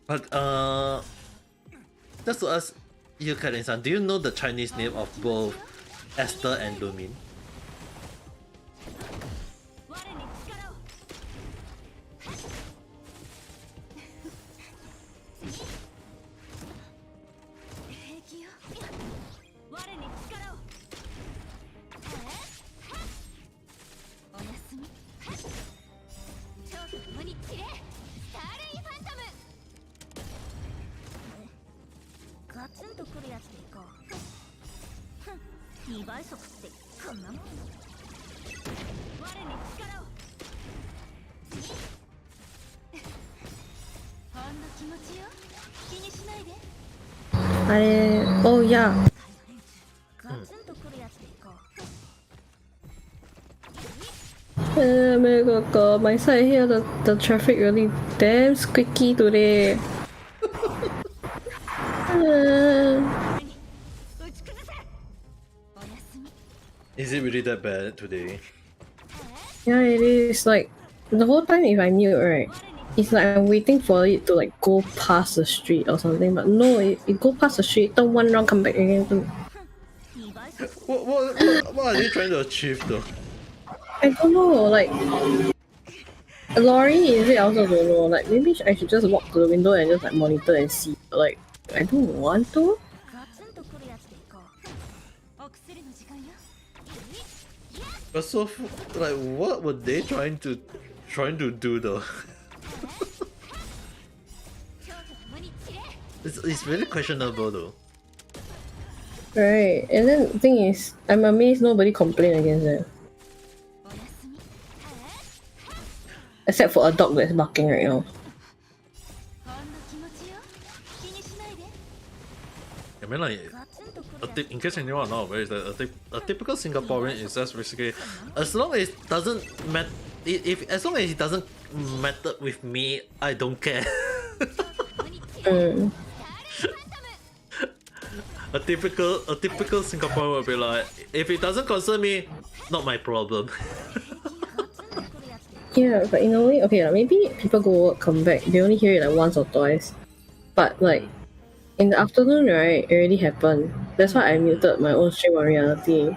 But just to ask you, Karin-san, do you know the Chinese name of both Esther and Lumin? Oh yeah. Oh god, my side here, the traffic really damn squeaky today. Is it really that bad today? Yeah, it is. Like, the whole time if I mute, right, it's like I'm waiting for it to like go past the street or something, but no, it go past the street, turn one round, come back again. What are they trying to achieve though? I don't know, like, Lori is it? I also don't know. Like, maybe I should just walk to the window and just like monitor and see. But, like, I don't want to. But so, like, what were they trying to do though? It's really questionable though. Right, and then the thing is, I'm amazed nobody complained against it. Except for a dog that's barking right now. I mean, like, in case anyone not aware, is that a typical Singaporean is just basically, as long as it doesn't matter, as long as it doesn't matter with me, I don't care. A typical Singaporean will be like, if it doesn't concern me, not my problem. Yeah, but in a way, okay, like, maybe people go work, come back, they only hear it like once or twice. But like, in the afternoon, right, it already happened. That's why I muted my own stream on reality.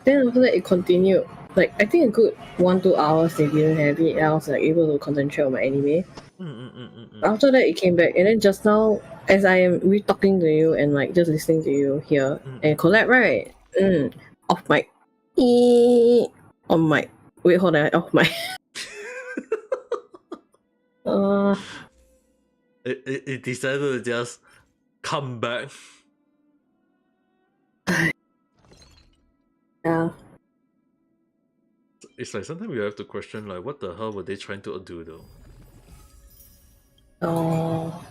Then after that, it continued. Like, I think a good 1-2 hours they didn't have it, and I was like able to concentrate on my anime. After that, it came back, and then just now, as I am re-talking to you and like just listening to you here and collab, right? Off mic. On mic. Wait, hold on, off mic. It decided to just come back. Yeah. It's like sometimes you have to question like, what the hell were they trying to do though? Oh.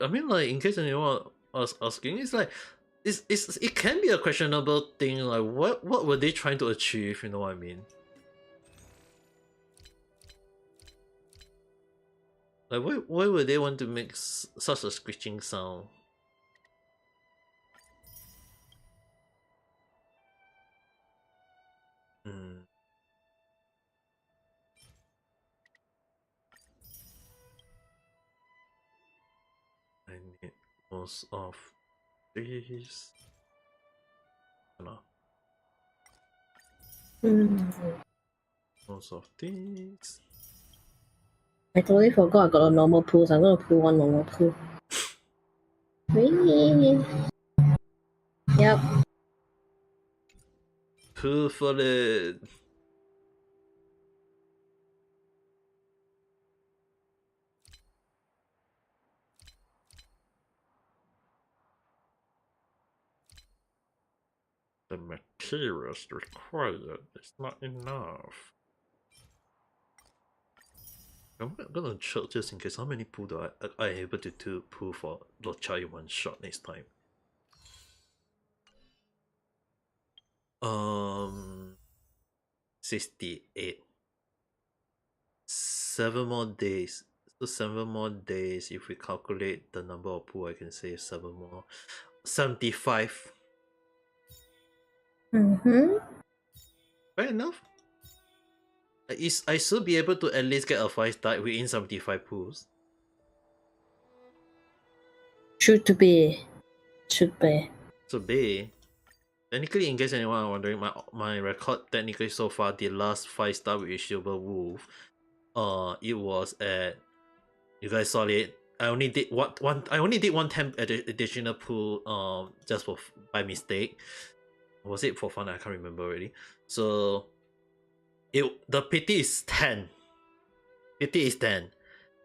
I mean, like, in case anyone was asking, it's like, it can be a questionable thing. Like, what were they trying to achieve? You know what I mean? Like, why would they want to make such a screeching sound? I need most of these. No. Most of these. I totally forgot I got a normal pool, so I'm gonna pull one normal pool. Yep. Pull for it. The materials required is not enough. I'm gonna check just in case how many pull do I able to pull for Lochai one shot next time. 68. 7 more days. So 7 more days. If we calculate the number of pull, I can say 7 more. 75. Fair enough. I should be able to at least get a 5-star within 75 pools. Should be. Should be. Should be. Technically, in case anyone are wondering, my record technically so far, the last 5-star with Silver Wolf, it was at, you guys saw it. I only did one 10 additional pool just for by mistake. Was it for fun? I can't remember already. So the pity is 10. Pity is 10.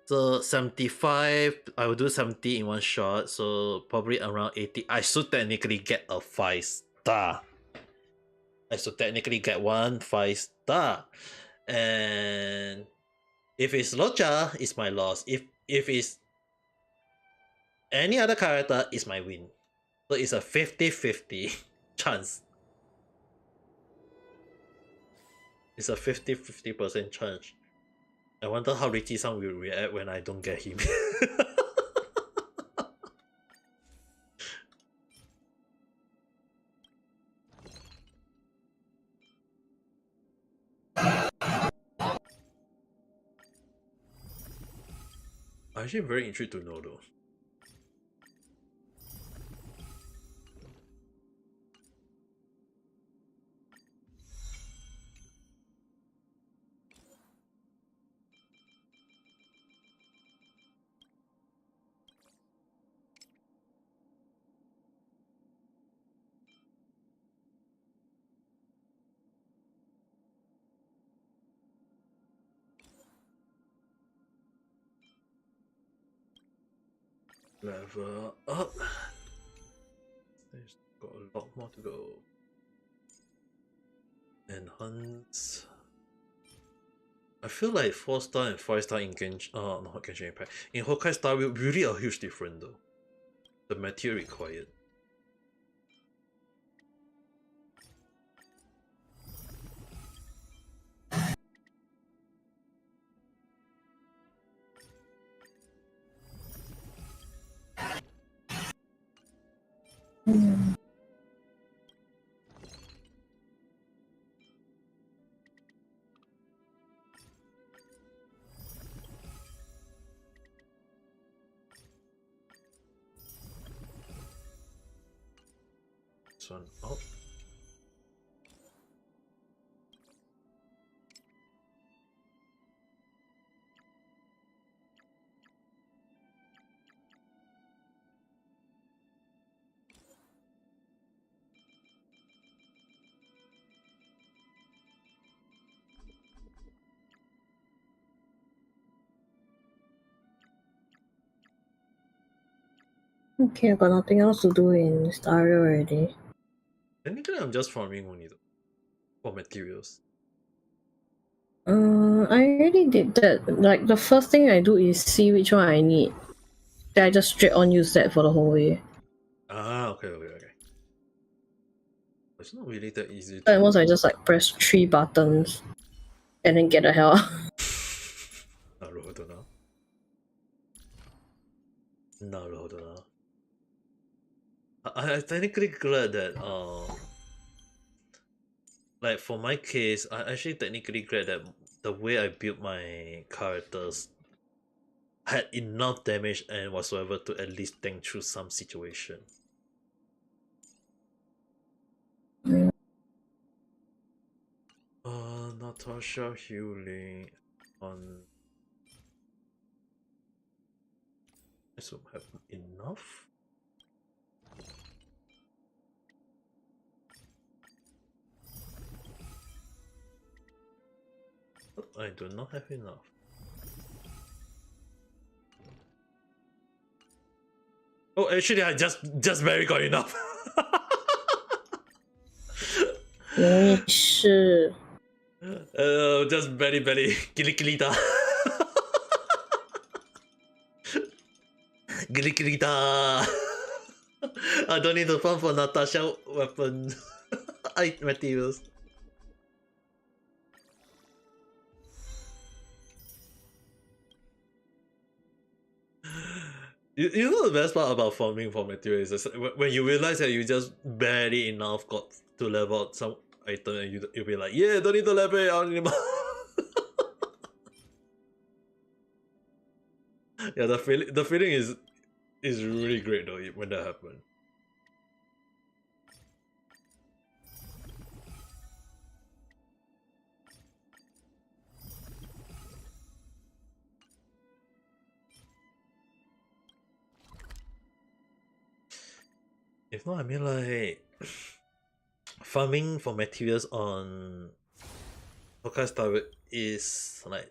So 75, I will do 70 in one shot. So probably around 80. I should technically get a 5-star. I should technically get 5-star. And if it's Locha, it's my loss. If it's any other character, it's my win. So it's a 50-50 chance. It's a 50% chance. I wonder how Richie-san will react when I don't get him. I'm actually very intrigued to know though. Level up. There's got a lot more to go. Enhance. I feel like 4-star and 5-star in not Genshin Impact. In Honkai Star will really a huge difference though. The material required. This one out. Okay, I got nothing else to do in Stario already. Technically, I'm just farming only though, for materials. I already did that. Like, the first thing I do is see which one I need. Then I just straight on use that for the whole way. Ah, okay. It's not really that easy. At most I just like press 3 buttons and then get the hell out. Naruhodo. I'm technically glad that like for my case, I actually technically glad that the way I built my characters had enough damage and whatsoever to at least think through some situation. Natasha healing on. I should have enough. I do not have enough. Oh, actually, I just barely got enough. 没事。 just barely, gili gilita. Gili gilita. I don't need to farm for Natasha weapon materials. You know the best part about farming for materials is when you realize that you just barely enough got to level out some item and you'll be like, yeah, don't need to level it out anymore. Yeah, the feeling is really great though when that happened. If not, I mean like farming for materials on Honkai Star Rail is like,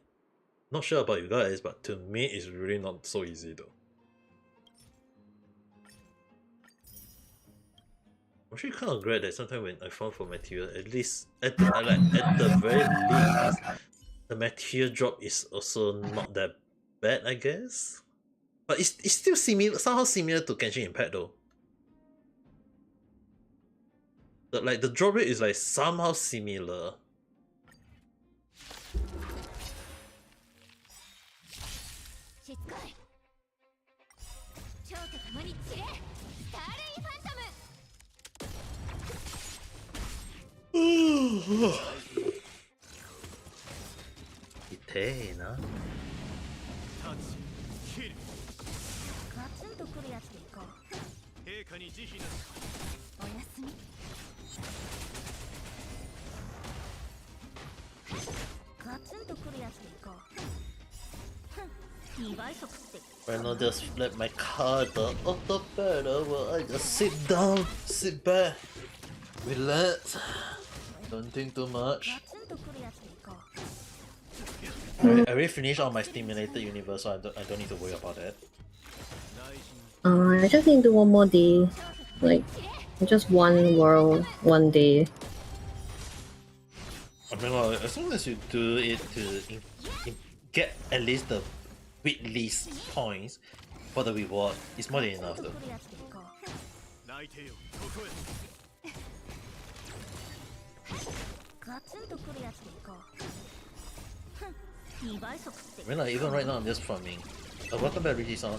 not sure about you guys, but to me it's really not so easy though. I'm actually kind of glad that sometimes when I farm for material, at least at the very least, the material drop is also not that bad, I guess. But it's still somehow similar to Genshin Impact though. The drop rate is like somehow similar. Itay na. 立ち切るガツンとくるやつでいこう陛下に慈悲なしおやすみガツンとくるやつでいこう2倍速って Why not just flip my card off the bed while I just sit down, sit back, relax, don't think too much. ガツンとくるやつでいこう I already finished all my stimulated universe, so I don't need to worry about that. I just need to do one more day. Like, just one world, one day. I mean, like, as long as you do it to get at least the bit least points for the reward, it's more than enough though. 泣いてよここへガツンとくるやつでいこう 2倍速って I mean, like, even right now I'm just farming. Welcome back, Rigi-san.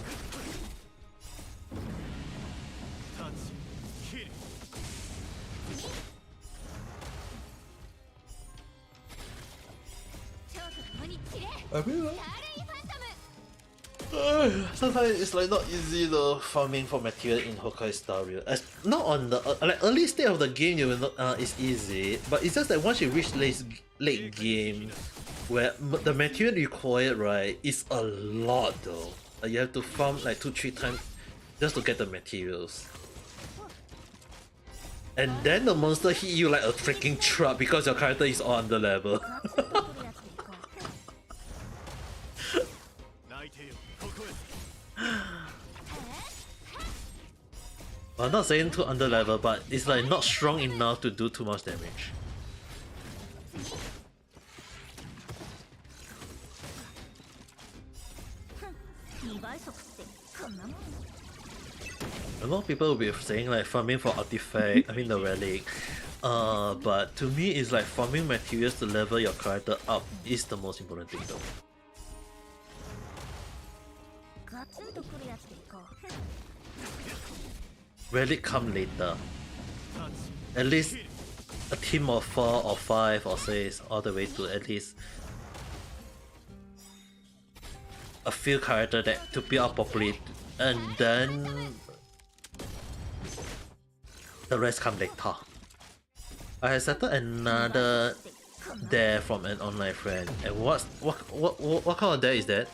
立ち切る超特に散れ I mean, like, ダーレイファントム sometimes it's like not easy though farming for material in Honkai Star Rail. As not on the like early stage of the game, you will not it's easy, but it's just that once you reach late game, where the material required right is a lot though. Like you have to farm like 2-3 times just to get the materials. And then the monster hit you like a freaking truck because your character is on the level. 泣いてよここへ I'm not saying too under level, but it's like not strong enough to do too much damage. A lot of people will be saying like farming for artifact, I mean the relic. But to me it's like farming materials to level your character up is the most important thing though. Relic come later. At least a team of 4 or 5 or 6 all the way to at least a few characters that to build up properly, and then the rest come later. I have settled another dare from an online friend, and what kind of dare is that?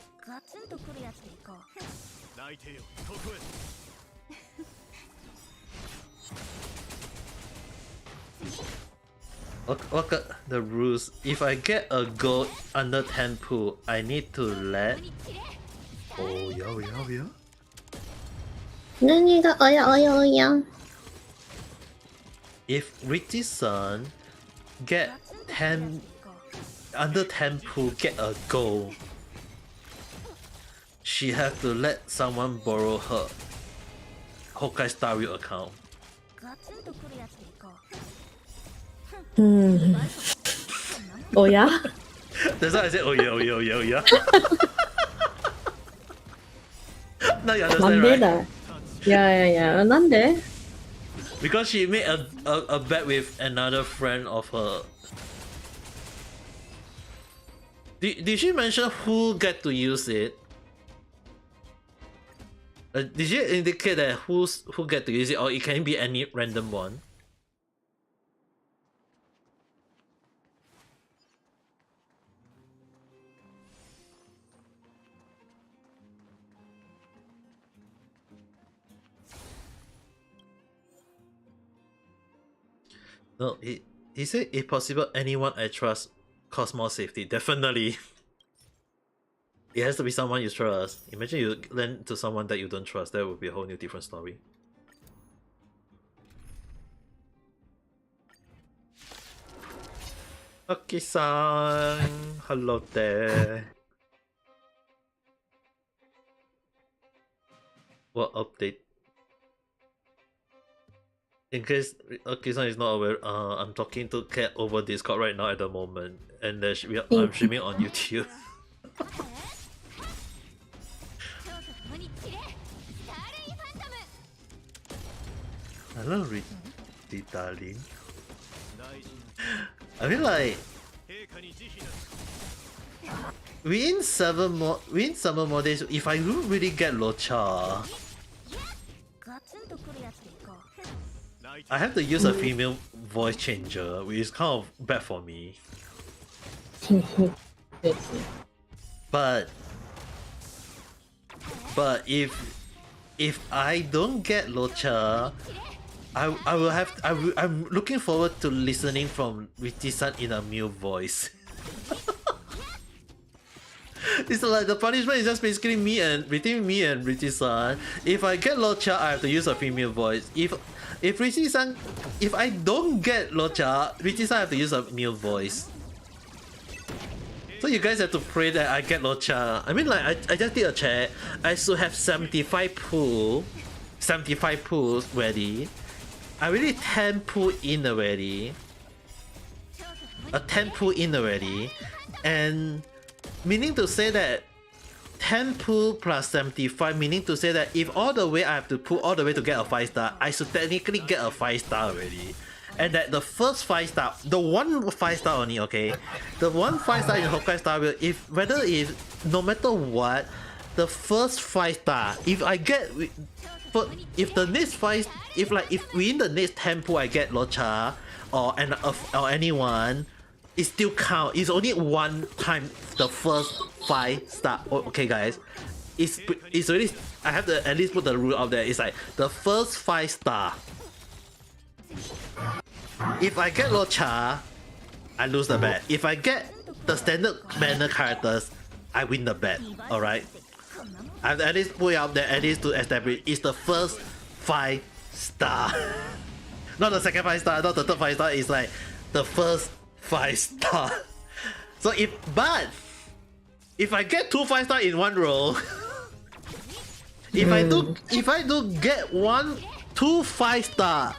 泣いてよここへ Look at the rules. If I get a gold under 10 pool, I need to let. Oh yeah. 何がおやおやおや If Richie-san get 10 under 10 pool, get a gold, she have to let someone borrow her Honkai Star Rail account. Oh yeah? That's why I said, oh yeah. Now you understand, なんで right? だいやなんで Because she made a bet with another friend of her. Did she mention who get to use it? Did you indicate that who get to use it, or it can be any random one? No, he said if possible, anyone I trust cause more safety. Definitely. It has to be someone you trust. Imagine you lend to someone that you don't trust. That would be a whole new different story. Okay-san, hello there. What update? In case Aki-san is not aware, I'm talking to Kat over Discord right now at the moment, and I'm streaming on YouTube. Hello, darling. I mean, like, within summer more days, if I don't really get Locha, I have to use a female voice changer, which is kind of bad for me. But if I don't get Locha, I'm looking forward to listening from Richie-san in a male voice. It's like the punishment is just basically between me and Richie-san. If I get Locha, I have to use a female voice. If Richie-san, if I don't get Locha, Richie-san have to use a male voice. So you guys have to pray that I get Locha. I mean, like, I just did a check. I should have 75 pulls ready. I really 10 pull in already. A 10 pull in already. And meaning to say that 10 pull plus 75, meaning to say that if all the way I have to pull all the way to get a 5-star, I should technically get a 5-star already. And that the first 5-star, the one 5-star only, okay? The one 5-star in Honkai Star Rail, no matter what, the first 5-star, if I get, if the next 5, if within the next 10 pull I get Locha or anyone, it still count. It's only one time the first 5-star. Okay, guys, it's really. I have to at least put the rule out there. It's like the first 5-star. If I get Locha, I lose the bet. If I get the standard banner characters, I win the bet. All right. I have to at least put it out there at least to establish it's the first 5-star, not the second 5-star, not the third 5-star. It's like the first 5-star. So if I get 2 5-star in one row, if I do get 2 5-star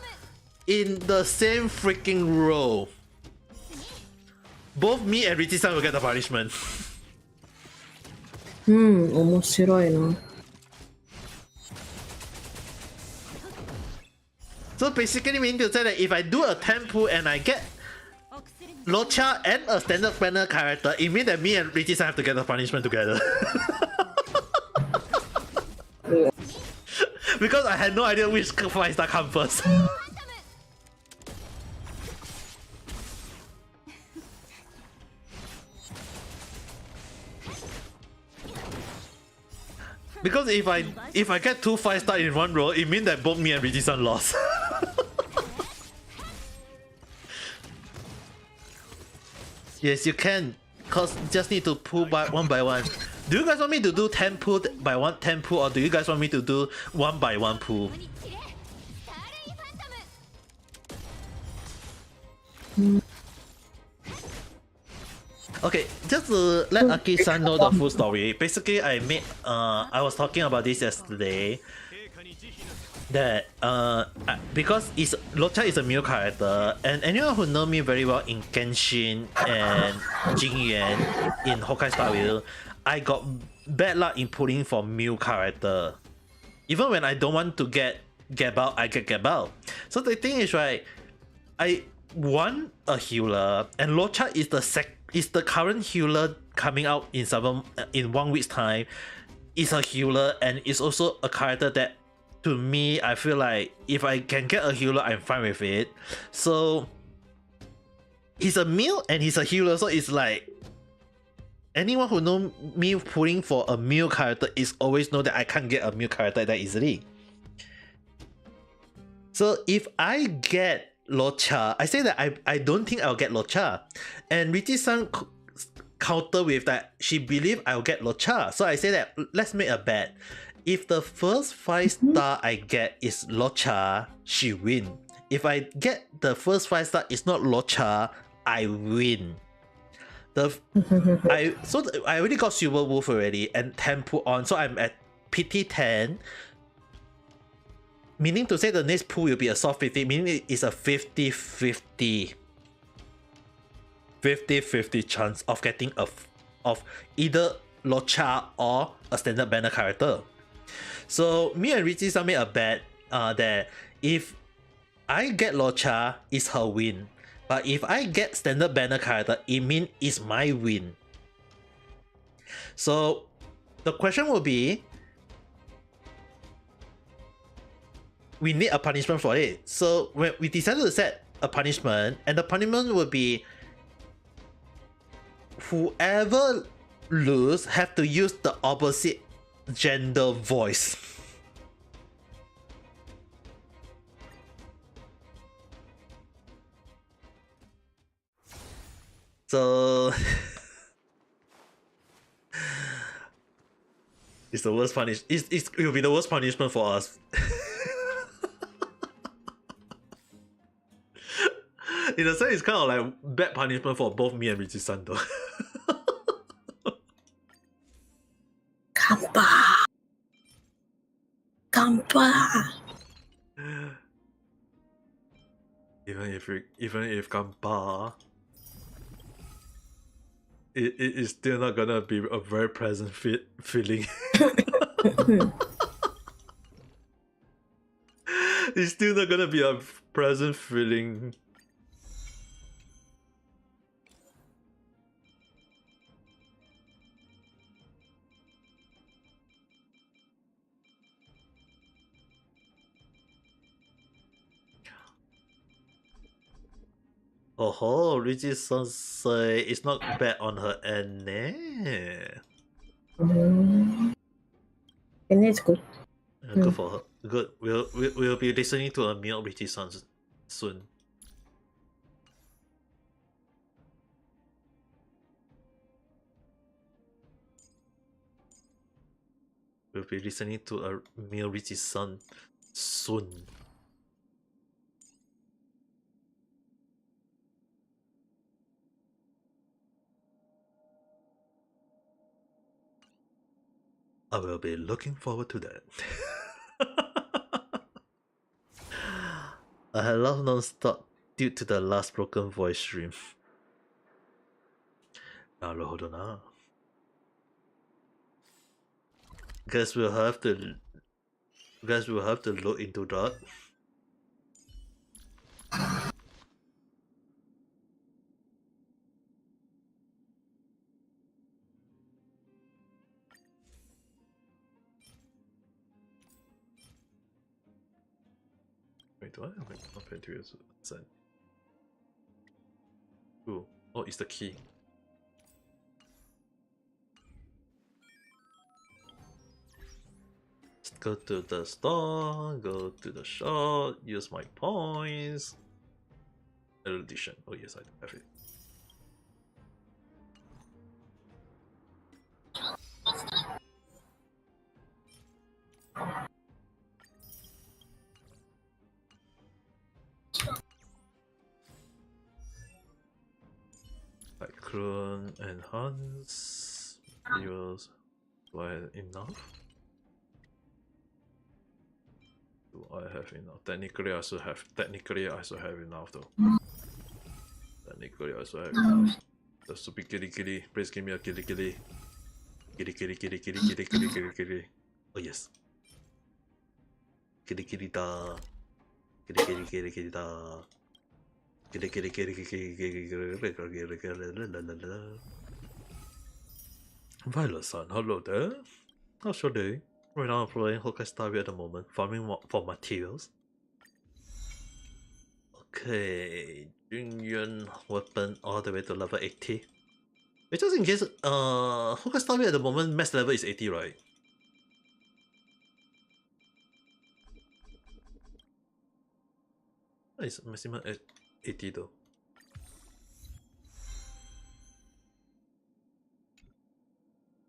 in the same freaking row, both me and Richie-san will get the punishment. 面白いな。 So basically meaning to say that if I do a 10 pull and I get Locha and a standard banner character, it means that me and Richie-san have to get the punishment together. Because I had no idea which 5-star comes first. Because if I get 2 5-star in one row, it means that both me and Richie-san lost. Yes, you can. Cause just need to pull by one. Do you guys want me to do 10 pull by 10 pull, or do you guys want me to do 1 by 1 pull? Okay, just to let Aki-san know the full story. Basically, I was talking about this yesterday. That because Locha is a male character, and anyone who know me very well in Genshin and Jingyuan in Honkai Star Rail, I got bad luck in pulling for male character. Even when I don't want to get Gabao, I get Gabao. So the thing is, right, I want a healer, and Locha is the current healer coming out in 1 week's time. is a healer and is also a character that, to me, I feel like if I can get a healer, I'm fine with it. So he's a meal and he's a healer, so it's like anyone who know me pulling for a meal character is always know that I can't get a meal character that easily. So if I get Locha, I say that I don't think I'll get Locha, and Richie-san counter with that she believe I'll get Locha. So I say that let's make a bet. If the first 5-star I get is Locha, she win. If I get the first 5-star is not Locha, I win. I already got Silver Wolf already and 10 put on, so I'm at PT 10. Meaning to say the next pool will be a soft 50, meaning it's a 50-50. 50-50 chance of getting of either Locha or a standard banner character. So me and Richie-san made a bet that if I get Locha, it's her win. But if I get standard banner character, it means it's my win. So the question will be, we need a punishment for it. So when we decided to set a punishment, and the punishment would be whoever lose have to use the opposite gender voice. So it's the worst punish. It will be the worst punishment for us. In a sense, it's kind of like bad punishment for both me and Richie-san though. Kampa. Kampa. Even if Kampa, it is still not gonna be a very pleasant feeling. It's still not gonna be a pleasant feeling. Oh, Richie-san say it's not bad on her end, ne? And it's good. Good for her. Good. We'll be listening to a meal Richie-san soon. We'll be listening to a meal Richie-san soon. I will be looking forward to that. I had laughed non-stop due to the last broken voice stream. Naruhodo na. Guess we'll have to look into that. Wait, do I have it? Okay, 2 years. Ooh. Oh, it's the key. Just go to the store, go to the shop, use my points. Erudition. Oh yes, I have it. Cyclone enhance. Use. Do I have enough? Do I have enough? Technically, I should have. Technically, I should have enough though. Technically, I should have enough. The stupid kitty kitty. Please give me a kitty kitty. Kitty kitty kitty kitty kitty kitty kitty kitty. Oh yes. Kitty kitty da. Kitty kitty kitty kitty da. Kitty kitty kitty kitty kitty kitty. Violet-san, hello there. How should they? Right now I'm playing Honkai Star Rail at the moment, farming for materials. Okay, Junyuan weapon all the way to level 80. But just in case, Honkai Star Rail at the moment max level is 80, right? It's maximum at 80 though.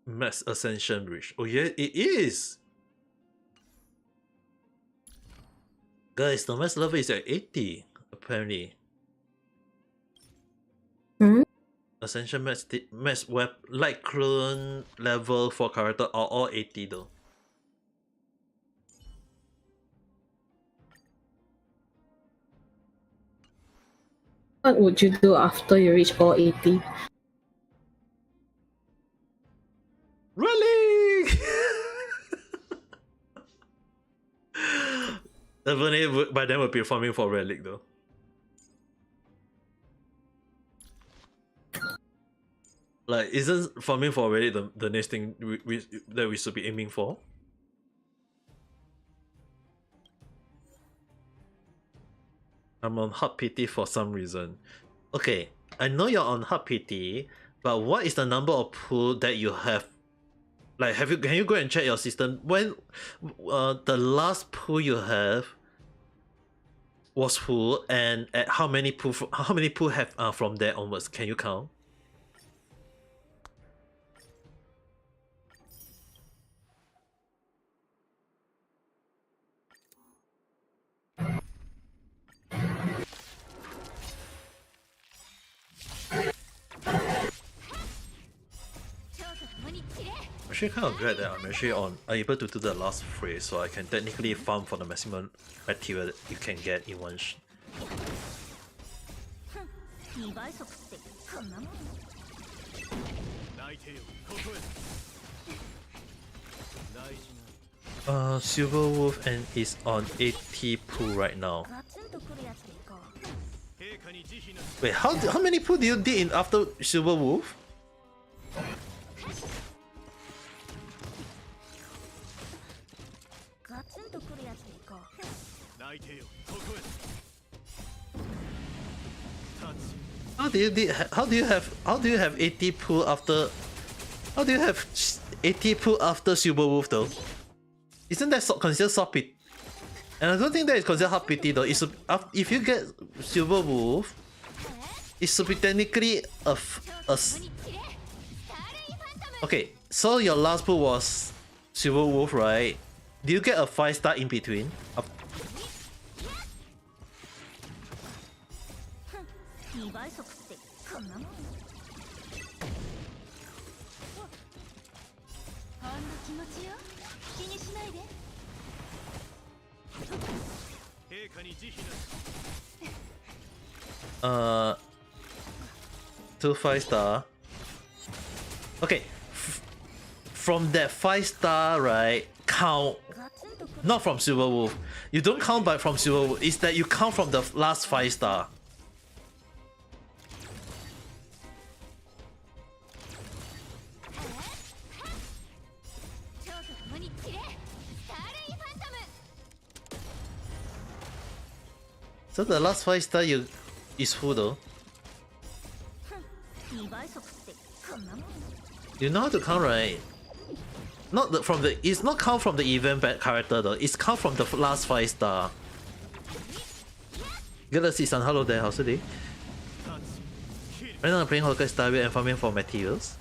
Max Ascension Bridge. Oh yeah, it is! Guys, the max level is at 80, apparently. Hmm? Ascension max web light clone level for character are all 80 though. What would you do after you reach all 80? Really? Definitely by then we'll be farming for relic though. Like, isn't farming for relic the next thing that we should be aiming for? I'm on hot PT for some reason. Okay, I know you're on hot PT, but what is the number of pool that you have? Like, can you go and check your system when the last pool you have was full, and at how many pool have from there onwards? Can you count? I'm actually kind of glad that I'm actually able to do the last phrase, so I can technically farm for the maximum material that you can get in one Silver Wolf and is on 80 pool right now. Wait, how many pool do you did in after Silver Wolf? How do you have 80 pool after? How do you have 80 pool after Silver Wolf though? Isn't that considered soft pity? And I don't think that is considered hard pity though. If you get Silver Wolf, it should be technically okay, so your last pool was Silver Wolf, right? Do you get a 5-star in between? To 5-star. Okay, from that 5-star, right? Count not from Silver Wolf. You don't count by from Silver Wolf. It's that you count from the last 5-star. So the last 5-star is who though? You know how to count, right? It's not count from the event bad character though. It's count from the last 5-star. Galaxy-san, hello there. How's the day? Right now I'm playing Honkai Star Rail and farming for materials.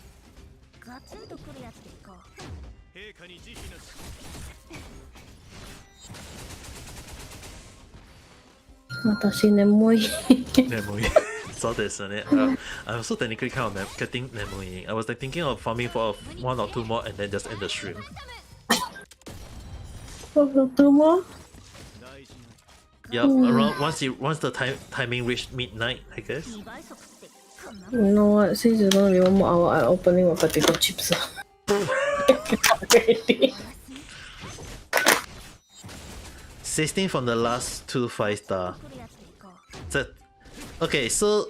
Nemoi. So that's it. I'm also technically kind of getting Nemoi. I was like thinking of farming for 1 or 2 more and then just end the stream. 2 more? Yep, around once the timing reached midnight, I guess. You know what? Since it's gonna be 1 more hour, I'm opening my potato chips. Already. 16 from the last 2 5-star. Okay, so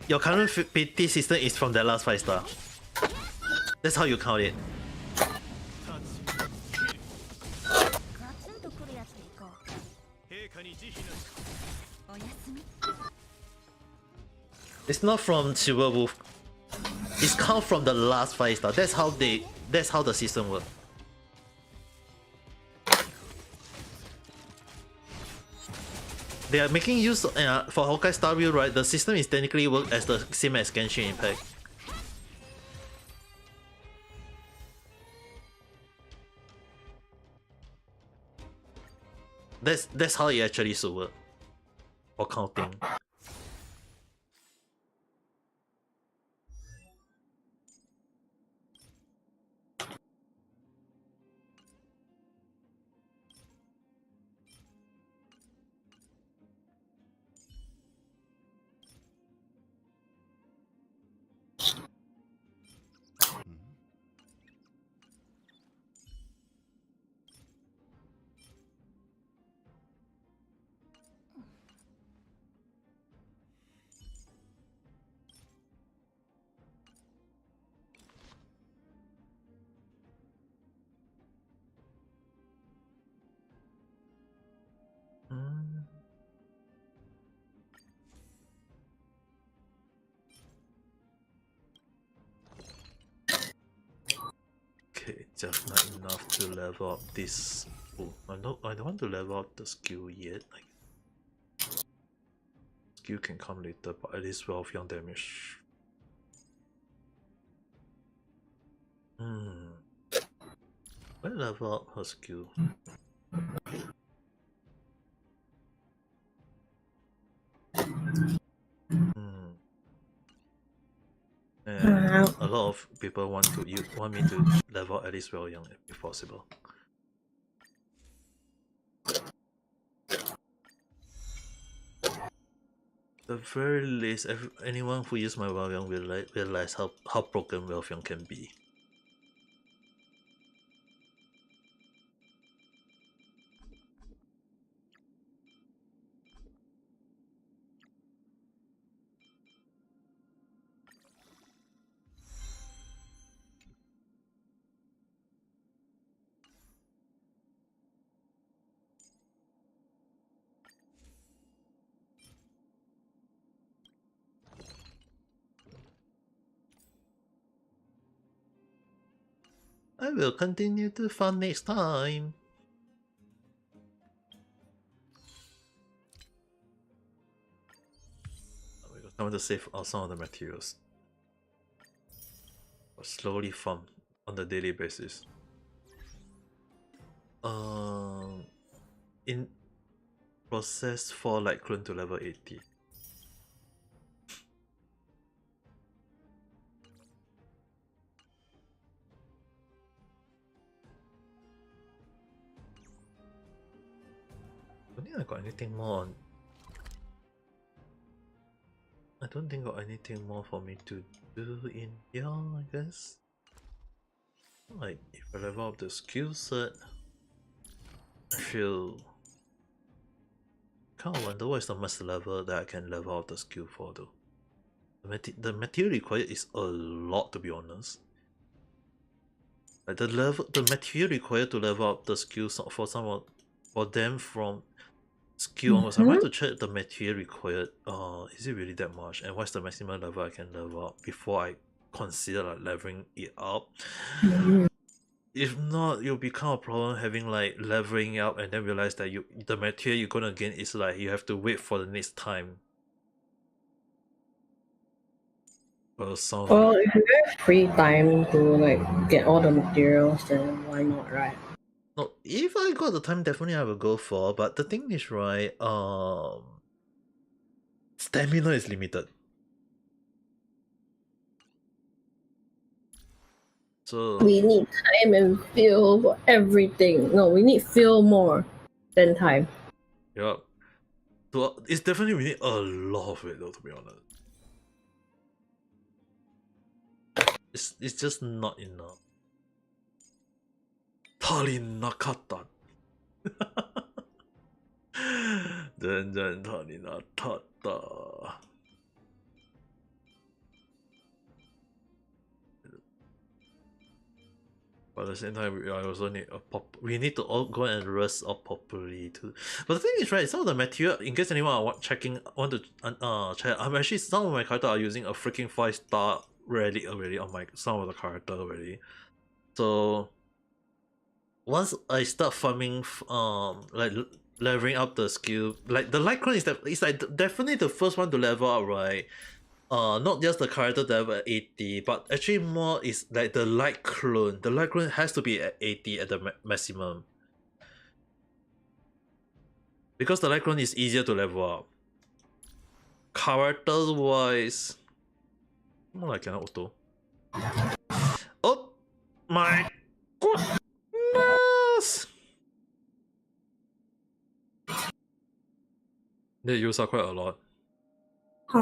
your current PT system is from the last 5-star. That's how you count it. It's not from Silver Wolf. It's come from the last 5-star. That's how the system works. They are making use for Honkai Star Rail, right? The system is technically work as the same as Genshin Impact. That's how it actually should work. For counting. Okay, just not enough to level up this. Oh, I don't want to level up the skill yet. Like, skill can come later, but at least 12 young damage. Why level up her skill? And a lot of people want me to level at least well young if possible. The very least, anyone who uses my Welfyong will realize how broken Welfyong can be. I will continue to fun next time. I want to save some of the materials. Or slowly farm on the daily basis. In process for like clone to level 80. I don't think I got anything more on. I don't think got anything more for me to do in here, I guess. Like, if I level up the skill set, I feel kind of wonder what is the master level that I can level up the skill for though. The material required is a lot, to be honest. Like the material required to level up the skills for them from skill onwards. I want to check the material required. Is it really that much? And what's the maximum level I can level up before I consider like leveling it up? If not, it'll be kind of a problem having like leveling up and then realize that the material you're gonna gain is like you have to wait for the next time. Well, if you have free time to like get all the materials, then why not, right? No, if I got the time, definitely I will go for. But the thing is, right, stamina is limited. So we need time and feel for everything. No, we need feel more than time. Yeah. So it's definitely we need a lot of it though, to be honest. It's just not enough. 足りなかった。全然足りなかった。But But at the same time, I also need we need to all go and rest up properly too. But the thing is, right, some of the material, in case anyone want to check, I'm actually, some of my characters are using a freaking 5-star relic already on some of the characters already. So once I start farming, like leveling up the skill, like the light clone is like definitely the first one to level up, right? Not just the character level at 80, but actually more is like the light clone. The light clone has to be at 80 at the maximum, because the light clone is easier to level up. Characters wise, more like an auto. Oh my goodness! They use up quite a lot. I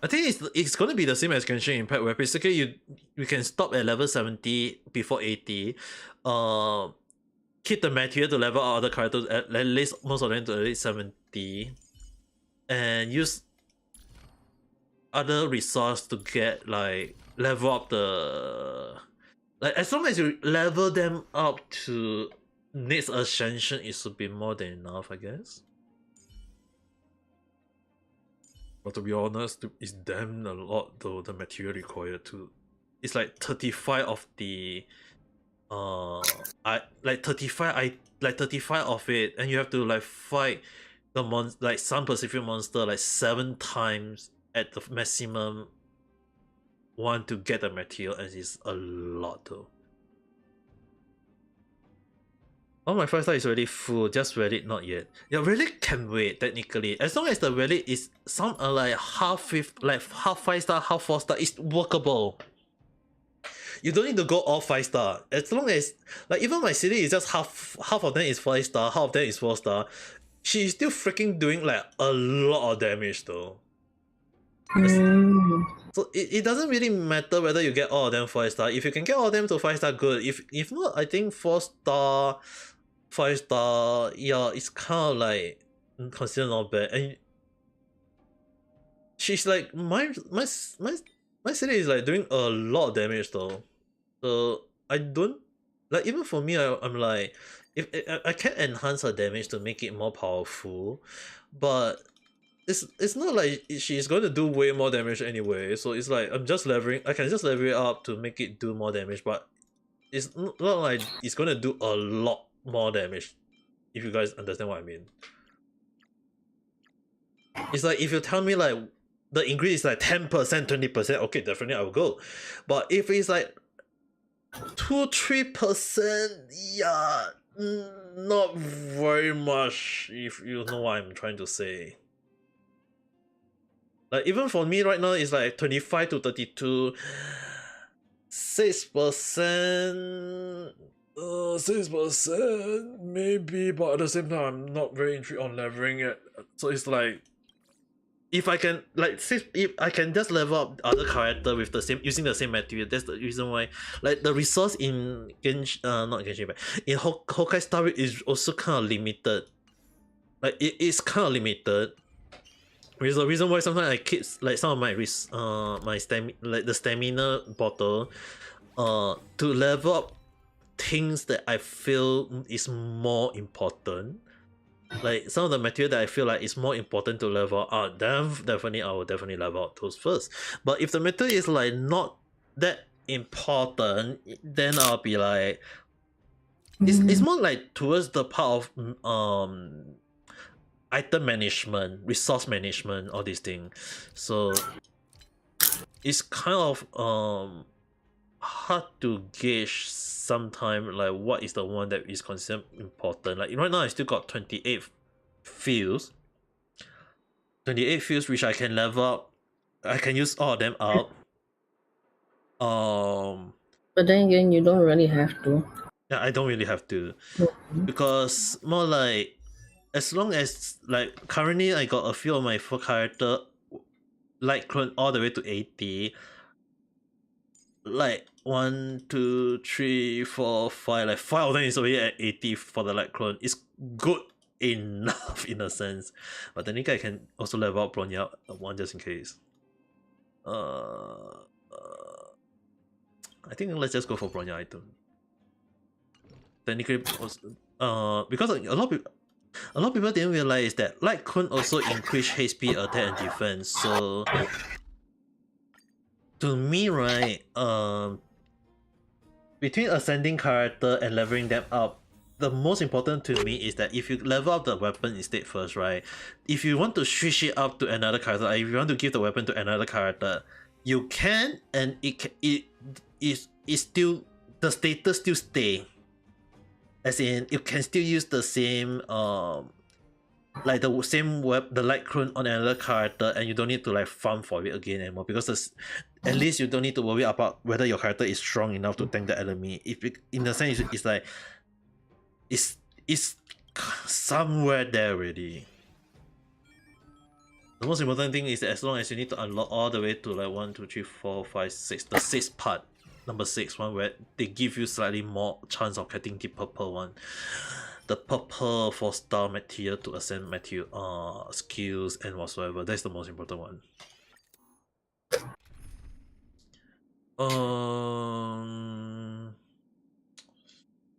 think it's gonna be the same as Genshin Impact, where basically you can stop at level 70 before 80. Keep the material to level out other characters at least most of them to at least 70, and use other resource to get like level up the, like as long as you level them up to next ascension, it should be more than enough, I guess. But to be honest, it's damn a lot though, the material required to. It's like 35 of the like 35 of it, and you have to like fight the like some specific monster like 7 times at the maximum one to get the material, and it's a lot though. Oh, my 5-star is already full, just relic not yet. Yeah, relic can wait technically. As long as the relic is some like half 5-star, half 4-star, it's workable. You don't need to go all 5-star. As long as, like, even my city is just half of them is 5-star, half of them is 4-star. She's still freaking doing like a lot of damage though. So it doesn't really matter whether you get all of them 5-star. If you can get all of them to 5-star, good. If not, I think 4-star, 5-star, yeah, it's kind of like considered not bad. And she's like, my city is like doing a lot of damage though. So I don't, like, even for me, I'm like, if I can enhance her damage to make it more powerful, but it's not like she's going to do way more damage anyway. So it's like I can just level it up to make it do more damage, but it's not like it's going to do a lot more damage, if you guys understand what I mean. It's like if you tell me like the increase is like 10%, 20%, okay, definitely I will go. But if it's like 2-3%, yeah, not very much, if you know what I'm trying to say. Like even for me right now, it's like 25 to 32, 6%. 6% maybe, but at the same time I'm not very intrigued on leveling it. So it's like, if I can if I can just level up other character with the same, using the same material, that's the reason why, like, the resource in not Genshin, but in Honkai Star is also kind of limited. Like it is kind of limited. Which is the reason why sometimes I keep like some of my my the stamina bottle to level up things that I feel is more important. Like some of the material that I feel like is more important to level up, then definitely I will definitely level out those first. But if the material is like not that important, then I'll be like, it's more like towards the part of item management, resource management, all these things. So it's kind of hard to gauge sometimes, like what is the one that is considered important. Like right now I still got 28 fields. 28 fields which I can level up. I can use all of them up. But then again, you don't really have to. Yeah, I don't really have to. Because more like, as long as, like, currently I got a few of my 4 character light clone all the way to 80. Like 1, 2, 3, 4, 5, like 5 of them is already at 80 for the light clone. It's good enough in a sense. But then I can also level up Bronya one just in case. I think let's just go for Bronya item. Technically, because a lot of people didn't realize that Light Kun also increase HP, attack, and defense. So to me, right, between ascending character and leveling them up, the most important to me is that if you level up the weapon instead first, right? If you want to switch it up to another character, if you want to give the weapon to another character, you can, and it still, the status still stay. As in, you can still use the same like the same the Light Crown on another character, and you don't need to like farm for it again anymore, because at least you don't need to worry about whether your character is strong enough to tank the enemy. If it, in a sense, it's like it's somewhere there already. The most important thing is that as long as you need to unlock all the way to like 1, 2, 3, 4, 5, 6, the 6th part, number 6 one, where they give you slightly more chance of getting the purple one, the purple 4-star material to ascend material skills and whatsoever. That's the most important one.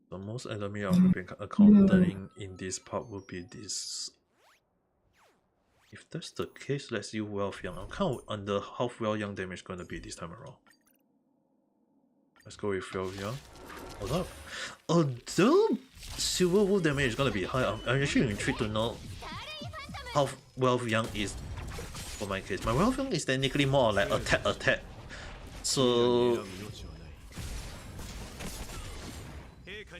The most enemy I've been encountering in this part will be this. If that's the case, let's use Wealth Young. I'm kind of under how well Young damage is going to be this time around. Let's go with Wealth Young. Although Silver Wolf damage is going to be high, I'm actually intrigued to know how Wealth Young is for my case. My Wealth Young is technically more like attack. So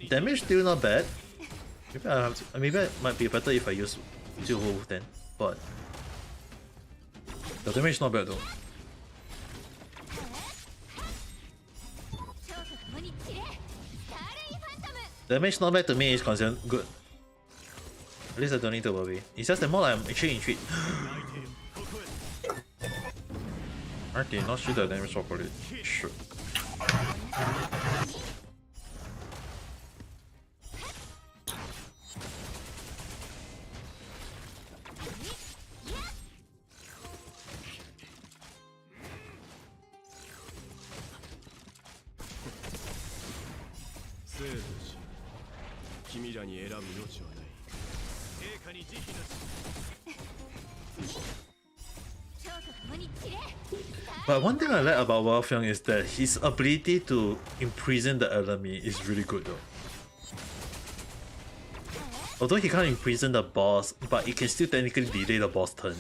damage still not bad. Maybe it might be better if I use Silver Wolf then, but the damage is not bad though. Damage not bad to me is considered good. At least I don't need to worry. It's just the more I'm actually intrigued. Okay, not sure the damage properly. Sure. But one thing I like about Wealth Young is that his ability to imprison the enemy is really good though. Although he can't imprison the boss, but he can still technically delay the boss turn.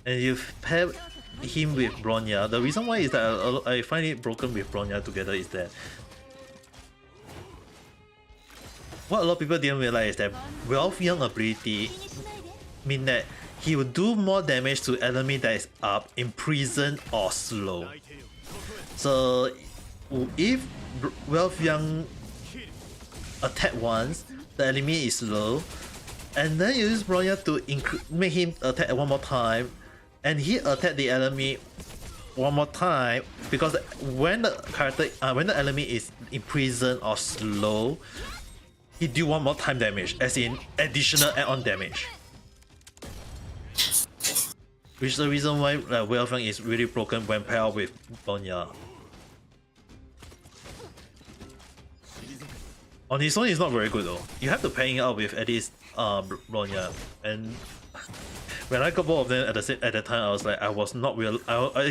And you pair him with Bronya. The reason why is that I find it broken with Bronya together is that what a lot of people didn't realize is that Wealth Young ability mean that he will do more damage to enemy that is up, imprisoned or slow. So if Wealth Young attack once, the enemy is slow, and then you use Bronya to make him attack one more time, and he attack the enemy one more time, because when the enemy is imprisoned or slow, he do one more time damage, as in additional add-on damage. Which is the reason why Wealth Young is really broken when paired with Bronya. On his own, it's not very good though. You have to pair it up with at least Bronya, and when I got both of them at the time, I was like, I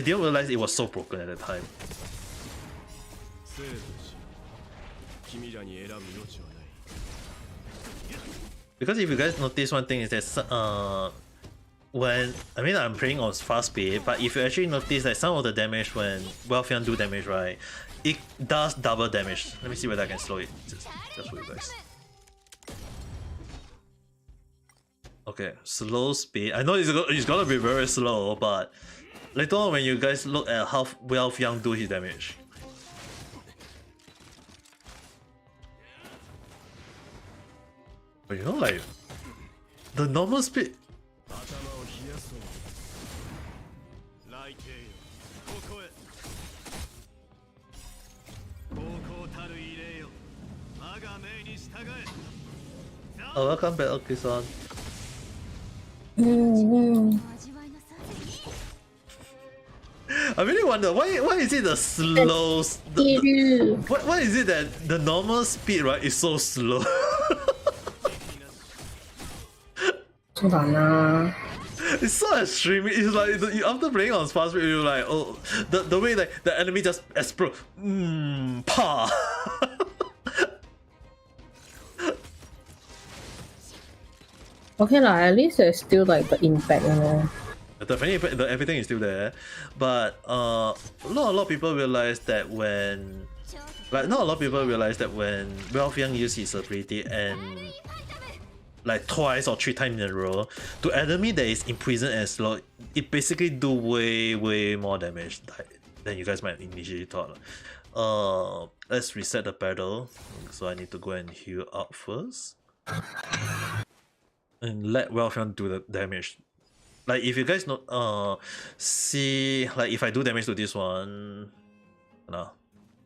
didn't realize it was so broken at the time. Because if you guys notice, one thing is that when I'm playing on fast speed, but if you actually notice that some of the damage when Wealth Young do damage, right, it does double damage. Let me see whether I can slow it just for you guys. Okay, slow speed. I know it's gonna be very slow, but later on when you guys look at how Wealth Young do his damage. But you know, like the normal speed. Oh, welcome back, Oki-san. I really wonder why is it the slow why is it that the normal speed, right, is so slow? 当然啦。 It's so extreme. It's like after playing on fast speed, you're like, oh, the way like the enemy just explode, pa. Okay lah, at least there's still like the impact, you know. Definitely, everything is still there, but not a lot of people realize that when, like, not a lot of people realize that when Ralph Young used his ability and like twice or 3 times in a row to enemy that is imprisoned and slow, it basically do way more damage than you guys might initially thought. Let's reset the battle. So I need to go and heal up first and let Ralph Young do the damage. Like if you guys know, see, like if I do damage to this one, no,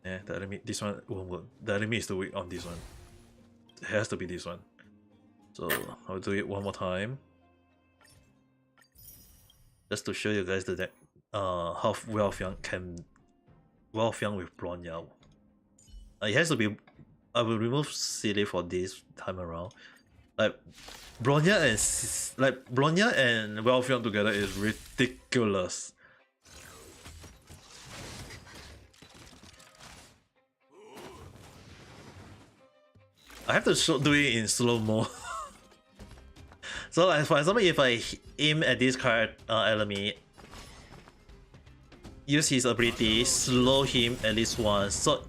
yeah, the enemy, this one won't work. The enemy is too weak on this one. It has to be this one. So I'll do it one more time, just to show you guys that how Ralph Young with Bronya. It has to be. I will remove Silly for this time around. Like Bronya and Ralph Young together is ridiculous. I have to do it in slow-mo. So like, for example, if I aim at this card enemy, use his ability, slow him at least once, so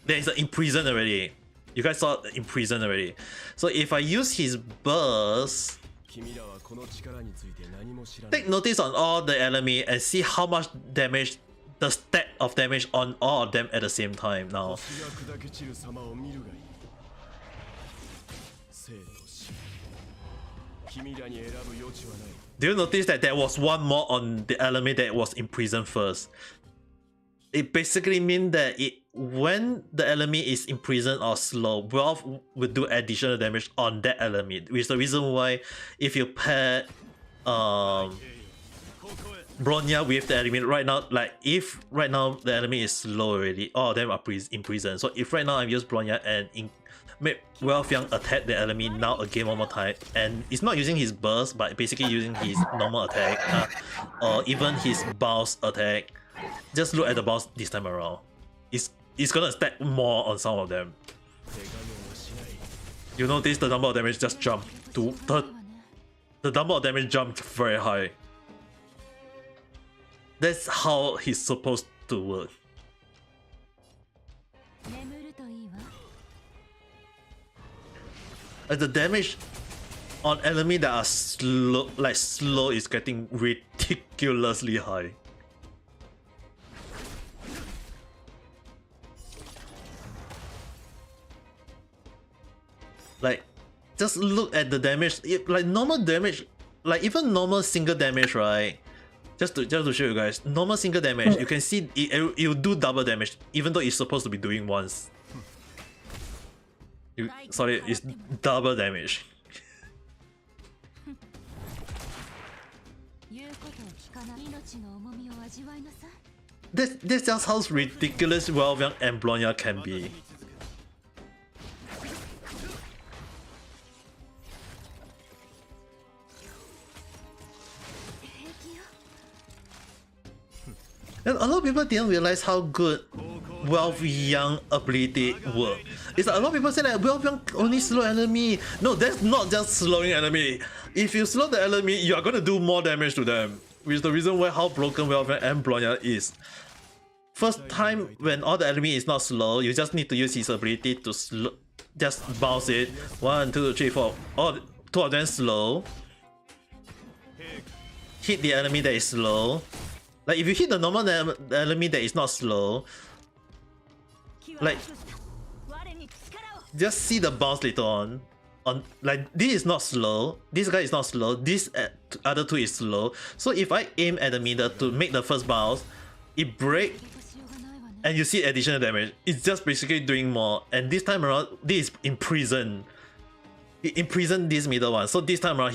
there is an imprison already. You guys saw imprison already. So if I use his burst, take notice on all the enemy and see how much damage, the stack of damage on all of them at the same time now. Do you notice that there was one more on the enemy that was imprisoned first? It basically means that when the enemy is imprisoned or slow, Ralph will do additional damage on that enemy, which is the reason why if you pair Bronya with the enemy right now, like if right now the enemy is slow already, all of them are imprisoned. So if right now I use Bronya and make Ralph Young attack the enemy now again one more time, and it's not using his burst but basically using his normal attack or even his bounce attack, just look at the bounce this time around. It's gonna stack more on some of them. You notice the number of damage just jumped to the number of damage jumped very high. That's how he's supposed to work. The damage on enemy that are slow is getting ridiculously high. Like, just look at the damage. Like normal damage, like even normal single damage, right? Just to show you guys, normal single damage, you can see it will do double damage, even though it's supposed to be doing once. Sorry, it's double damage. That's just how ridiculous Ralph Young and Bronya can be. And a lot of people didn't realize how good Ralph Young ability work. It's like a lot of people say that Ralph Young only slow enemy. No, that's not just slowing enemy. If you slow the enemy, you are gonna do more damage to them. Which is the reason why how broken Ralph Young and Bronya is. First time when all the enemy is not slow, you just need to use his ability to just bounce it. 1, 2, 3, 4. All 2 of them slow. Hit the enemy that is slow. Like if you hit the normal enemy that is not slow, like just see the bounce later on. Like this is not slow, this guy is not slow, this other 2 is slow. So if I aim at the middle to make the first bounce, it breaks and you see additional damage. It's just basically doing more. And this time around, this is imprisoned. he imprisoned this middle one. So this time around,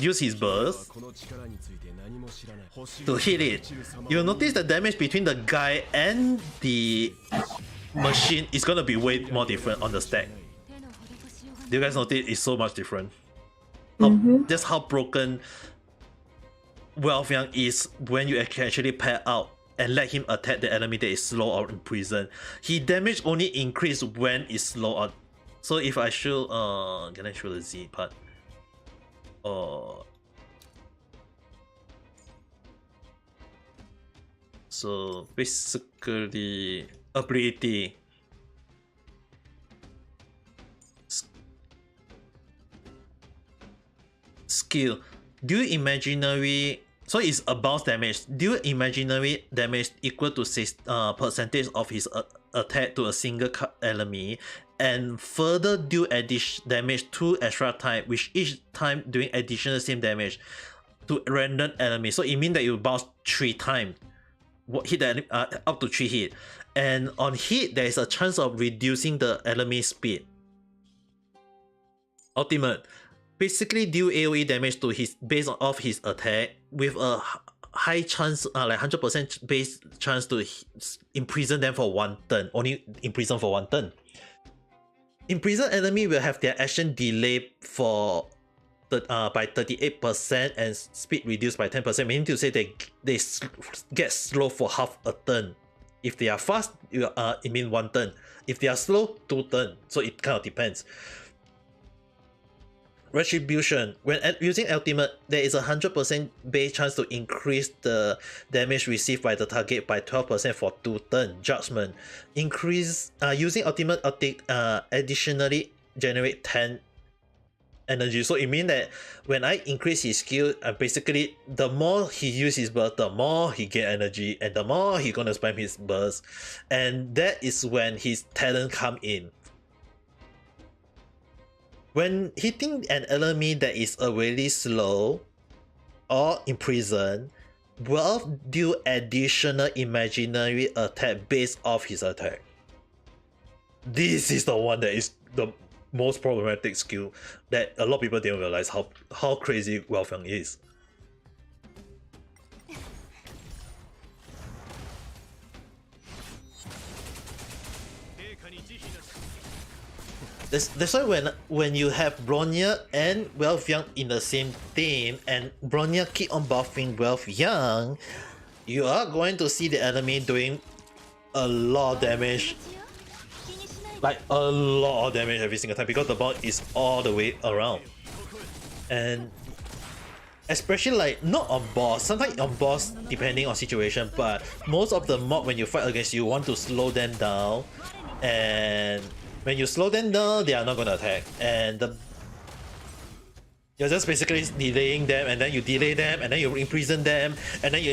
use his burst to hit it. You'll notice the damage between the guy and the machine is gonna be way more different on the stack. Do you guys notice it's so much different? Just how broken Wealth is when you can actually pair out and let him attack the enemy that is slow or imprisoned. His damage only increase when it's slow out. So if I show can I show the Z part? So basically ability. Skill. Do imaginary, so it's a bounce damage. Do imaginary damage equal to percentage of his attack to a single enemy, and further do damage 2 extra time, which each time doing additional same damage to random enemy. So it means that you bounce 3 times, hit the enemy, up to 3 hit, and on hit there is a chance of reducing the enemy speed. Ultimate. Basically deal AoE damage to his based off his attack with a high chance, like 100% base chance to imprison them for 1 turn. Only imprison for 1 turn. Imprisoned enemy will have their action delay for by 38% and speed reduced by 10%, meaning to say they get slow for half a turn. If they are fast, it means 1 turn. If they are slow, 2 turns. So it kind of depends. Retribution. When using ultimate, there is a 100% base chance to increase the damage received by the target by 12% for 2 turns. Judgment. Increase using ultimate additionally generate 10 energy. So it means that when I increase his skill, basically the more he uses his burst, the more he get energy, and the more he gonna spam his burst, and that is when his talent come in. When hitting an enemy that is already slow or imprisoned, Wealth do additional imaginary attack based off his attack. This is the one that is the most problematic skill that a lot of people didn't realize how crazy Wealth is. That's why when you have Bronya and Wealth Young in the same team and Bronya keep on buffing Wealth Young, you are going to see the enemy doing a lot of damage. Like a lot of damage every single time because the bounce is all the way around. And especially like not on boss, sometimes on boss depending on situation, but most of the mob when you fight against you want to slow them down, and when you slow them down, they are not gonna attack, and you're just basically delaying them, and then you delay them, and then you imprison them, and then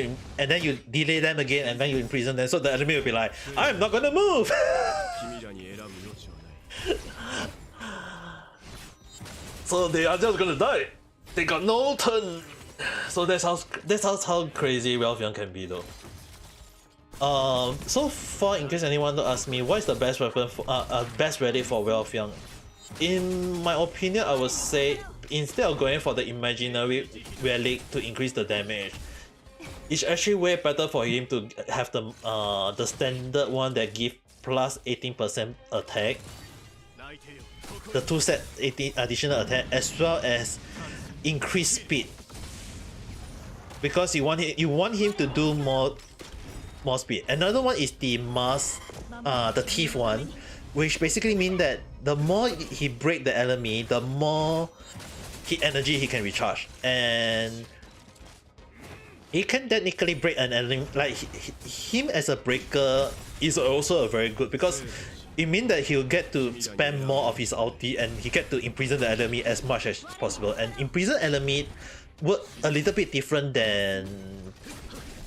you delay them again, and then you imprison them. So the enemy will be like, "I'm not gonna move." So they are just gonna die. They got no turn. So that's how crazy Wealth Young can be though. So far, in case anyone to ask me, what is the best weapon for best relic for Wealth Young? In my opinion, I would say instead of going for the imaginary relic to increase the damage, it's actually way better for him to have the standard one that give plus 18% attack, the 2 set 18 additional attack, as well as increased speed, because you want him to do more speed. Another one is the the teeth one, which basically means that the more he break the enemy, the more energy he can recharge, and he can technically break an enemy. Like him as a breaker is also a very good, because it means that he'll get to spam more of his ulti and he get to imprison the enemy as much as possible. And imprison enemy work a little bit different than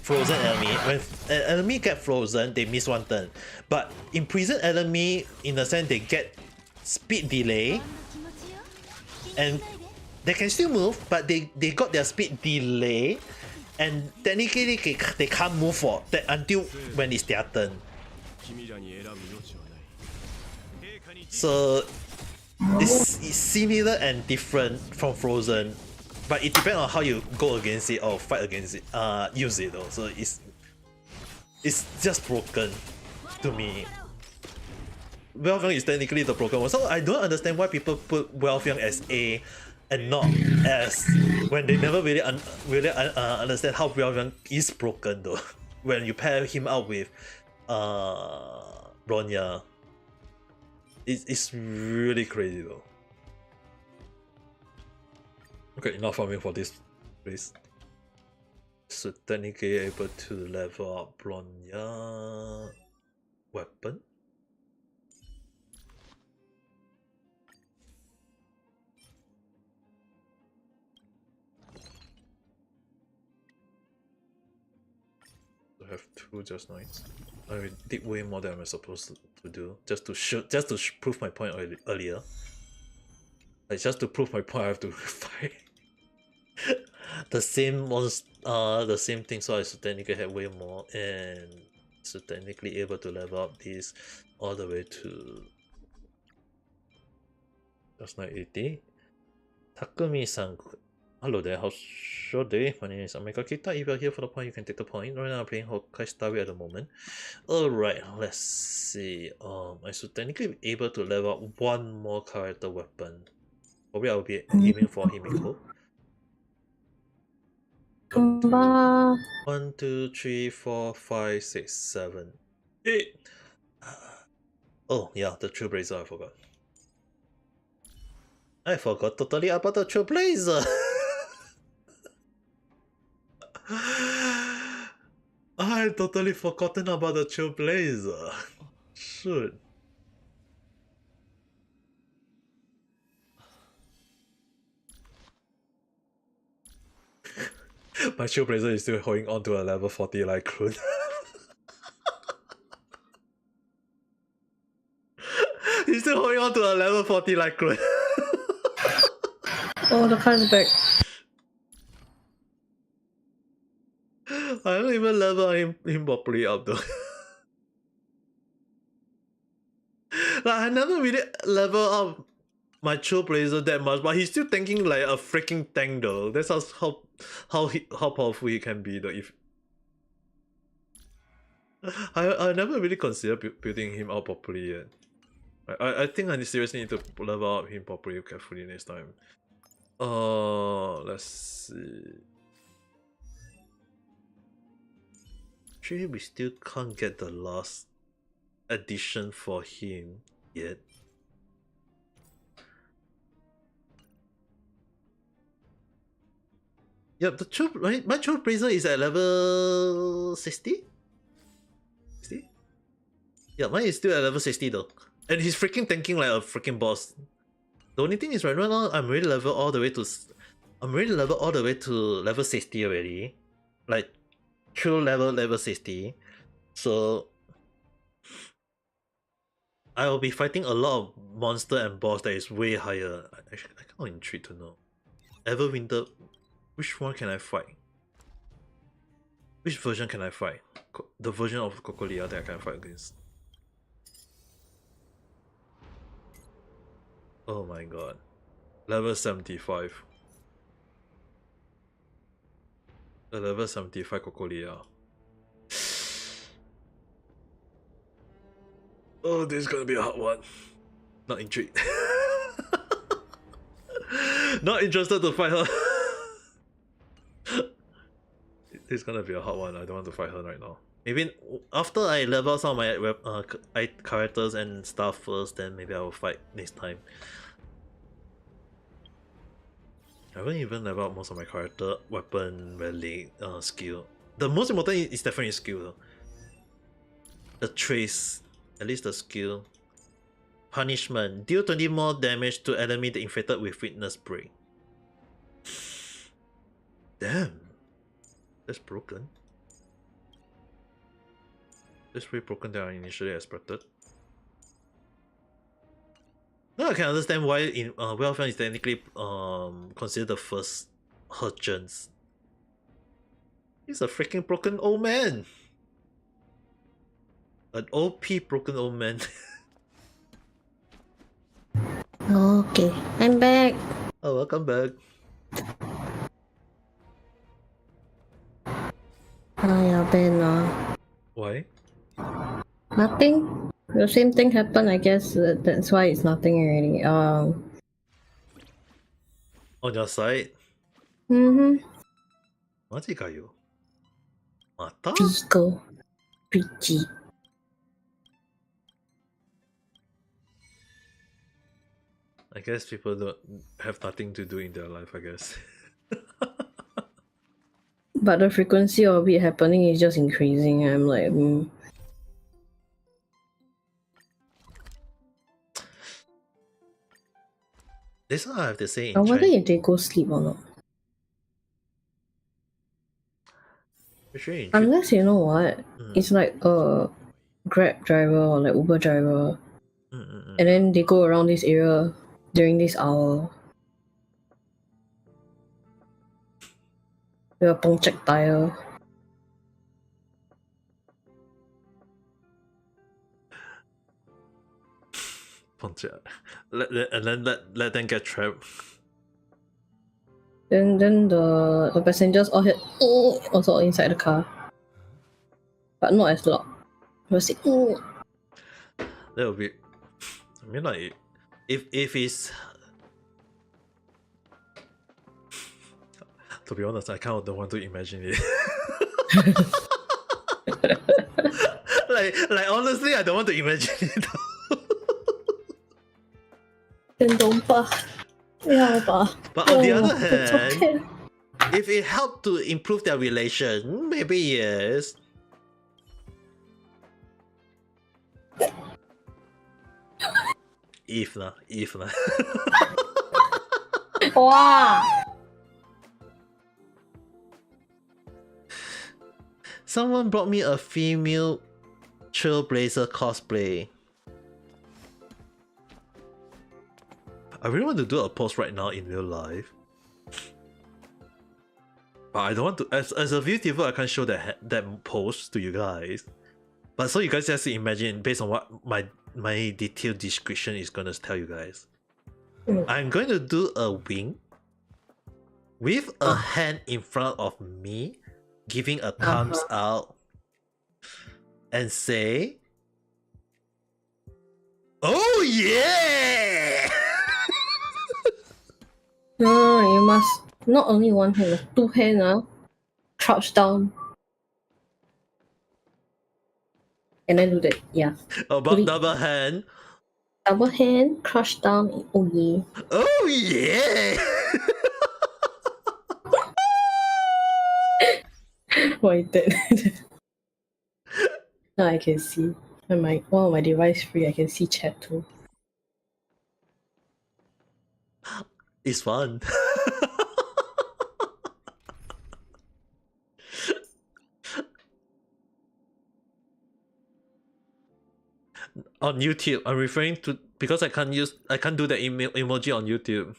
frozen enemy. When an enemy get frozen, they miss 1 turn, but imprison enemy, in a sense, they get speed delay, and they can still move, but they got their speed delay, and technically they can't move for that until when it's their turn. So It's similar and different from Frozen, but it depends on how you go against it or fight against it. Use it though. So it's just broken to me. Welfyoung is technically the broken one, so I don't understand why people put Welfyoung as A and not S when they never really understand how Welfyoung is broken though. When you pair him up with Bronya, it's really crazy though. Okay, enough farming for this place. So technically able to level up Bronya weapon. I have 2 just nice. I did way more than I'm supposed to do just to prove my point earlier. Like just to prove my point, I have to fight the same the same thing. So I should technically have way more, and so technically able to level up this all the way to just 980. Takumi-san. Hello there, how's your day? My name is Omega Kita. If you're here for the point, you can take the point. Right now I'm playing Honkai Star at the moment. Alright, let's see. I should technically be able to level up 1 more character weapon. Probably I'll be aiming for Himiko. 1, 2, 3, 4, 5, 6, 7, 8. Oh yeah, the Trailblazer, I forgot. I forgot totally about the Trailblazer. I totally forgotten about the Trailblazer. Shoot. My Trailblazer is still holding on to a level 40 like Clune. He's still holding on to a level 40 like Clune. Oh, the card's back. I don't even level him properly up though. Like I never really level up my Trailblazer that much, but he's still tanking like a freaking tank though. That's how powerful he can be though. If I never really considered building him out properly yet. I think I seriously need to level up him properly carefully next time. Let's see. Actually, we still can't get the last addition for him yet. Yep, my Trailblazer is at level 60? 60? Yeah, mine is still at level 60 though. And he's freaking tanking like a freaking boss. The only thing is right now I'm already level all the way to level 60 already. Like true level 60. So I will be fighting a lot of monster and boss that is way higher. Actually, I can't intrigued to know. Everwinter, which one can I fight? Which version can I fight? The version of Cocolia that I can fight against. Oh my god. Level 75. The level 75 Cocolia. Oh, this is gonna be a hard one. Not intrigued. Not interested to fight her. This is gonna be a hard one. I don't want to fight her right now. Maybe after I level some of my characters and stuff first, then maybe I will fight next time. I haven't even leveled up most of my character, weapon, relic, skill. The most important is definitely skill though. The trace, at least the skill. Punishment, deal 20 more damage to enemy that infected with witness break. Damn, that's broken. That's way broken than I initially expected. Now I can understand why in Welfyoung is technically considered the first Hurchins. He's a freaking broken old man. An OP broken old man. Okay, I'm back. Oh, welcome back. Yeah, Ben. Why? Nothing. The same thing happened. I guess that's why it's nothing already. On your side? Mm-hmm. マジかよ。また? Pico. Peachy. I guess people don't have nothing to do in their life, I guess. But the frequency of it happening is just increasing. I'm like, This one I have to say I in wonder Chinese. if they go sleep or not. Unless you know what, it's like a Grab driver or like Uber driver, and then they go around this area during this hour. With a punctured tire. Puncture. And then let them get trapped. Then the passengers all hit also inside the car, but not as loud. Just say, That would be. I mean, like, if it's. To be honest, I kind of don't want to imagine it. like honestly, I don't want to imagine it. Then don't bah. Yeah, bah. But on the other it's hand, okay. if it helped to improve their relation, maybe yes. If lah. Wow. Someone brought me a female trailblazer cosplay. I really want to do a post right now in real life. But I don't want to, as a viewer, I can't show that post to you guys. But so you guys just imagine based on what my detailed description is gonna tell you guys. I'm going to do a wing with a hand in front of me, giving a thumbs out, and say, "Oh yeah!" No, you must not only one hand, two hands, crouch down. And then do that, yeah. About double hand. Double hand, crouch down, oh yeah. Oh yeah! Why that? Now I can see. And one of my device free, I can see chat too. It's fun. On YouTube, I'm referring to because I can't do the emoji on YouTube.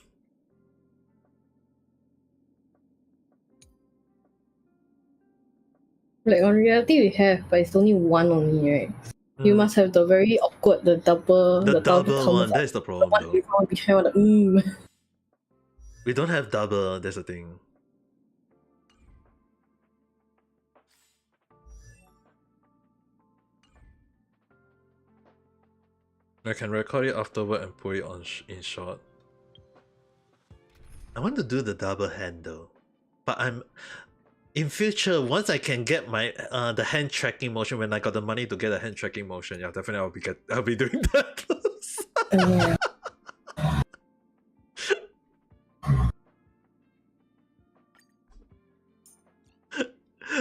Like on reality we have, but it's only one only, right? You must have the very awkward, the double one. That's the problem though. One behind one. We don't have double. That's the thing. I can record it afterward and put it on in short. I want to do the double hand though, but in future once I can get my the hand tracking motion, when I got the money to get a hand tracking motion, yeah, definitely I'll be doing that. Yeah.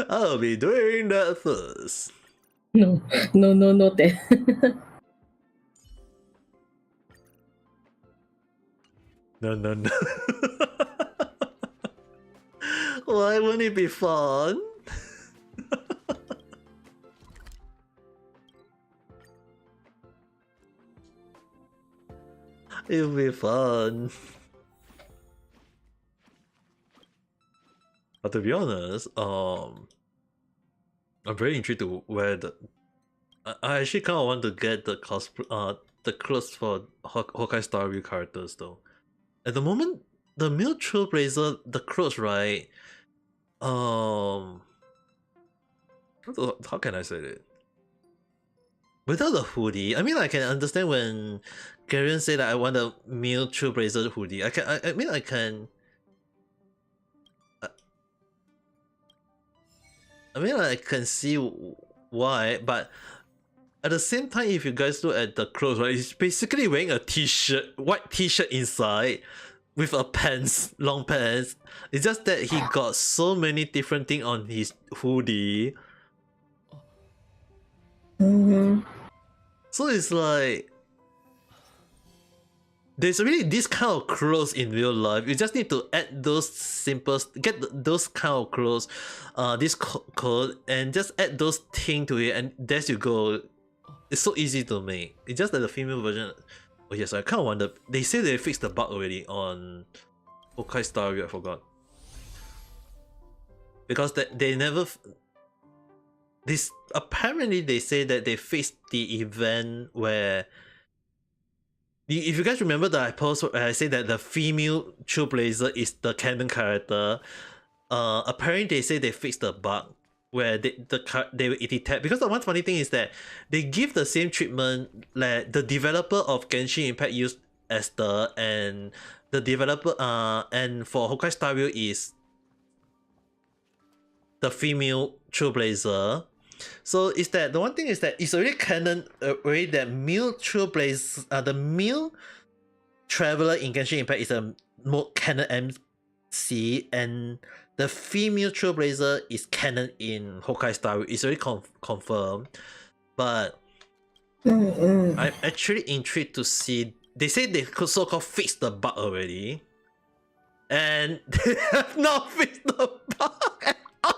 I'll be doing that first. No, that. No. Why wouldn't it be fun? It'll be fun. But to be honest, I'm very intrigued to wear the. I actually kind of want to get the cosplay, the clothes for Honkai Star Rail characters though. At the moment, the male Trailblazer, the clothes, right? How can I say it? Without the hoodie, I mean, I can understand when Garen said that I want a male Trailblazer hoodie. I mean, I can. I mean, I can see why, but at the same time, if you guys look at the clothes, right, he's basically wearing a t-shirt, white t-shirt inside, with a pants, long pants. It's just that he got so many different things on his hoodie. So it's like there's really this kind of clothes in real life. You just need to add those simple, those kind of clothes, this code, and just add those things to it, and there you go. It's so easy to make. It's just that the female version. Oh yes, I kind of wonder. They say they fixed the bug already on Honkai Star Rail. I forgot because they never. This apparently they say that they fixed the event where. If you guys remember that I post where I say that the female Trailblazer is the canon character, apparently they say they fixed the bug where they detect, because the one funny thing is that they give the same treatment. Like the developer of Genshin Impact used Esther, and the developer and for Honkai Star Rail is the female Trailblazer. So is that the one thing is that it's already canon already that male Trailblazer, the male traveler in Genshin Impact is a more canon MC, and the female Trailblazer is canon in Honkai Star Rail. It's already confirmed, but I'm actually intrigued to see. They say they could so-called fix the bug already, and they have not fixed the bug at all.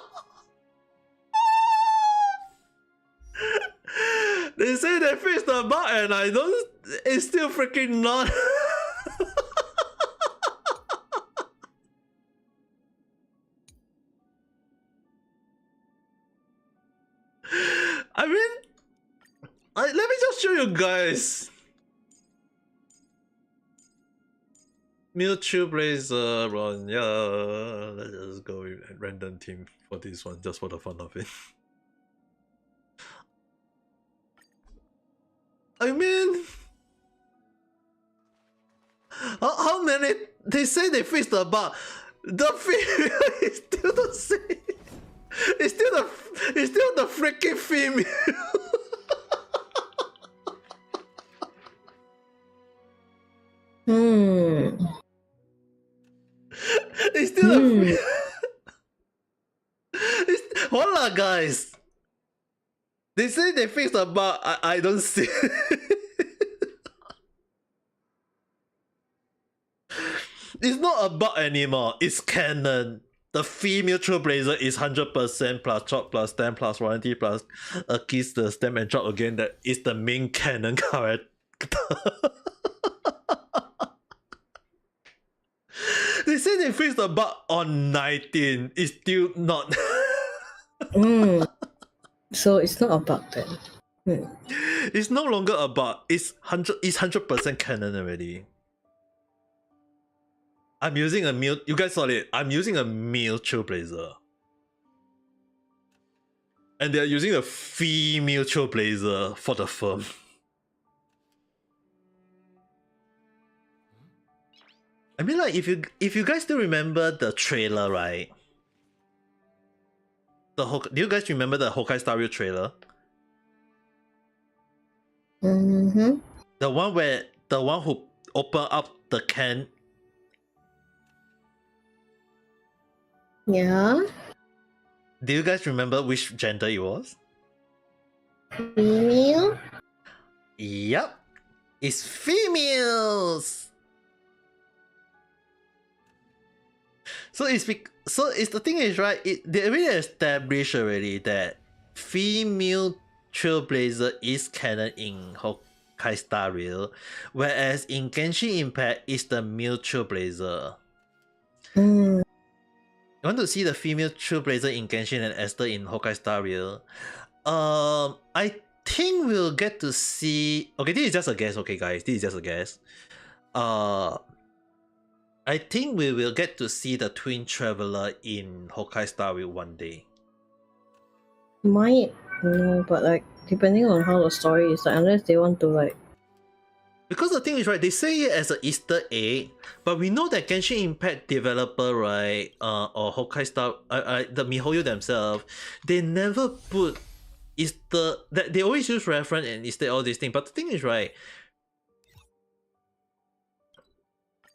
They say they fixed the bug, and I don't. It's still freaking not. I mean, let me just show you guys. Male Trailblazer run, yeah. Let's just go with a random team for this one, just for the fun of it. I mean, how many? They say they fixed the bug. The female is still the same. It's still the freaking female. It's still the. Hold on, guys. They say they fixed the bug. I don't see. It's not a bug anymore. It's canon. The female Trailblazer is 100% plus chop plus stem plus warranty plus a kiss the stem and chop again. That is the main canon character. They say they fixed the bug on 19. It's still not. So it's not a bug then. It's no longer a bug. It's 100% canon already. I'm using a male. You guys saw it. I'm using a male Trailblazer, and they're using a female Trailblazer for the firm. I mean, like, if you guys still remember the trailer, right? Do you guys remember the Honkai Star Rail trailer? Mm-hmm. The one who opened up the can. Yeah. Do you guys remember which gender it was? Female? Yep. It's females. So it's the thing is, right, they already established already that female Trailblazer is canon in Honkai Star Rail, whereas in Genshin Impact is the male Trailblazer. You want to see the female Trailblazer in Genshin and Esther in Honkai Star Rail? I think we'll get to see. Okay, this is just a guess. Okay, guys, this is just a guess. I think we will get to see the Twin Traveler in Honkai Star Rail one day. Might, no, but like depending on how the story is, like, unless they want to like. Because the thing is, right, they say it as an Easter egg, but we know that Genshin Impact developer, right, or Honkai Star, the MiHoYo themselves, they never put Easter. That they always use reference and Easter all these things. But the thing is, right,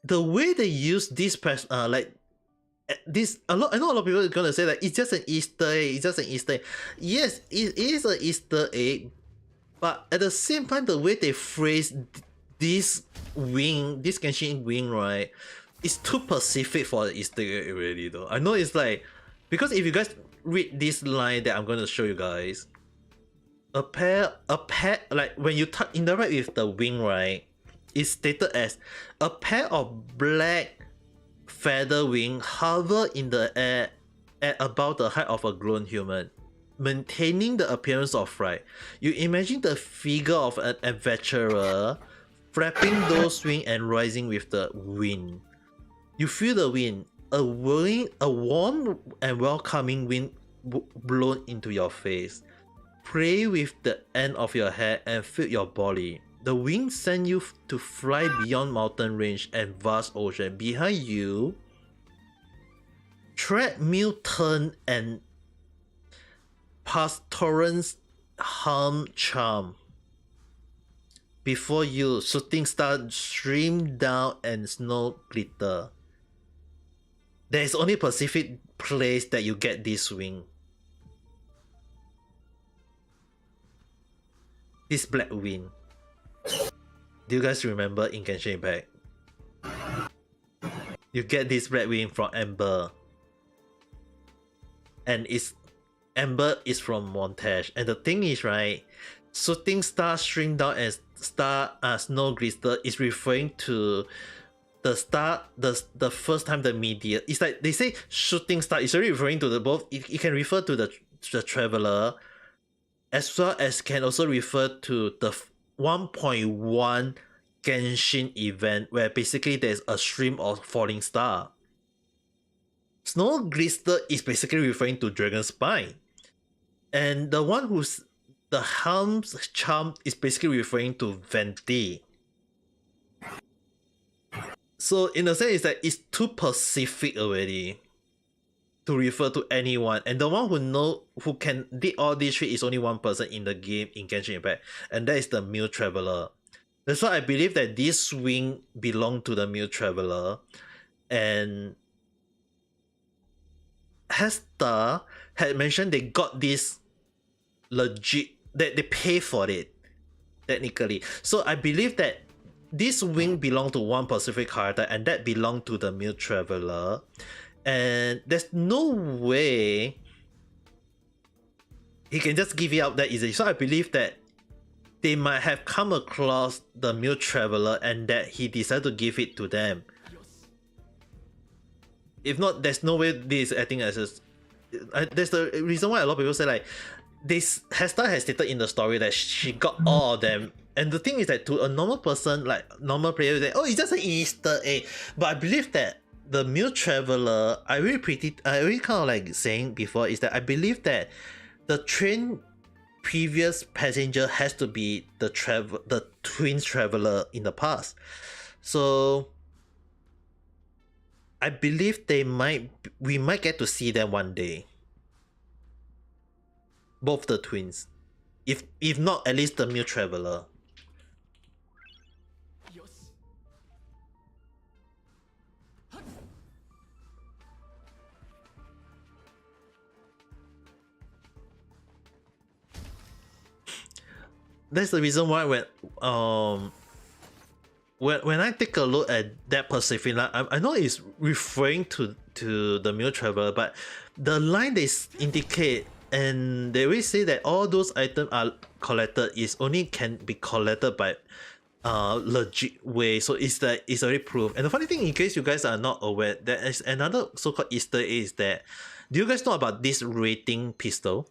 the way they use this like this, I know a lot of people are gonna say that it's just an Easter egg. It's just an Easter egg. Yes, it is an Easter egg, but at the same time, the way they phrase this wing, this Genshin wing, right, it's too specific for the Easter egg already. Though I know it's like, because if you guys read this line that I'm gonna show you guys, a pair, like when you interact with the wing, right, it's stated as a pair of black feather wing hover in the air at about the height of a grown human, maintaining the appearance of fright. You imagine the figure of an adventurer flapping those wings and rising with the wind. You feel the wind, a warm and welcoming wind blown into your face. Play with the end of your hair and feel your body. The wings send you to fly beyond mountain range and vast ocean. Behind you, treadmill turn and past torrents hum charm. Before you, shooting stars stream down and snow glitter. There is only a specific place that you get this wing. This black wing. Do you guys remember in Genshin Impact? You get this black wing from Amber. And Amber is from Montage. And the thing is, right, shooting star stream down and snow glitter is referring to the star, the first time the meteor. It's like they say shooting star is already referring to the both. It can refer to the traveler, as well as can also refer to the 1.1 Genshin event where basically there's a stream of falling star. Snow glister is basically referring to Dragon Spine, and the one who's the Helm's Charm is basically referring to Venti. So in a sense, it's that it's too specific already to refer to anyone, and the one who can did all these three is only one person in the game in Genshin Impact, and that is the Mule Traveler. That's why I believe that this wing belonged to the Mule Traveler, and Hester had mentioned they got this legit, that they pay for it technically. So I believe that this wing belonged to one specific character, and that belonged to the Mule Traveler. And there's no way he can just give it out that easily. So I believe that they might have come across the Mule Traveler and that he decided to give it to them. If not, there's no way this is acting as a... There's the reason why a lot of people say like, this Hester has stated in the story that she got all of them. And the thing is that to a normal person, like normal player, they say, oh, it's just an Easter egg. But I believe that the Mule Traveler, I really kind of like saying before, is that I believe that the train previous passenger has to be the Twin Traveler in the past. So I believe we might get to see them one day. Both the twins. If not, at least the Mule Traveler. That's the reason why when I take a look at that Pacific line, I know it's referring to the Mule Traveler, but the line they indicate, and they always say that all those items are collected is only can be collected by legit way. So it's already proved. And the funny thing, in case you guys are not aware, there is another so-called Easter egg, is that, do you guys know about this rating pistol?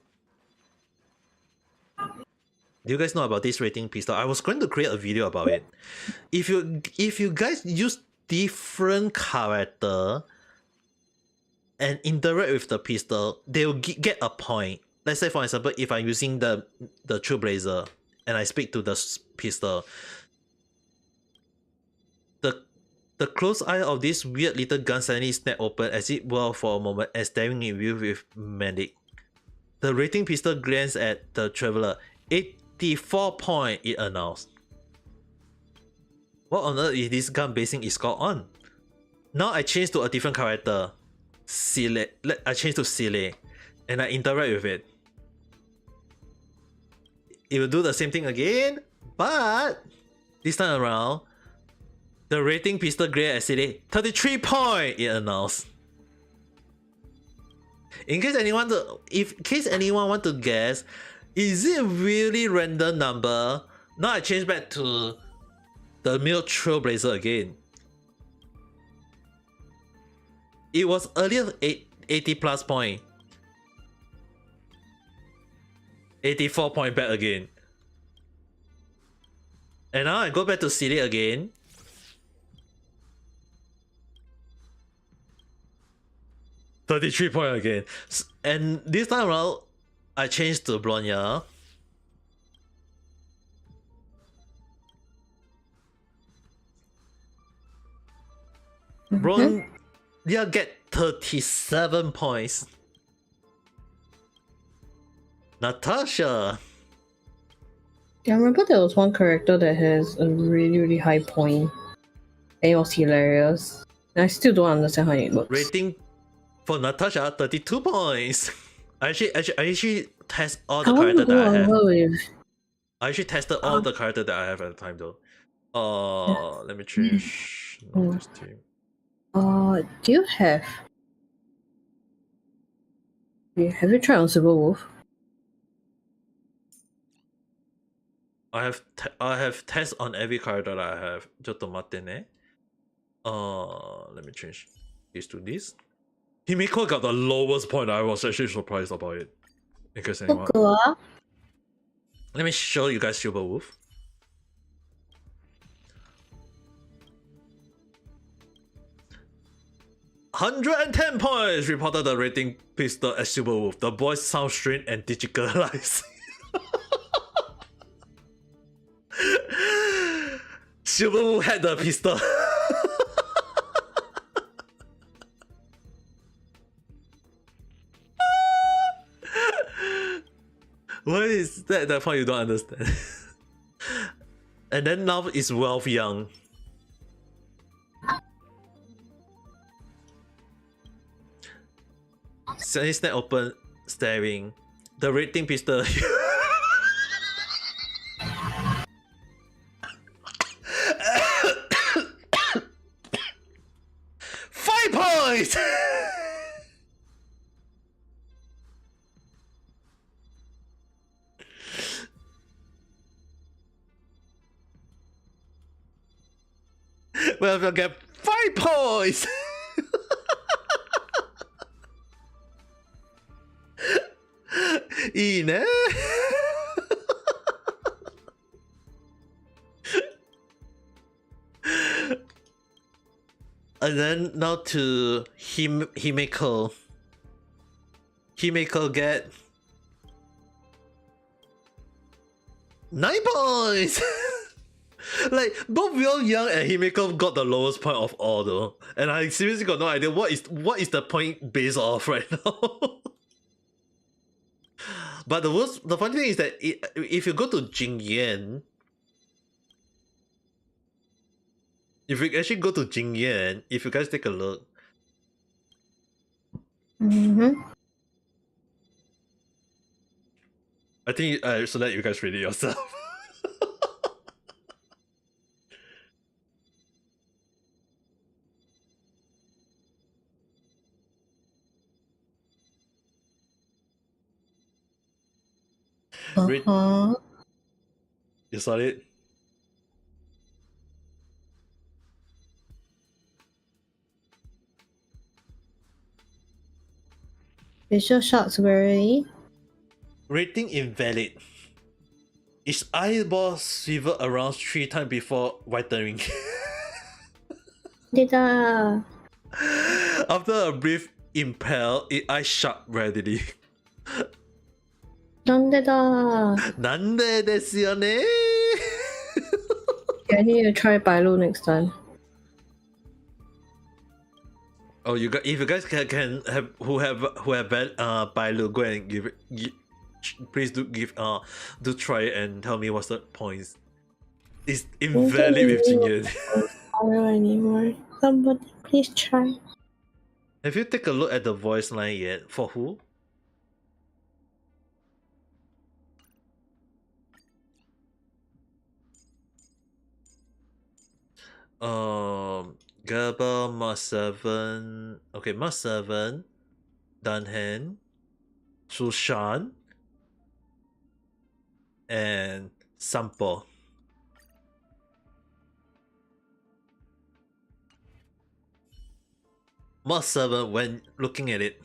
Do you guys know about this rating pistol? I was going to create a video about it. If you guys use different character and interact with the pistol, they will get a point. Let's say, for example, if I'm using the Trailblazer and I speak to the pistol, the close eye of this weird little gun suddenly snap open as it whirled for a moment and staring at you with magic. The rating pistol glanced at the traveler. 84 point, it announced. What on earth is this gun basing its score on? Now I change to a different character. I change to Silly and I interact with it. It will do the same thing again, but this time around, the rating pistol glared at Silly. 33 point, it announced. In case anyone want to guess, is it really random number? Now I change back to the male Trailblazer again. It was earlier 80 plus point. 84 point back again. And now I go back to Silly again. $33 point again. And this time around, I changed to Bronya. Bronya get 37 points. Natasha. Yeah, I remember there was one character that has a really high point. And it was hilarious. And I still don't understand how it works. Rating for Natasha, 32 points. I actually test all the characters that I have. I actually tested all the characters that I have at the time though. Let me change. No, this team. Do you have? Have you tried on Silver Wolf? I have tests on every character that I have. ちょっと待ってね. Let me change this to this. Himiko got the lowest point. I was actually surprised about it. In case anyone. Let me show you guys Silver Wolf. $110 points reported the rating pistol as Silver Wolf. The voice sounds strange and digitalized. Silver Wolf had the pistol. What is that? That part you don't understand. And then now it's Wealth Young. Sunny snap open, staring. The rating pistol. 5 points. Well, we'll get 5 points. Ine. And then now to Himeko. Himeko get 9 points. Like both Will Young and Himeko got the lowest point of all though, and I seriously got no idea what is the point based off right now. But the funny thing is that if you go to Jingyan, if you actually go to Jingyan, if you guys take a look, I think I should let you guys read it yourself. You saw it? Visual shots very. Rating invalid. Its eyeball swivel around 3 times before whitening. Dita. After a brief impale, its eyes shut readily. なんでだ。なんでですよね? Okay, I need to try Bailu next time. Oh, if you guys can have who have Bailu, go and give please do try it and tell me what's the points. It's invalid with Jingyan. Bailu anymore. Somebody please try. Have you take a look at the voice line yet? For who? Gerber, Mark 7. Okay, Mark 7. Dunhan. Sushan. And Sampo. Mark 7 when looking at it.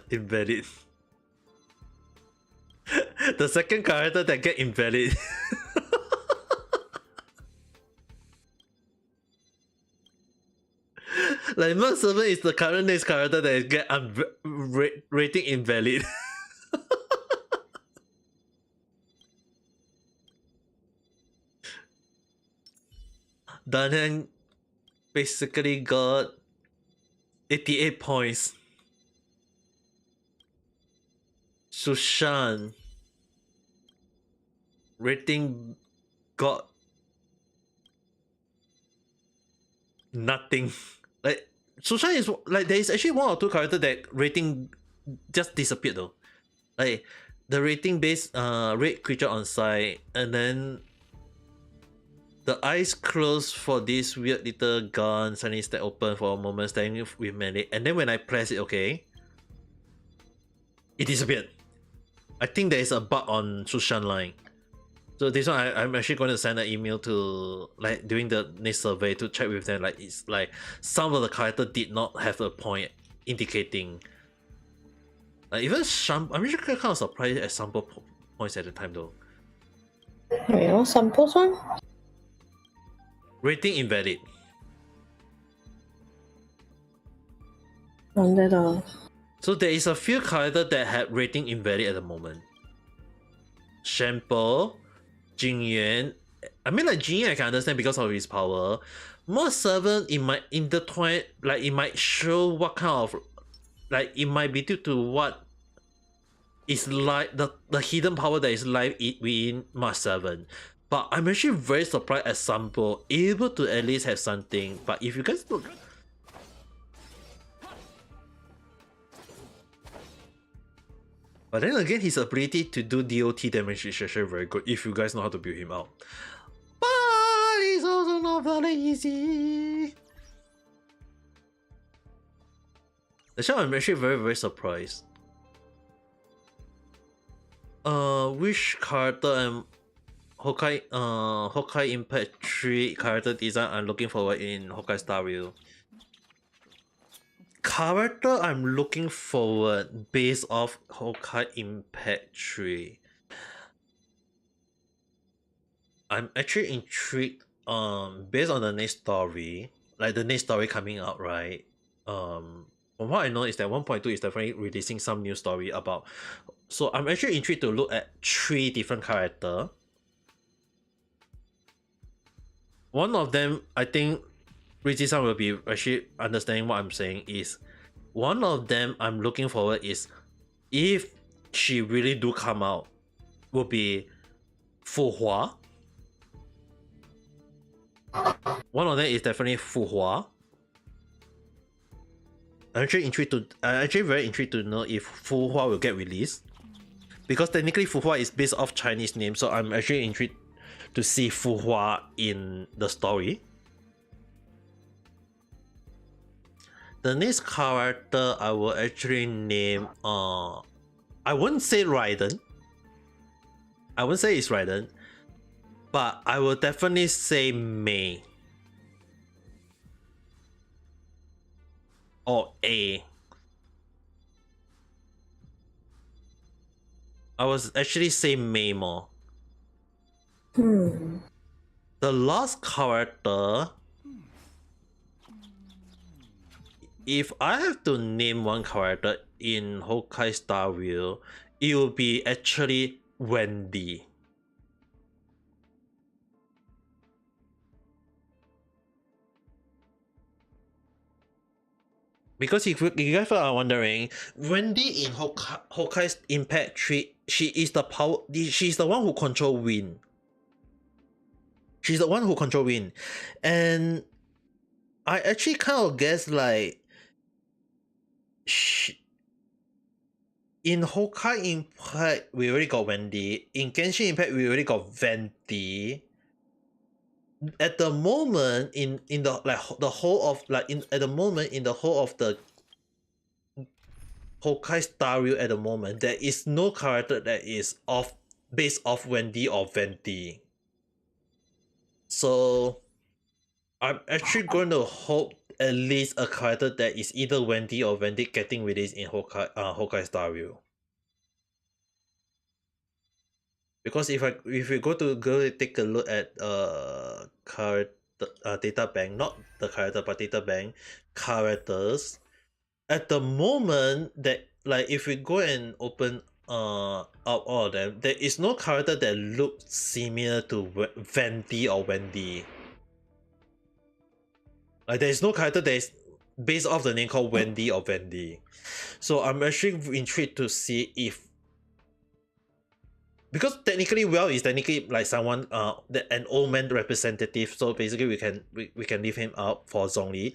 Invalid. The second character that get invalid. Like Mark 7 is the current next character that get rating invalid. Dunhan basically got 88 points. Sushan rating got nothing. Like Sushan is like there is actually 1 or 2 characters that rating just disappeared though. Like the rating based rate creature on site, and then the eyes closed for this weird little gun suddenly stay open for a moment, staying with melee, and then when I press it, okay, it disappeared. I think there is a bug on Sushan line. So this one I'm actually going to send an email to like during the next survey to check with them. Like it's like some of the characters did not have a point indicating. Like even I'm actually kind of surprised at sample points at the time though. Wait, what's Sampo's one? Rating invalid. なんでだ。 So there is a few characters that have rating invalid at the moment. Shampoo, Jingyuan. I mean like Jingyuan I can understand because of his power. More 7 it might intertwine, like it might show what kind of, like it might be due to what is like the hidden power that is live within Mark 7. But I'm actually very surprised at Sampo able to at least have something. But if you guys look, but then again, his ability to do DOT damage is actually very good if you guys know how to build him out. But it's also not very easy. That's why I'm actually very surprised. Which character am Honkai Impact 3 character design I'm looking forward in Honkai Star Rail? Character I'm looking forward based off Honkai Impact 3. I'm actually intrigued based on the next story, like the next story coming out, right? From what I know is that 1.2 is definitely releasing some new story about, so I'm actually intrigued to look at 3 different characters. One of them, I think Rishi-san will be actually understanding what I'm saying, is one of them I'm looking forward is if she really do come out will be Fu Hua. One of them is definitely Fu Hua. I'm actually very intrigued to know if Fu Hua will get released, because technically Fu Hua is based off Chinese name, so I'm actually intrigued to see Fu Hua in the story. The next character I will actually name I wouldn't say Raiden. I wouldn't say it's Raiden, but I will definitely say Mei or A. I was actually saying May more. Hmm. The last character, if I have to name one character in Honkai Star Rail, it will be actually Wendy. Because if you guys are wondering, Wendy in Hokkai's Impact 3, she is the power. She's the one who control wind. She's the one who control wind, and I actually kind of guess like, in Honkai Impact we already got Wendy. In Genshin Impact we already got Venti. At the moment, in the like the whole of like in at the moment in the whole of the Honkai Star Rail at the moment, there is no character that is based off Wendy or Venti. So I'm actually going to hope at least a character that is either Wendy or Venti getting released in Honkai Star Rail. Because if we go take a look at character data bank, not the character but data bank characters, at the moment that like if we go and open out all of them, there is no character that looks similar to Venti or Wendy. Like there is no character that is based off the name called Wendy or Vendy. So I'm actually intrigued to see if, because technically Well is technically like someone an old man representative, so basically we can leave him out for Zhongli.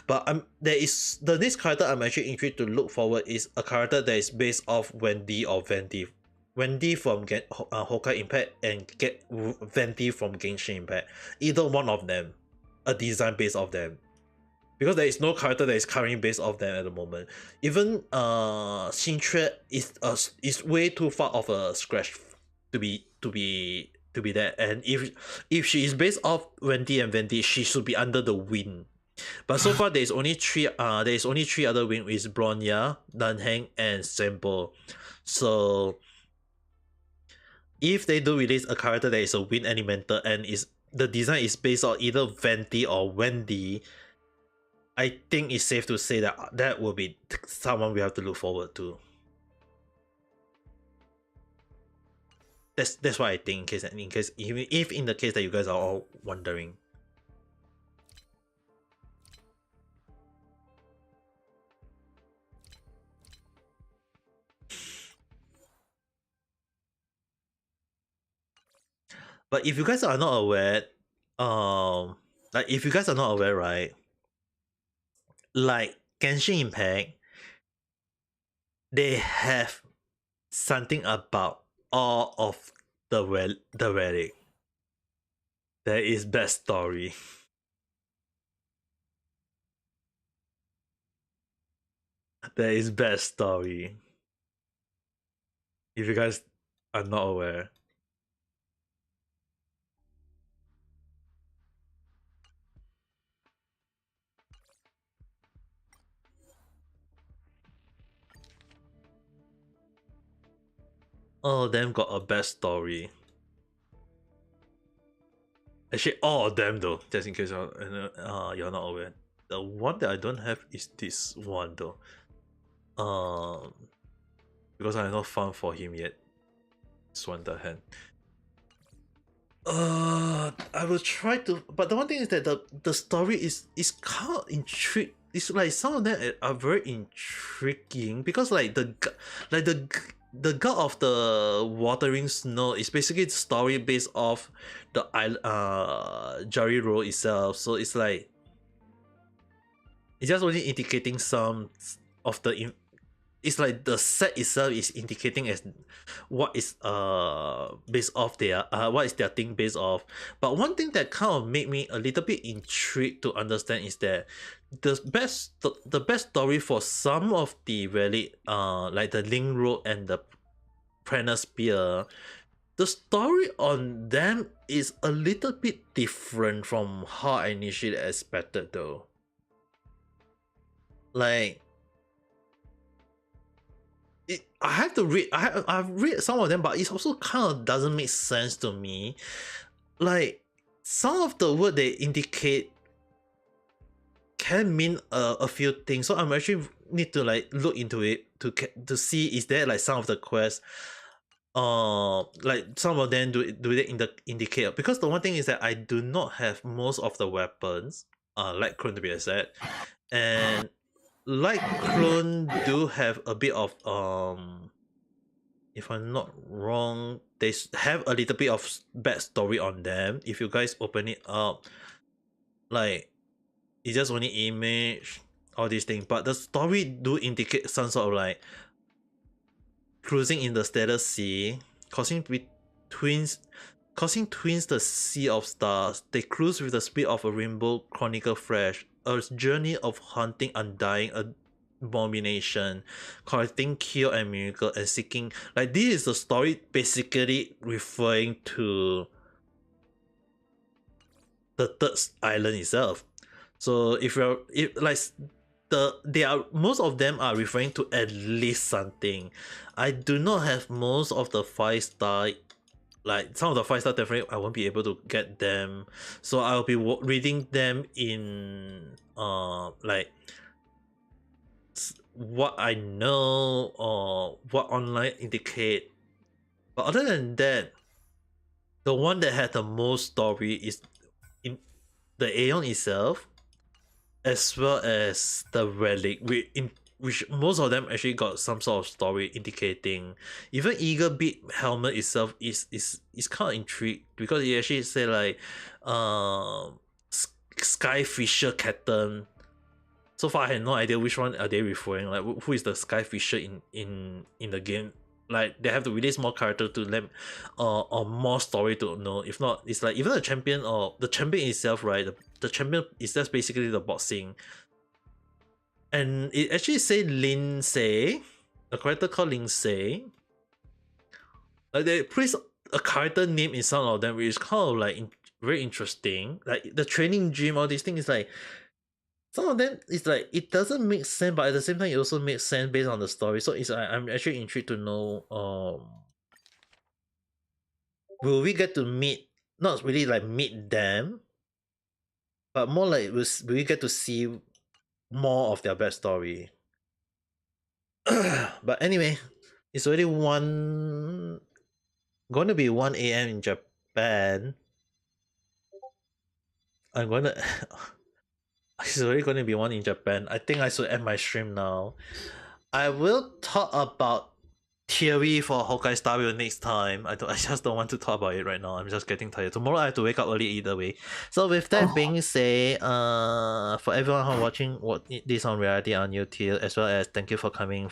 But there is the next character I'm actually intrigued to look forward is a character that is based off Wendy or Venti. Wendy from Honkai Impact and get Venti from Genshin Impact. Either one of them, a design based off them. Because there is no character that is currently based off them at the moment. Even Xingque is way too far of a scratch to be there. And if she is based off Wendy and Venti, she should be under the wind. But so far there is only three other wing, is Bronya, Nanheng, and Sempo. So if they do release a character that is a wind elemental and the design is based on either Venti or Wendy, I think it's safe to say that that will be someone we have to look forward to. That's what I think. In case if in the case that you guys are all wondering. But if you guys are not aware, like if you guys are not aware, right? Like Genshin Impact, they have something about all of the relic. There is bad story. There is bad story. If you guys are not aware. All of them got a bad story. Actually, all of them though, just in case you're not aware. The one that I don't have is this one though. Because I have not found for him yet. This one the hand. I will try to, but the one thing is that the story is kind of intriguing. It's like some of them are very intriguing because like the god of the watering snow is basically the story based off the Jari Road itself. So it's like it's just only indicating some of the it's like the set itself is indicating as what is based off their what is their thing based off. But one thing that kind of made me a little bit intrigued to understand is that the best story for some of the relic like the Link Road and the Prana Spear, the story on them is a little bit different from how I initially expected though. Like I have to read. I've read some of them, but it also kind of doesn't make sense to me. Like some of the word they indicate can mean a few things. So I'm actually need to like look into it to see is there like some of the quests. Like some of them do they indicate, because the one thing is that I do not have most of the weapons, like Clone to be exact, and like Clone do have a bit of if I'm not wrong, they have a little bit of backstory on them. If you guys open it up, like it's just only image, all these things, but the story do indicate some sort of like cruising in the stellar sea, causing twins the sea of stars. They cruise with the speed of a rainbow chronicle fresh, a journey of hunting undying abomination, collecting kill and miracle, and seeking. Like this is the story basically referring to the third island itself. So if like they are, most of them are referring to at least something. I do not have most of the 5-star. Like some of the 5-star definitely I won't be able to get them, so I'll be reading them in like what I know or what online indicate. But other than that, the one that had the most story is in the Aeon itself, as well as the relic, which most of them actually got some sort of story indicating. Even Eagle Beat helmet itself is kind of intrigued, because it actually say like Sky Fisher Captain. So far I had no idea which one are they referring, like who is the Sky Fisher in the game. Like they have to release more character to them, or more story to know. If not, it's like even the champion, or the champion itself, right? The champion is just basically the boxing. And it actually say Lindsay, a character called Lindsay. Like they place a character name in some of them, which is kind of like very interesting. Like the training gym, all these things is like, some of them is like it doesn't make sense, but at the same time it also makes sense based on the story. So it's I'm actually intrigued to know will we get to meet, not really like meet them, but more like will we get to see more of their backstory. But anyway, it's already going to be 1 a.m. in Japan. I'm gonna it's already going to be 1 in Japan. I think I should end my stream now. I will talk about theory for Honkai Star Rail next time. I just don't want to talk about it right now. I'm just getting tired. Tomorrow I have to wake up early either way. So with that being said, for everyone who watching this on Reality on YouTube, as well as thank you for coming.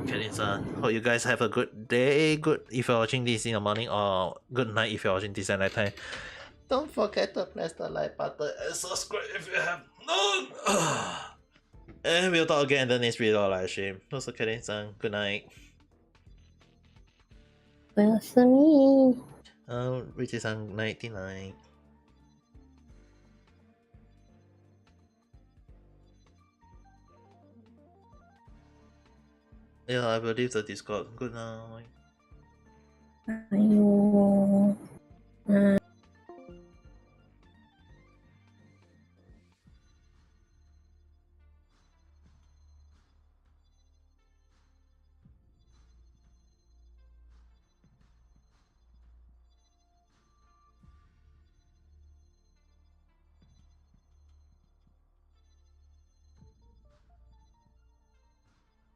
Kenny-san, hope you guys have a good day. Good if you're watching this in the morning, or good night if you're watching this at night time. Don't forget to press the like button and subscribe if you have not. And we'll talk again in the next video live stream. Also, Kenny-san, good night. おやすみ。Richie-san, 99. Yeah, I will leave the Discord. Good night. はいよー。